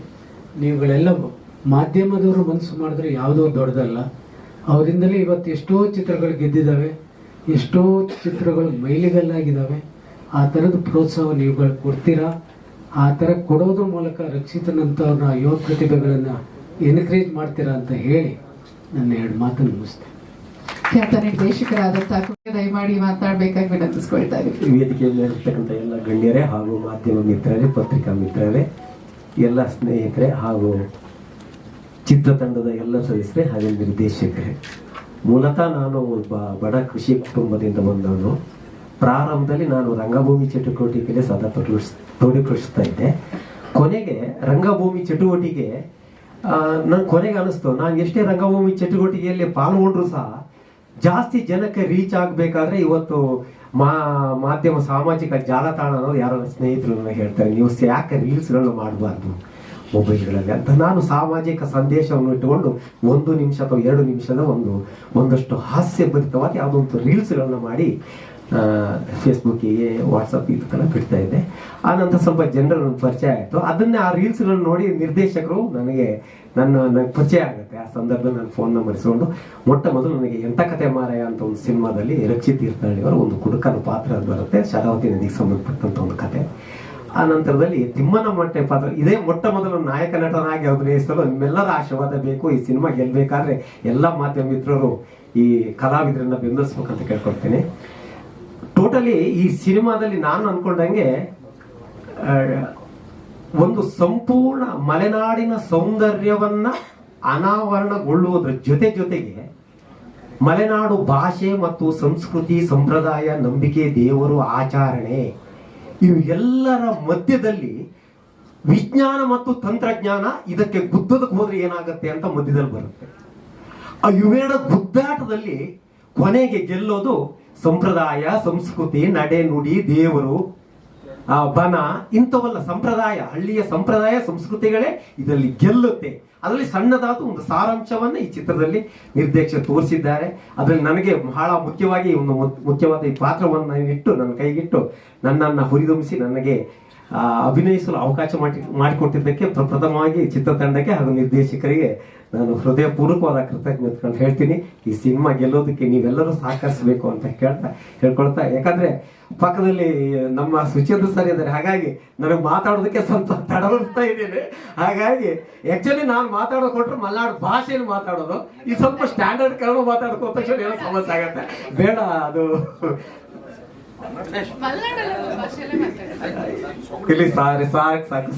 ನೀವುಗಳೆಲ್ಲ ಮಾಧ್ಯಮದವರು ಮನಸ್ಸು ಮಾಡಿದ್ರೆ ಯಾವುದೋ ದೊಡ್ಡದಲ್ಲ. ಅವರಿಂದಲೇ ಇವತ್ತು ಎಷ್ಟೋ ಚಿತ್ರಗಳು ಗೆದ್ದಿದ್ದಾವೆ, ಎಷ್ಟೋ ಚಿತ್ರಗಳು ಮೈಲಿಗಲ್ಲಾಗಿದ್ದಾವೆ. ಆ ಥರದ ಪ್ರೋತ್ಸಾಹ ನೀವುಗಳು ಕೊಡ್ತೀರಾ. ಆ ಥರ ಕೊಡೋದ್ರ ಮೂಲಕ ರಕ್ಷಿತನಂಥವ್ರನ್ನ ಯುವ ಪ್ರತಿಭೆಗಳನ್ನು ಎನ್ಕರೇಜ್ ಮಾಡ್ತೀರಾ ಅಂತ ಹೇಳಿ ನನ್ನ 2 ಮಾತನ್ನು ಮುಗಿಸ್ತೇನೆ.
ಖ್ಯಾತ ನಿರ್ದೇಶಕರಾದಂತಹ ದಯಮಾಡಿ ಮಾತಾಡಬೇಕಾಗಿ ವಿನಂತಿಸ್ಕೊಳ್ತಾ ಇದ್ದೀವಿ.
ವೇದಿಕೆಯಲ್ಲಿ ಇರ್ತಕ್ಕಂಥ ಎಲ್ಲ ಗಣ್ಯರೇ ಹಾಗೂ ಮಾಧ್ಯಮ ಮಿತ್ರರೇ, ಪತ್ರಿಕಾ ಮಿತ್ರರೇ, ಎಲ್ಲ ಸ್ನೇಹಿತರೆ ಹಾಗೂ ಚಿತ್ರತಂಡದ ಎಲ್ಲ ಸದಸ್ಯರೇ ಹಾಗೂ ನಿರ್ದೇಶಕರೇ, ಮೂಲತಃ ನಾನು ಒಬ್ಬ ಬಡ ಕೃಷಿ ಕುಟುಂಬದಿಂದ ಬಂದವನು. ಪ್ರಾರಂಭದಲ್ಲಿ ನಾನು ರಂಗಭೂಮಿ ಚಟುವಟಿಕೆಯಲ್ಲಿ ಸದಾ ತೊಡಗಿಸ್ತಾ ಇದ್ದೆ. ಕೊನೆಗೆ ರಂಗಭೂಮಿ ಚಟುವಟಿಕೆ ಕೊನೆಗೆ ಅನಿಸ್ತು, ನಾನು ಎಷ್ಟೇ ರಂಗಭೂಮಿ ಚಟುವಟಿಕೆಯಲ್ಲಿ ಪಾಲ್ಗೊಂಡ್ರು ಸಹ ಜಾಸ್ತಿ ಜನಕ್ಕೆ ರೀಚ್ ಆಗಬೇಕಾದ್ರೆ ಇವತ್ತು ಮಾಧ್ಯಮ ಸಾಮಾಜಿಕ ಜಾಲತಾಣ ಅನ್ನೋದು ಯಾರೋ ಸ್ನೇಹಿತರು ಹೇಳ್ತಾರೆ, ನೀವು ಯಾಕೆ ರೀಲ್ಸ್ಗಳನ್ನ ಮಾಡಬಾರ್ದು ಮೊಬೈಲ್ಗಳಲ್ಲಿ ಅಂತ. ನಾನು ಸಾಮಾಜಿಕ ಸಂದೇಶವನ್ನು ಇಟ್ಟುಕೊಂಡು 1 ನಿಮಿಷ ಅಥವಾ 2 ನಿಮಿಷದ ಒಂದಷ್ಟು ಹಾಸ್ಯಭರಿತವಾಗಿ ಯಾವುದೊಂದು ರೀಲ್ಸ್ಗಳನ್ನ ಮಾಡಿ ಫೇಸ್ಬುಕ್ಕಿಗೆ, ವಾಟ್ಸಪ್ ಇದಕ್ಕೆಲ್ಲ ಬಿಡ್ತಾ ಇದ್ದೆ. ಆನಂತರ ಸ್ವಲ್ಪ ಜನರ ಪರಿಚಯ ಆಯಿತು. ಅದನ್ನೇ ಆ ರೀಲ್ಸ್ಗಳನ್ನ ನೋಡಿ ನಿರ್ದೇಶಕರು ನನಗೆ ಪರಿಚಯ ಆಗುತ್ತೆ. ಆ ಸಂದರ್ಭದಲ್ಲಿ ನಾನು ಫೋನ್ ನಂಬರ್ ಇಸ್ಕೊಂಡು ಮೊಟ್ಟ ಮೊದಲು ನನಗೆ ಎಂಥ ಕತೆ ಮಾರಾಯ ಅಂತ ಒಂದು ಸಿನಿಮಾದಲ್ಲಿ ರಕ್ಷಿತ್ ತೀರ್ಥಹಳ್ಳಿ ಅವರ ಒಂದು ಕುಡುಕನ ಪಾತ್ರ ಬರುತ್ತೆ, ಶರಾವತಿ ನದಿಗೆ ಸಂಬಂಧಪಟ್ಟಂತ ಒಂದು ಕತೆ. ಆ ನಂತರದಲ್ಲಿ ತಿಮ್ಮನ ಮೊಟ್ಟೆ ಪಾತ್ರ, ಇದೇ ಮೊಟ್ಟ ಮೊದಲು ನಾಯಕ ನಟನಾಗಿ ಅಭಿನಯಿಸಲು ನಿಮ್ಮೆಲ್ಲರ ಆಶೀರ್ವಾದ ಬೇಕು. ಈ ಸಿನಿಮಾ ಗೆಲ್ಬೇಕಾದ್ರೆ ಎಲ್ಲ ಮಾಧ್ಯಮ ಮಿತ್ರರು ಈ ಕಲಾವಿದರನ್ನ ಬೆಂಬಲಿಸ್ಬೇಕಂತ ಕೇಳ್ಕೊಳ್ತೇನೆ. ಟೋಟಲಿ ಈ ಸಿನಿಮಾದಲ್ಲಿ ನಾನು ಅನ್ಕೊಂಡಂಗೆ ಒಂದು ಸಂಪೂರ್ಣ ಮಲೆನಾಡಿನ ಸೌಂದರ್ಯವನ್ನ ಅನಾವರಣಗೊಳ್ಳುವುದರ ಜೊತೆಗೆ ಮಲೆನಾಡು ಭಾಷೆ ಮತ್ತು ಸಂಸ್ಕೃತಿ, ಸಂಪ್ರದಾಯ, ನಂಬಿಕೆ, ದೇವರು, ಆಚರಣೆ ಇವೆಲ್ಲರ ಮಧ್ಯದಲ್ಲಿ ವಿಜ್ಞಾನ ಮತ್ತು ತಂತ್ರಜ್ಞಾನ ಇದಕ್ಕೆ ಗುದ್ದದಕ್ಕೆ ಹೋದ್ರೆ ಏನಾಗುತ್ತೆ ಅಂತ ಮಧ್ಯದಲ್ಲಿ ಬರುತ್ತೆ. ಆ ಇವೆರಡ ಗುದ್ದಾಟದಲ್ಲಿ ಕೊನೆಗೆ ಗೆಲ್ಲೋದು ಸಂಪ್ರದಾಯ, ಸಂಸ್ಕೃತಿ, ನಡೆ, ನುಡಿ, ದೇವರು, ಬನ ಇಂಥವೆಲ್ಲ ಸಂಪ್ರದಾಯ, ಹಳ್ಳಿಯ ಸಂಪ್ರದಾಯ ಸಂಸ್ಕೃತಿಗಳೇ ಇದರಲ್ಲಿ ಗೆಲ್ಲುತ್ತೆ. ಅದರಲ್ಲಿ ಸಣ್ಣದಾದ ಒಂದು ಸಾರಾಂಶವನ್ನ ಈ ಚಿತ್ರದಲ್ಲಿ ನಿರ್ದೇಶಕರು ತೋರಿಸಿದ್ದಾರೆ. ಅದರಲ್ಲಿ ನನಗೆ ಬಹಳ ಮುಖ್ಯವಾಗಿ ಒಂದು ಮುಖ್ಯವಾದ ಈ ಪಾತ್ರವನ್ನು ಇಟ್ಟು ನನ್ನ ಕೈಗಿಟ್ಟು ನನ್ನನ್ನು ಹುರಿದುಂಬಿಸಿ ನನಗೆ ಅಭಿನಯಿಸಲು ಅವಕಾಶ ಮಾಡಿಕೊಟ್ಟಿದ್ದಕ್ಕೆ ಪ್ರಥಮವಾಗಿ ಚಿತ್ರತಂಡಕ್ಕೆ ಹಾಗೂ ನಿರ್ದೇಶಕರಿಗೆ ನಾನು ಹೃದಯಪೂರ್ವಕವಾದ ಕೃತಜ್ಞತೆ ಅಂತ ಹೇಳ್ತೀನಿ. ಈ ಸಿನಿಮಾ ಗೆಲ್ಲೋದಕ್ಕೆ ನೀವೆಲ್ಲರೂ ಸಹಕರಿಸಬೇಕು ಅಂತ ಹೇಳ್ಕೊಳ್ತಾ, ಯಾಕಂದ್ರೆ ಪಕ್ಕದಲ್ಲಿ ನಮ್ಮ ಸುಚೇಂದ್ರ ಸರ್ ಇದ್ದಾರೆ, ಹಾಗಾಗಿ ನನಗೆ ಮಾತಾಡೋದಕ್ಕೆ ಸ್ವಲ್ಪ ತಡವರ್ತಾ ಇದ್ದೇನೆ. ಹಾಗಾಗಿ ಆಕ್ಚುಲಿ ನಾನು ಮಾತಾಡೋದು ಕೊಟ್ಟರೆ ಮಲೆನಾಡು ಭಾಷೆಯಲ್ಲಿ ಮಾತಾಡೋದು, ಈ ಸ್ವಲ್ಪ ಸ್ಟ್ಯಾಂಡರ್ಡ್ ಕನ್ನಡ ಮಾತಾಡ್ಕೋ ತಕ್ಷಣ ಏನೋ ಸಮಸ್ಯೆ ಆಗತ್ತೆ, ಬೇಡ ಅದು ಇಲ್ಲಿ ಸಾಕು ಸಾಕು.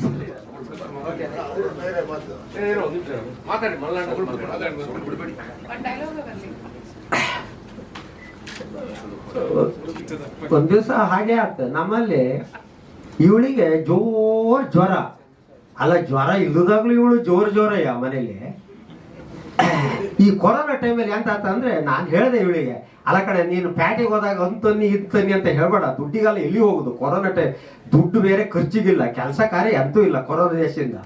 ಒಂದ್ ದಿವಸ ಹಾಗೆ ಆಗ್ತದೆ ನಮ್ಮಲ್ಲಿ, ಇವಳಿಗೆ ಜೋರ್ ಜ್ವರ, ಅಲ್ಲ ಜ್ವರ ಇಲ್ಲದಾಗ್ಲೂ ಇವಳು ಜೋರಯ್ಯ ಮನೇಲಿ. ಈ ಕೊರೋನಾ ಟೈಮಲ್ಲಿ ಎಂತ ಅಂದ್ರೆ ನಾನು ಹೇಳಿದೆ ಇವಳಿಗೆ, ಅಲ್ಲ ಕಡೆ ನೀನು ಪ್ಯಾಟಿಗೆ ಹೋದಾಗ ಅಂತನ್ನಿ ಇತ್ತನ್ನಿ ಅಂತ ಹೇಳ್ಬೇಡ, ದುಡ್ಡಿಗೆಲ್ಲ ಎಲ್ಲಿ ಹೋಗುದು, ಕೊರೋನಾ ಟೈಮ್ ದುಡ್ಡು ಬೇರೆ ಖರ್ಚಿಗಿಲ್ಲ, ಕೆಲಸ ಕಾರ್ಯ ಅಂತೂ ಇಲ್ಲ ಕೊರೋನಾ ದೇಶದಿಂದ.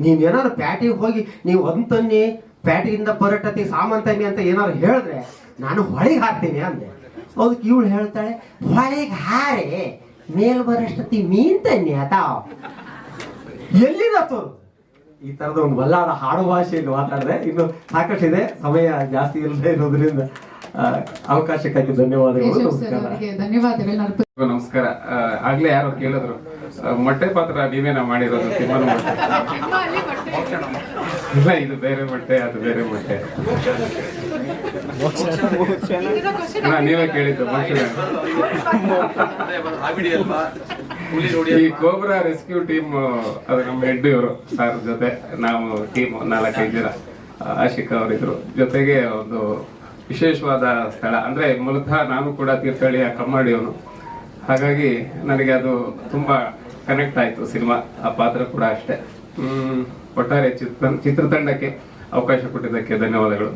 ನೀವೇನಾದ್ರು ಪ್ಯಾಟಿಗೆ ಹೋಗಿ ನೀವು ಅಂತನ್ನಿ ಪ್ಯಾಟಿಯಿಂದ ಪರಟತಿ ಸಾಮಂತನ್ನಿ ಅಂತ ಏನಾದ್ರು ಹೇಳಿದ್ರೆ ನಾನು ಹೊಳೆಗೆ ಹಾಕ್ತೀನಿ ಅಂದೆ. ಅದಕ್ಕೆ ಇವಳು ಹೇಳ್ತಾಳೆ, ಹೊಳೆಗೆ ಹಾರೆ ಮೇಲ್ ಬರಷ್ಟತಿ ಮೀನ್ ತನ್ನಿ ಅದಾವ್. ಎಲ್ಲಿದ ತೋರು? ಈ ತರದ ಒಂದು ಬಲ್ಲಾದ ಹಾಡು ಭಾಷೆಯಲ್ಲಿ ಮಾತಾಡಿದೆ. ಇನ್ನು ಸಾಕಷ್ಟಿದೆ, ಸಮಯ ಜಾಸ್ತಿ ಇಲ್ಲದೆ ಇರೋದ್ರಿಂದ ಅವಕಾಶಕ್ಕಾಗಿ ಧನ್ಯವಾದಗಳು. ನಮಸ್ಕಾರ.
ಧನ್ಯವಾದಗಳು.
ನಮಸ್ಕಾರ. ಆಗ್ಲೇ ಯಾರೋ ಕೇಳಿದ್ರು, ಮೊಟ್ಟೆ ಪಾತ್ರ ನೀವೇನ ಮಾಡಿರೋದು ತಿಮ್ಮನ ಮೊಟ್ಟೆ? ಇಲ್ಲ, ಇದು ಬೇರೆ ಮೊಟ್ಟೆ, ಅದು ಬೇರೆ ಮೊಟ್ಟೆ. ನೀವೇ ಕೇಳಿದ್ದು ಈ ಕೋಬ್ರಾ ರೆಸ್ಕ್ಯೂ ಟೀಮ್, ಅದು ನಮ್ಮ ಹೆಡ್ ಇವರು ಸರ್ ಜೊತೆ ನಾವು ಟೀಮ್ 4-5 ಜನ. ಆಶಿಕ್ ಅವರಿದ್ರು ಜೊತೆಗೆ. ಒಂದು ವಿಶೇಷವಾದ ಸ್ಥಳ ಅಂದ್ರೆ ಮೂಲತಃ ನಾನು ಕೂಡ ತೀರ್ಥಹಳ್ಳಿಯ ಕಮ್ಮಡಿಯವನು, ಹಾಗಾಗಿ ನನಗೆ ಅದು ತುಂಬಾ ಕನೆಕ್ಟ್ ಆಯ್ತು ಸಿನಿಮಾ. ಆ ಪಾತ್ರ ಕೂಡ ಅಷ್ಟೇ. ಒಟ್ಟಾರೆ ಚಿತ್ರತಂಡಕ್ಕೆ ಅವಕಾಶ ಕೊಟ್ಟಿದ್ದಕ್ಕೆ ಧನ್ಯವಾದಗಳು.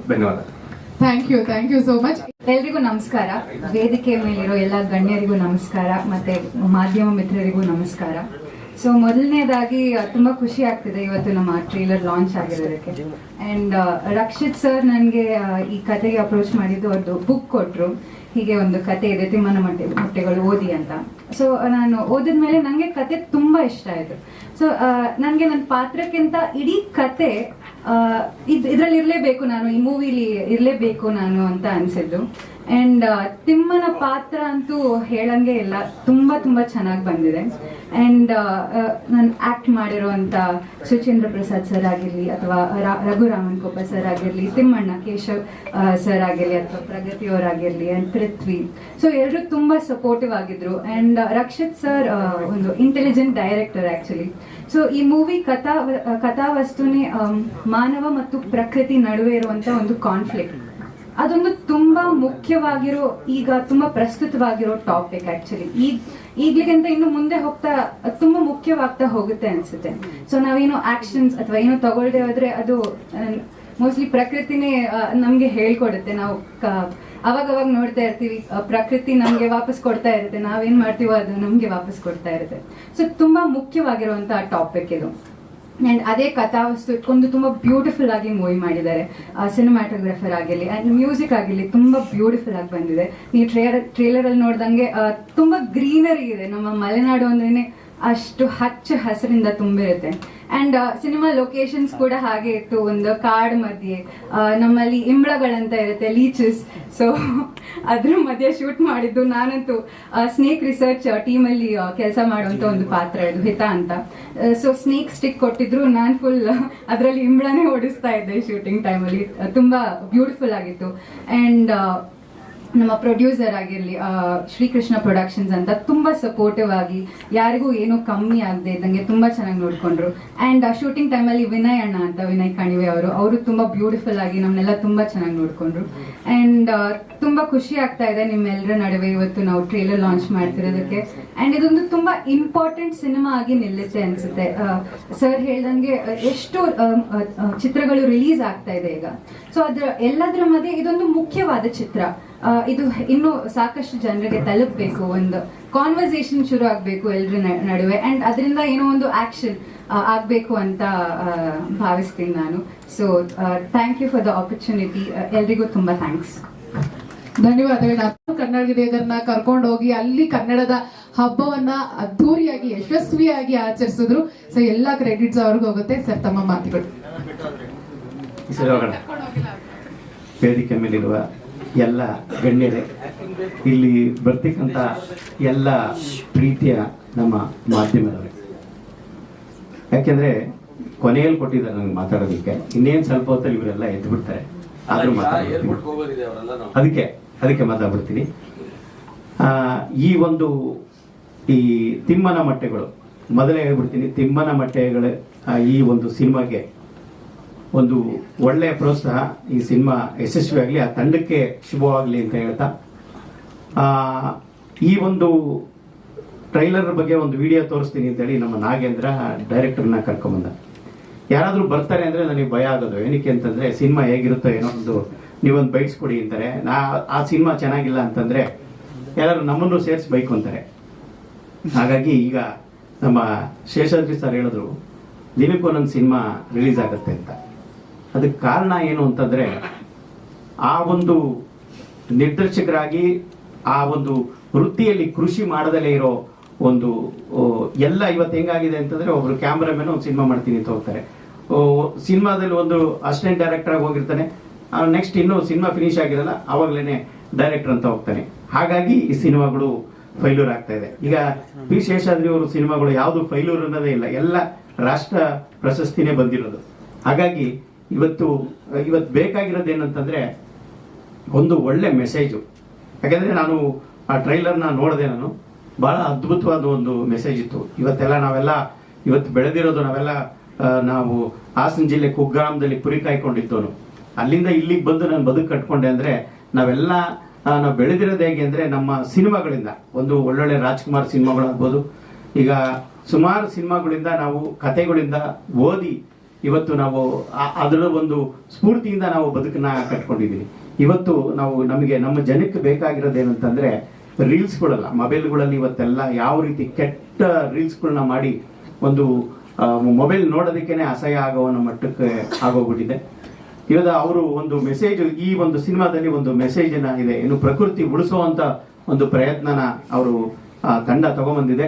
Thank you so much.
ಎಲ್ರಿಗೂ ನಮಸ್ಕಾರ. ವೇದಿಕೆ ಮೇಲಿರೋ ಎಲ್ಲ ಗಣ್ಯರಿಗೂ ನಮಸ್ಕಾರ, ಮತ್ತೆ ಮಾಧ್ಯಮ ಮಿತ್ರರಿಗೂ ನಮಸ್ಕಾರ. ಸೊ ಮೊದಲನೇದಾಗಿ ತುಂಬಾ ಖುಷಿ ಆಗ್ತಿದೆ ಇವತ್ತು ನಮ್ಮ ಟ್ರೇಲರ್ ಲಾಂಚ್ ಆಗಿರೋದಕ್ಕೆ. ಅಂಡ್ ರಕ್ಷಿತ್ ಸರ್ ನನಗೆ ಈ ಕತೆಗೆ ಅಪ್ರೋಚ್ ಮಾಡಿದ್ದು, ಅವ್ರದ್ದು ಬುಕ್ ಕೊಟ್ಟರು. ಹೀಗೆ ಒಂದು ಕತೆ ಇದೆ, ತಿಮ್ಮನ ಮೊಟ್ಟೆಗಳು ಓದಿ ಅಂತ. ಸೊ ನಾನು ಓದಿದ್ಮೇಲೆ ನನಗೆ ಕತೆ ತುಂಬಾ ಇಷ್ಟ ಆಯ್ತು. ಸೊ ನನಗೆ ನನ್ನ ಪಾತ್ರಕ್ಕಿಂತ ಇಡೀ ಕತೆ ಇದ್ರಲ್ಲಿ ಇರ್ಲೇಬೇಕು, ನಾನು ಈ ಮೂವಿಲಿ ಇರ್ಲೇಬೇಕು ನಾನು ಅಂತ ಅನ್ಸಿದ್ದು. ಅಂಡ್ ತಿಮ್ಮನ ಪಾತ್ರ ಅಂತೂ ಹೇಳಂಗೆ ಇಲ್ಲ, ತುಂಬಾ ತುಂಬಾ ಚೆನ್ನಾಗಿ ಬಂದಿದೆ. ಅಂಡ್ ನಾನು ಆಕ್ಟ್ ಮಾಡಿರುವಂತ ಸುಚೇಂದ್ರ ಪ್ರಸಾದ್ ಸರ್ ಆಗಿರ್ಲಿ, ಅಥವಾ ರಘುರಾಮನ್ ಕೊಪ್ಪ ಸರ್ ಆಗಿರ್ಲಿ, ತಿಮ್ಮಣ್ಣ ಕೇಶವ್ ಸರ್ ಆಗಿರ್ಲಿ, ಅಥವಾ ಪ್ರಗತಿ ಅವರಾಗಿರ್ಲಿ, ಅಂಡ್ ಪೃಥ್ವಿ, ಸೊ ಎಲ್ಲರೂ ತುಂಬಾ ಸಪೋರ್ಟಿವ್ ಆಗಿದ್ರು. ಅಂಡ್ ರಕ್ಷಿತ್ ಸರ್ ಒಂದು ಇಂಟೆಲಿಜೆಂಟ್ ಡೈರೆಕ್ಟರ್ ಆಕ್ಚುಲಿ. ಸೊ ಈ ಮೂವಿ ಕಥಾವಸ್ತುನೇ ಮಾನವ ಮತ್ತು ಪ್ರಕೃತಿ ನಡುವೆ ಇರುವಂತ ಒಂದು ಕಾನ್ಫ್ಲಿಕ್ಟ್. ಅದೊಂದು ತುಂಬಾ ಮುಖ್ಯವಾಗಿರೋ, ಈಗ ತುಂಬಾ ಪ್ರಸ್ತುತವಾಗಿರೋ ಟಾಪಿಕ್ ಆಕ್ಚುಲಿ. ಈಗ್ಲಿಗಿಂತ ಇನ್ನು ಮುಂದೆ ಹೋಗ್ತಾ ತುಂಬಾ ಮುಖ್ಯವಾಗ್ತಾ ಹೋಗುತ್ತೆ ಅನ್ಸುತ್ತೆ. ಸೊ ನಾವೇನೋ ಆಕ್ಷನ್ಸ್ ಅಥವಾ ಏನೋ ತಗೊಳ್ದೆ ಹೋದ್ರೆ ಅದು ಮೋಸ್ಟ್ಲಿ ಪ್ರಕೃತಿನೇ ನಮ್ಗೆ ಹೇಳ್ಕೊಡುತ್ತೆ. ನಾವು ಅವಾಗವಾಗ ನೋಡ್ತಾ ಇರ್ತೀವಿ, ಪ್ರಕೃತಿ ನಮ್ಗೆ ವಾಪಸ್ ಕೊಡ್ತಾ ಇರುತ್ತೆ, ನಾವೇನ್ ಮಾಡ್ತೀವೋ ಅದು ನಮ್ಗೆ ವಾಪಸ್ ಕೊಡ್ತಾ ಇರುತ್ತೆ. ಸೊ ತುಂಬಾ ಮುಖ್ಯವಾಗಿರುವಂತಹ ಟಾಪಿಕ್ ಇದು. ಅಂಡ್ ಅದೇ ಕಥಾವಸ್ತು ಇಟ್ಕೊಂಡು ತುಂಬಾ ಬ್ಯೂಟಿಫುಲ್ ಆಗಿ ಮೂವಿ ಮಾಡಿದ್ದಾರೆ. ಸಿನಿಮಾಟೋಗ್ರಫರ್ ಆಗಿರ್ಲಿ ಅಂಡ್ ಮ್ಯೂಸಿಕ್ ಆಗಿರ್ಲಿ ತುಂಬಾ ಬ್ಯೂಟಿಫುಲ್ ಆಗಿ ಬಂದಿದೆ. ನೀವು ಟ್ರೇಲರ್ ಅಲ್ಲಿ ನೋಡ್ದಂಗೆ ತುಂಬಾ ಗ್ರೀನರಿ ಇದೆ. ನಮ್ಮ ಮಲೆನಾಡು ಅಂದ್ರೇನೆ ಅಷ್ಟು ಹಚ್ಚ ಹಸಿರಿಂದ ತುಂಬಿರುತ್ತೆ. ಅಂಡ್ ಸಿನಿಮಾ ಲೊಕೇಶನ್ಸ್ ಕೂಡ ಹಾಗೆ ಇತ್ತು, ಒಂದು ಕಾಡ್ ಮಧ್ಯೆ. ನಮ್ಮಲ್ಲಿ ಇಂಬ್ಳಗಳಂತ ಇರುತ್ತೆ, ಲೀಚಸ್. ಸೊ ಅದ್ರ ಮಧ್ಯೆ ಶೂಟ್ ಮಾಡಿದ್ದು. ನಾನಂತೂ ಸ್ನೇಕ್ ರಿಸರ್ಚ್ ಟೀಮ್ ಅಲ್ಲಿ ಕೆಲಸ ಮಾಡುವಂತ ಒಂದು ಪಾತ್ರ ಇದು, ಹಿತ ಅಂತ. ಸೊ ಸ್ನೇಕ್ ಸ್ಟಿಕ್ ಕೊಟ್ಟಿದ್ರು, ನಾನು ಫುಲ್ ಅದರಲ್ಲಿ ಇಂಬ್ಳನೇ ಓಡಿಸ್ತಾ ಇದ್ದೆ ಶೂಟಿಂಗ್ ಟೈಮಲ್ಲಿ. ತುಂಬಾ ಬ್ಯೂಟಿಫುಲ್ ಆಗಿತ್ತು. ಅಂಡ್ ನಮ್ಮ ಪ್ರೊಡ್ಯೂಸರ್ ಆಗಿರ್ಲಿ, ಶ್ರೀಕೃಷ್ಣ ಪ್ರೊಡಕ್ಷನ್ಸ್ ಅಂತ, ತುಂಬಾ ಸಪೋರ್ಟಿವ್ ಆಗಿ ಯಾರಿಗೂ ಏನೂ ಕಮ್ಮಿ ಆಗದೆ ಇದ್ದಂಗೆ ತುಂಬಾ ಚೆನ್ನಾಗಿ ನೋಡ್ಕೊಂಡ್ರು. ಅಂಡ್ ಶೂಟಿಂಗ್ ಟೈಮಲ್ಲಿ ವಿನಯ್ ಅಣ್ಣ ಅಂತ, ವಿನಯ್ ಕಣಿವೆ ಅವರು ತುಂಬಾ ಬ್ಯೂಟಿಫುಲ್ ಆಗಿ ನಮ್ಮನ್ನೆಲ್ಲ ತುಂಬಾ ಚೆನ್ನಾಗಿ ನೋಡ್ಕೊಂಡ್ರು. ಅಂಡ್ ತುಂಬಾ ಖುಷಿ ಆಗ್ತಾ ಇದೆ ನಿಮ್ಮೆಲ್ಲರ ನಡುವೆ ಇವತ್ತು ನಾವು ಟ್ರೇಲರ್ ಲಾಂಚ್ ಮಾಡ್ತಿರೋದಕ್ಕೆ. ಅಂಡ್ ಇದೊಂದು ತುಂಬಾ ಇಂಪಾರ್ಟೆಂಟ್ ಸಿನಿಮಾ ಆಗಿ ನಿಲ್ಲುತ್ತೆ ಅನ್ಸುತ್ತೆ. ಸರ್ ಹೇಳ್ದಂಗೆ ಎಷ್ಟು ಚಿತ್ರಗಳು ರಿಲೀಸ್ ಆಗ್ತಾ ಇದೆ ಈಗ. ಸೊ ಎಲ್ಲದರ ಮಧ್ಯೆ ಇದೊಂದು ಮುಖ್ಯವಾದ ಚಿತ್ರ. ಇದು ಇನ್ನು ಸಾಕಷ್ಟು ಜನರಿಗೆ ತಲುಪಬೇಕು, ಒಂದು ಕಾನ್ವರ್ಸೇಷನ್ ಶುರು ಆಗ್ಬೇಕು ಎಲ್ಲರ ನಡುವೆ. ಅಂಡ್ ಅದರಿಂದ ಏನೋ ಒಂದು ಆಕ್ಷನ್ ಆಗ್ಬೇಕು ಅಂತ ಭಾವಿಸ್ತೀನಿ ನಾನು. So thank you for the opportunity. ಎಲ್ರಿಗೂ ತುಂಬಾ ಥ್ಯಾಂಕ್ಸ್.
ಧನ್ಯವಾದಗಳು. ಕನ್ನಡಿಗರನ್ನ ಕರ್ಕೊಂಡು ಹೋಗಿ ಅಲ್ಲಿ ಕನ್ನಡದ ಹಬ್ಬವನ್ನ ಅದ್ದೂರಿಯಾಗಿ ಯಶಸ್ವಿಯಾಗಿ ಆಚರಿಸಿದ್ರು. ಸೊ ಎಲ್ಲಾ ಕ್ರೆಡಿಟ್ಸ್ ಅವ್ರಿಗೆ ಹೋಗುತ್ತೆ. ಸರ್ ತಮ್ಮ ಮಾತುಗಳು.
ವೇದಿಕೆ ಮೇಲಿರುವ ಎಲ್ಲ ಗಣ್ಯರೇ, ಇಲ್ಲಿ ಬರ್ತಕ್ಕಂಥ ಎಲ್ಲ ಪ್ರೀತಿಯ ನಮ್ಮ ಮಾಧ್ಯಮದವರೇ, ಯಾಕೆಂದ್ರೆ ಕೊನೆಯಲ್ಲಿ ಕೊಟ್ಟಿದ್ದಾರೆ ನನಗೆ ಮಾತಾಡೋದಕ್ಕೆ. ಇನ್ನೇನು ಸ್ವಲ್ಪ ಹೊತ್ತಲ್ಲಿ ಇವರೆಲ್ಲ ಎದ್ದು ಬಿಡ್ತಾರೆ, ಆದ್ರೂ ಅದಕ್ಕೆ ಮಾತಾಡ್ಬಿಡ್ತೀನಿ. ಈ ತಿಮ್ಮನ ಮೊಟ್ಟೆಗಳು, ಮೊದಲೇ ಹೇಳ್ಬಿಡ್ತೀನಿ, ತಿಮ್ಮನ ಮೊಟ್ಟೆಗಳ ಈ ಒಂದು ಸಿನಿಮಾಗೆ ಒಂದು ಒಳ್ಳೆಯ ಪ್ರೋತ್ಸಾಹ. ಈ ಸಿನಿಮಾ ಯಶಸ್ವಿಯಾಗಲಿ, ಆ ತಂಡಕ್ಕೆ ಶುಭವಾಗಲಿ ಅಂತ ಹೇಳ್ತಾ, ಈ ಒಂದು ಟ್ರೈಲರ್ ಬಗ್ಗೆ ಒಂದು ವಿಡಿಯೋ ತೋರಿಸ್ತೀನಿ ಅಂತೇಳಿ ನಮ್ಮ ನಾಗೇಂದ್ರ ಡೈರೆಕ್ಟರ್ನ ಕರ್ಕೊಂಬಂದ. ಯಾರಾದರೂ ಬರ್ತಾರೆ ಅಂದರೆ ನನಗೆ ಭಯ ಆಗೋದು. ಏನಕ್ಕೆ ಅಂತಂದರೆ ಸಿನಿಮಾ ಹೇಗಿರುತ್ತೋ ಏನೋ ಒಂದು ನೀವೊಂದು ಬೈಟ್ಸ್ ಕೊಡಿ ಅಂತಾರೆ. ಆ ಸಿನಿಮಾ ಚೆನ್ನಾಗಿಲ್ಲ ಅಂತಂದರೆ ಯಾರು ನಮ್ಮನ್ನು ಸೇರಿಸಿ ಬೈಕು ಅಂತಾರೆ. ಹಾಗಾಗಿ ಈಗ ನಮ್ಮ ಶೇಷಾದ್ರಿ ಸರ್ ಹೇಳಿದ್ರು,
ದಿನಕ್ಕೆ ಒಂದೊಂದು ಸಿನಿಮಾ ರಿಲೀಸ್ ಆಗುತ್ತೆ ಅಂತ. ಅದಕ್ಕೆ ಕಾರಣ ಏನು ಅಂತಂದರೆ, ಆ ಒಂದು ನಿರ್ದೇಶಕರಾಗಿ ಆ ಒಂದು ವೃತ್ತಿಯಲ್ಲಿ ಕೃಷಿ ಮಾಡದಲ್ಲೇ ಇರೋ ಒಂದು ಎಲ್ಲ ಇವತ್ತು ಹೆಂಗಾಗಿದೆ ಅಂತಂದರೆ, ಒಬ್ರು ಕ್ಯಾಮ್ರಾಮನ್ ಒಂದು ಸಿನಿಮಾ ಮಾಡ್ತೀನಿ ಅಂತ ಹೋಗ್ತಾರೆ, ಸಿನಿಮಾದಲ್ಲಿ ಒಂದು ಅಸಿಸ್ಟೆಂಟ್ ಡೈರೆಕ್ಟರ್ ಆಗಿ ಹೋಗಿರ್ತಾನೆ, ನೆಕ್ಸ್ಟ್ ಇನ್ನೂ ಸಿನಿಮಾ ಫಿನಿಶ್ ಆಗಿರಲ್ಲ ಆವಾಗಲೇ ಡೈರೆಕ್ಟರ್ ಅಂತ ಹೋಗ್ತಾನೆ. ಹಾಗಾಗಿ ಈ ಸಿನಿಮಾಗಳು ಫೈಲ್ಯೂರ್ ಆಗ್ತಾ ಇದೆ. ಈಗ ಪಿ ಶೇಷಾದ್ರಿ ಅವರು ಸಿನಿಮಾಗಳು ಯಾವುದು ಫೈಲ್ಯೂರ್ ಅನ್ನೋದೇ ಇಲ್ಲ, ಎಲ್ಲ ರಾಷ್ಟ್ರ ಪ್ರಶಸ್ತಿನೇ ಬಂದಿರೋದು. ಹಾಗಾಗಿ ಇವತ್ತು ಬೇಕಾಗಿರೋದು ಏನಂತಂದ್ರೆ ಒಂದು ಒಳ್ಳೆ ಮೆಸೇಜು. ಯಾಕಂದ್ರೆ ನಾನು ಆ ಟ್ರೈಲರ್ನ ನೋಡಿದೆ, ನಾನು ಬಹಳ ಅದ್ಭುತವಾದ ಒಂದು ಮೆಸೇಜ್ ಇತ್ತು. ಇವತ್ತು ಬೆಳೆದಿರೋದು ನಾವು ಹಾಸನ ಜಿಲ್ಲೆ ಕುಗ್ರಾಮದಲ್ಲಿ ಕುರಿ ಕಾಯ್ಕೊಂಡಿದ್ದವನು, ಅಲ್ಲಿಂದ ಇಲ್ಲಿಗೆ ಬಂದು ನಾನು ಬದುಕು ಕಟ್ಕೊಂಡೆ. ಅಂದ್ರೆ ನಾವು ಬೆಳೆದಿರೋದು ಹೇಗೆ ಅಂದ್ರೆ ನಮ್ಮ ಸಿನಿಮಾಗಳಿಂದ, ಒಂದು ಒಳ್ಳೊಳ್ಳೆ ರಾಜ್ಕುಮಾರ್ ಸಿನಿಮಾಗಳಾಗ್ಬೋದು, ಈಗ ಸುಮಾರು ಸಿನಿಮಾಗಳಿಂದ ನಾವು ಕಥೆಗಳಿಂದ ಓದಿ ಇವತ್ತು ನಾವು ಅದರ ಒಂದು ಸ್ಫೂರ್ತಿಯಿಂದ ನಾವು ಬದುಕನ್ನ ಕಟ್ಕೊಂಡಿದ್ದೀವಿ. ಇವತ್ತು ನಮಗೆ ನಮ್ಮ ಜನಕ್ಕೆ ಬೇಕಾಗಿರೋದೇನಂತಂದ್ರೆ ರೀಲ್ಸ್ಗಳಲ್ಲ, ಮೊಬೈಲ್ಗಳಲ್ಲಿ ಇವತ್ತೆಲ್ಲ ಯಾವ ರೀತಿ ಕೆಟ್ಟ ರೀಲ್ಸ್ಗಳನ್ನ ಮಾಡಿ ಒಂದು ಮೊಬೈಲ್ ನೋಡೋದಕ್ಕೇನೆ ಅಸಹ್ಯ ಆಗೋ ಮಟ್ಟಕ್ಕೆ ಆಗೋಗ್ಬಿಟ್ಟಿದೆ. ಇವಾಗ ಅವರು ಒಂದು ಮೆಸೇಜ್, ಈ ಒಂದು ಸಿನಿಮಾದಲ್ಲಿ ಒಂದು ಮೆಸೇಜ್ ಇದೆ, ಇನ್ನು ಪ್ರಕೃತಿ ಉಳಿಸುವಂತ ಒಂದು ಪ್ರಯತ್ನನ ಅವರು ತಂಡ ತಗೊಂಡ್ಬಂದಿದೆ.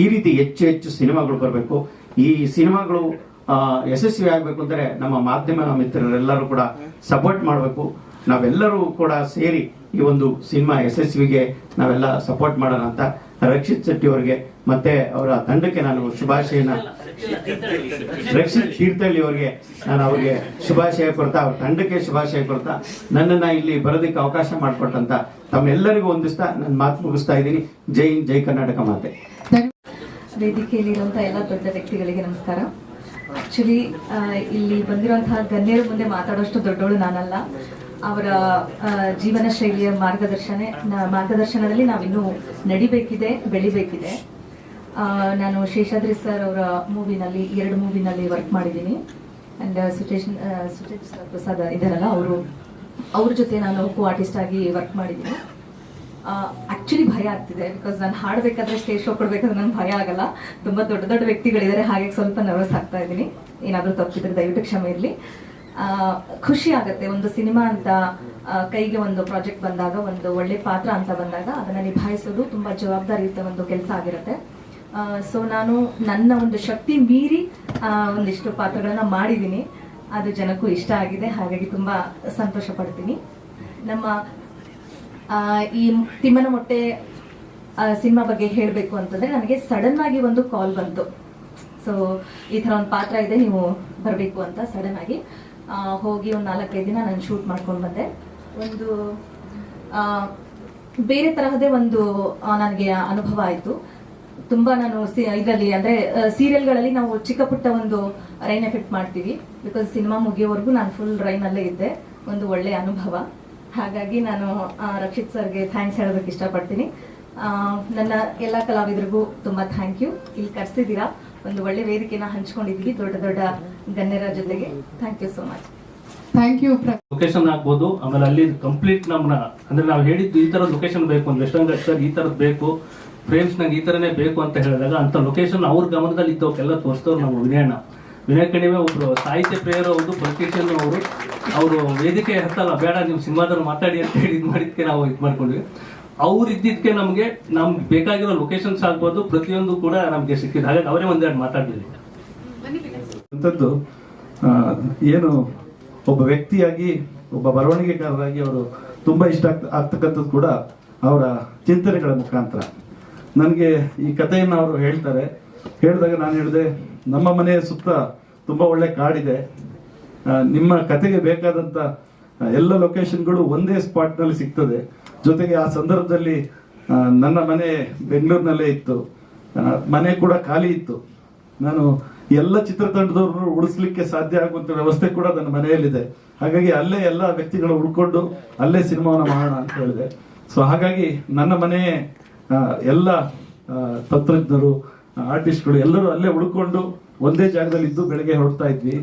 ಈ ರೀತಿ ಹೆಚ್ಚು ಸಿನಿಮಾಗಳು ಬರಬೇಕು. ಈ ಸಿನಿಮಾಗಳು ಯಶಸ್ವಿ ಆಗಬೇಕು ಅಂದರೆ ನಮ್ಮ ಮಾಧ್ಯಮ ಮಿತ್ರರೆಲ್ಲರೂ ಕೂಡ ಸಪೋರ್ಟ್ ಮಾಡಬೇಕು. ನಾವೆಲ್ಲರೂ ಕೂಡ ಸೇರಿ ಈ ಒಂದು ಸಿನಿಮಾ ಯಶಸ್ವಿಗೆ ನಾವೆಲ್ಲ ಸಪೋರ್ಟ್ ಮಾಡೋಣ ಅಂತ ರಕ್ಷಿತ್ ಶೆಟ್ಟಿ ಅವರಿಗೆ ಮತ್ತೆ ಅವರ ತಂಡಕ್ಕೆ ನಾನು ರಕ್ಷಿತ್ ತೀರ್ಥಹಳ್ಳಿ ಅವರಿಗೆ ಅವ್ರಿಗೆ ಶುಭಾಶಯ ಕೊಡ್ತಾ, ಅವ್ರ ತಂಡಕ್ಕೆ ಶುಭಾಶಯ ಕೊಡ್ತಾ, ನನ್ನನ್ನ ಇಲ್ಲಿ ಬರೋದಕ್ಕೆ ಅವಕಾಶ ಮಾಡಿಕೊಟ್ಟಂತ ತಮ್ಮೆಲ್ಲರಿಗೂ ಒಂದಿಸ್ತಾ ನನ್ನ ಮಾತು ಮುಗಿಸ್ತಾ ಇದ್ದೀನಿ. ಜೈ ಹಿಂದ್, ಜೈ ಕರ್ನಾಟಕ ಮಾತೆ.
ವೇದಿಕೆಯಲ್ಲಿರುವಂತಹ ಎಲ್ಲ ದೊಡ್ಡ ವ್ಯಕ್ತಿಗಳಿಗೆ ನಮಸ್ಕಾರ. ಆಕ್ಚುಲಿ ಇಲ್ಲಿ ಬಂದಿರುವಂತಹ ಗಣ್ಯರ ಮುಂದೆ ಮಾತಾಡೋಷ್ಟು ದೊಡ್ಡವಳು ನಾನಲ್ಲ. ಅವರ ಜೀವನ ಶೈಲಿಯ ಮಾರ್ಗದರ್ಶನದಲ್ಲಿ ನಾವಿನ್ನೂ ನಡಿಬೇಕಿದೆ, ಬೆಳಿಬೇಕಿದೆ. ನಾನು ಶೇಷಾದ್ರಿ ಸರ್ ಅವರ ಎರಡು ಮೂವಿನಲ್ಲಿ ವರ್ಕ್ ಮಾಡಿದ್ದೀನಿ. ಆ್ಯಂಡ್ ಸುಚೇತ್ ಪ್ರಸಾದ್ ಇದ್ದಾರಲ್ಲ, ಅವ್ರ ಜೊತೆ ನಾನು ಕೋ ಆರ್ಟಿಸ್ಟ್ ಆಗಿ ವರ್ಕ್ ಮಾಡಿದ್ದೀನಿ. ಆಕ್ಚುಲಿ ಭಯ ಆಗ್ತಿದೆ, ಬಿಕಾಸ್ ನಾನು ಹಾಡಬೇಕಾದ್ರೆ ಸ್ಟೇಜ್ ಶೋ ಕೊಡ್ಬೇಕಾದ್ರೆ ನಂಗೆ ಭಯ ಆಗಲ್ಲ. ತುಂಬ ದೊಡ್ಡ ದೊಡ್ಡ ವ್ಯಕ್ತಿಗಳಿದ್ದಾರೆ, ಹಾಗೆ ಸ್ವಲ್ಪ ನರ್ವಸ್ ಆಗ್ತಾ ಇದ್ದೀನಿ. ಏನಾದರೂ ತಪ್ಪಿದ್ರೆ ದಯವಿಟ್ಟು ಕ್ಷಮೆ ಇರಲಿ. ಖುಷಿ ಆಗುತ್ತೆ ಒಂದು ಸಿನಿಮಾ ಅಂತ ಕೈಗೆ ಒಂದು ಪ್ರಾಜೆಕ್ಟ್ ಬಂದಾಗ, ಒಂದು ಒಳ್ಳೆ ಪಾತ್ರ ಅಂತ ಬಂದಾಗ ಅದನ್ನು ನಿಭಾಯಿಸೋದು ತುಂಬ ಜವಾಬ್ದಾರಿಯುತ ಒಂದು ಕೆಲಸ ಆಗಿರುತ್ತೆ. ಸೊ ನಾನು ನನ್ನ ಒಂದು ಶಕ್ತಿ ಮೀರಿ ಒಂದಿಷ್ಟು ಪಾತ್ರಗಳನ್ನ ಮಾಡಿದ್ದೀನಿ. ಅದು ಜನಕ್ಕೂ ಇಷ್ಟ ಆಗಿದೆ, ಹಾಗಾಗಿ ತುಂಬ ಸಂತೋಷ ಪಡ್ತೀನಿ. ನಮ್ಮ ಈ ತಿಮ್ಮನ ಮೊಟ್ಟೆ ಸಿನಿಮಾ ಬಗ್ಗೆ ಹೇಳಬೇಕು ಅಂತಂದ್ರೆ, ನನಗೆ ಸಡನ್ ಆಗಿ ಒಂದು ಕಾಲ್ ಬಂತು. ಸೊ ಈ ಥರ ಒಂದು ಪಾತ್ರ ಇದೆ, ನೀವು ಬರಬೇಕು ಅಂತ ಸಡನ್ ಆಗಿ ಹೋಗಿ ಒಂದು 4-5 ದಿನ ನಾನು ಶೂಟ್ ಮಾಡ್ಕೊಂಡು ಬಂದೆ. ಒಂದು ಬೇರೆ ತರಹದೇ ಒಂದು ನನಗೆ ಅನುಭವ ಆಯಿತು. ತುಂಬ ನಾನು ಇದರಲ್ಲಿ ಅಂದರೆ ಸೀರಿಯಲ್ಗಳಲ್ಲಿ ನಾವು ಚಿಕ್ಕ ಪುಟ್ಟ ಒಂದು ರೈನ್ ಎಫೆಕ್ಟ್ ಮಾಡ್ತೀವಿ. ಬಿಕಾಸ್ ಸಿನಿಮಾ ಮುಗಿಯೋವರೆಗೂ ನಾನು ಫುಲ್ ರೈನಲ್ಲೇ ಇದ್ದೆ. ಒಂದು ಒಳ್ಳೆಯ ಅನುಭವ. ಹಾಗಾಗಿ ನಾನು ರಕ್ಷಿತ್ ಸರ್ಗೆ ಥ್ಯಾಂಕ್ಸ್ ಹೇಳೋದಕ್ಕೆ ಇಷ್ಟಪಡ್ತೀನಿ. ನನ್ನ ಎಲ್ಲ ಕಲಾವಿದರಿಗೂ ತುಂಬ ಥ್ಯಾಂಕ್ ಯು. ಇಲ್ಲಿ ಕರೆಸಿದ್ದೀರಾ, ಒಂದು ಒಳ್ಳೆ ವೇದಿಕೆನ ಹಂಚ್ಕೊಂಡಿದ್ದೀವಿ ದೊಡ್ಡ ದೊಡ್ಡ ಗಣ್ಯರ ಜೊತೆಗೆ. Thank you so much.
Thank you.
Location ಆಗ್ಬೋದು, ಆಮೇಲೆ ಅಲ್ಲಿ ಕಂಪ್ಲೀಟ್ ನಮ್ಮನ್ನ ಅಂದ್ರೆ ನಾವು ಹೇಳಿದ್ದು ಈ ತರದ ಲೊಕೇಶನ್ ಬೇಕು, ಒಂದು ವೆಸ್ಟರ್ನ್ ಘಾಟ್ ಸರ್ ಈ ತರದ್ ಬೇಕು, ಫ್ರೇಮ್ಸ್ ನಂಗೆ ಈ ತರನೇ ಬೇಕು ಅಂತ ಹೇಳಿದಾಗ ಅಂತ ಲೊಕೇಶನ್ ಅವ್ರ ಗಮನದಲ್ಲಿ ಇದ್ದವಕ್ಕೆಲ್ಲ ತೋರಿಸ್ತವ್ರು ನಮ್ಮ ವಿನಯ್ ಕಣಿವೆ ಒಬ್ರು ಸಾಹಿತ್ಯ ಪ್ರೇಯರ್ ಅವ್ರದ್ದು, ಪೊಲಿಟಿಷಿಯನ್ ಅವರು ವೇದಿಕೆ ಹತ್ತಲ್ಲ, ಬೇಡ ನೀವು ಸಿನಿಮಾದವ್ರು ಮಾತಾಡಿ ಅಂತ ಹೇಳಿ ಇದು ಮಾಡಿದ್ಕೆ ನಾವು ಇದು ಮಾಡ್ಕೊಂಡ್ವಿ. ಅವ್ರು ಇದ್ದಿದ್ಕೆ ನಮ್ಗೆ ಬೇಕಾಗಿರೋ ಲೊಕೇಶನ್ಸ್ ಆಗ್ಬೋದು ಪ್ರತಿಯೊಂದು ಕೂಡ ನಮ್ಗೆ ಸಿಕ್ಕಿದೆ. ಹಾಗಾಗಿ ಅವರೇ ಒಂದೆರಡು ಮಾತಾಡಿದ್ರು.
ಏನು ಒಬ್ಬ ವ್ಯಕ್ತಿಯಾಗಿ, ಒಬ್ಬ ಬರವಣಿಗೆಕಾರರಾಗಿ ಅವರು ತುಂಬಾ ಇಷ್ಟ ಆಗ್ತಕ್ಕಂಥದ್ದು ಕೂಡ ಅವರ ಚಿಂತನೆಗಳ ಮುಖಾಂತರ. ನನಗೆ ಈ ಕಥೆಯನ್ನು ಅವರು ಹೇಳಿದಾಗ ನಾನು ಹೇಳಿದೆ, ನಮ್ಮ ಮನೆಯ ಸುತ್ತ ತುಂಬಾ ಒಳ್ಳೆ ಕಾಡಿದೆ, ನಿಮ್ಮ ಕತೆಗೆ ಬೇಕಾದಂತ ಎಲ್ಲ ಲೊಕೇಶನ್ಗಳು ಒಂದೇ ಸ್ಪಾಟ್ ನಲ್ಲಿ ಸಿಗ್ತದೆ. ಜೊತೆಗೆ ಆ ಸಂದರ್ಭದಲ್ಲಿ ನನ್ನ ಮನೆ ಬೆಂಗಳೂರಿನಲ್ಲೇ ಇತ್ತು, ಮನೆ ಕೂಡ ಖಾಲಿ ಇತ್ತು. ನಾನು ಎಲ್ಲ ಚಿತ್ರತಂಡದವ್ರನ್ನು ಉಳಿಸ್ಲಿಕ್ಕೆ ಸಾಧ್ಯ ಆಗುವಂತ ವ್ಯವಸ್ಥೆ ಕೂಡ ನನ್ನ ಮನೆಯಲ್ಲಿದೆ. ಹಾಗಾಗಿ ಅಲ್ಲೇ ಎಲ್ಲ ವ್ಯಕ್ತಿಗಳು ಉಳ್ಕೊಂಡು ಅಲ್ಲೇ ಸಿನಿಮಾವನ್ನ ಮಾಡೋಣ ಅಂತ ಹೇಳಿದೆ. ಸೊ ಹಾಗಾಗಿ ನನ್ನ ಮನೆ ಎಲ್ಲ ತಂತ್ರಜ್ಞರು, ಆರ್ಟಿಸ್ಟ್ಗಳು ಎಲ್ಲರೂ ಅಲ್ಲೇ ಉಳ್ಕೊಂಡು ಒಂದೇ ಜಾಗದಲ್ಲಿ ಇದ್ದು ಬೆಳಗ್ಗೆ ಹೊರಡ್ತಾ ಇದ್ವಿ.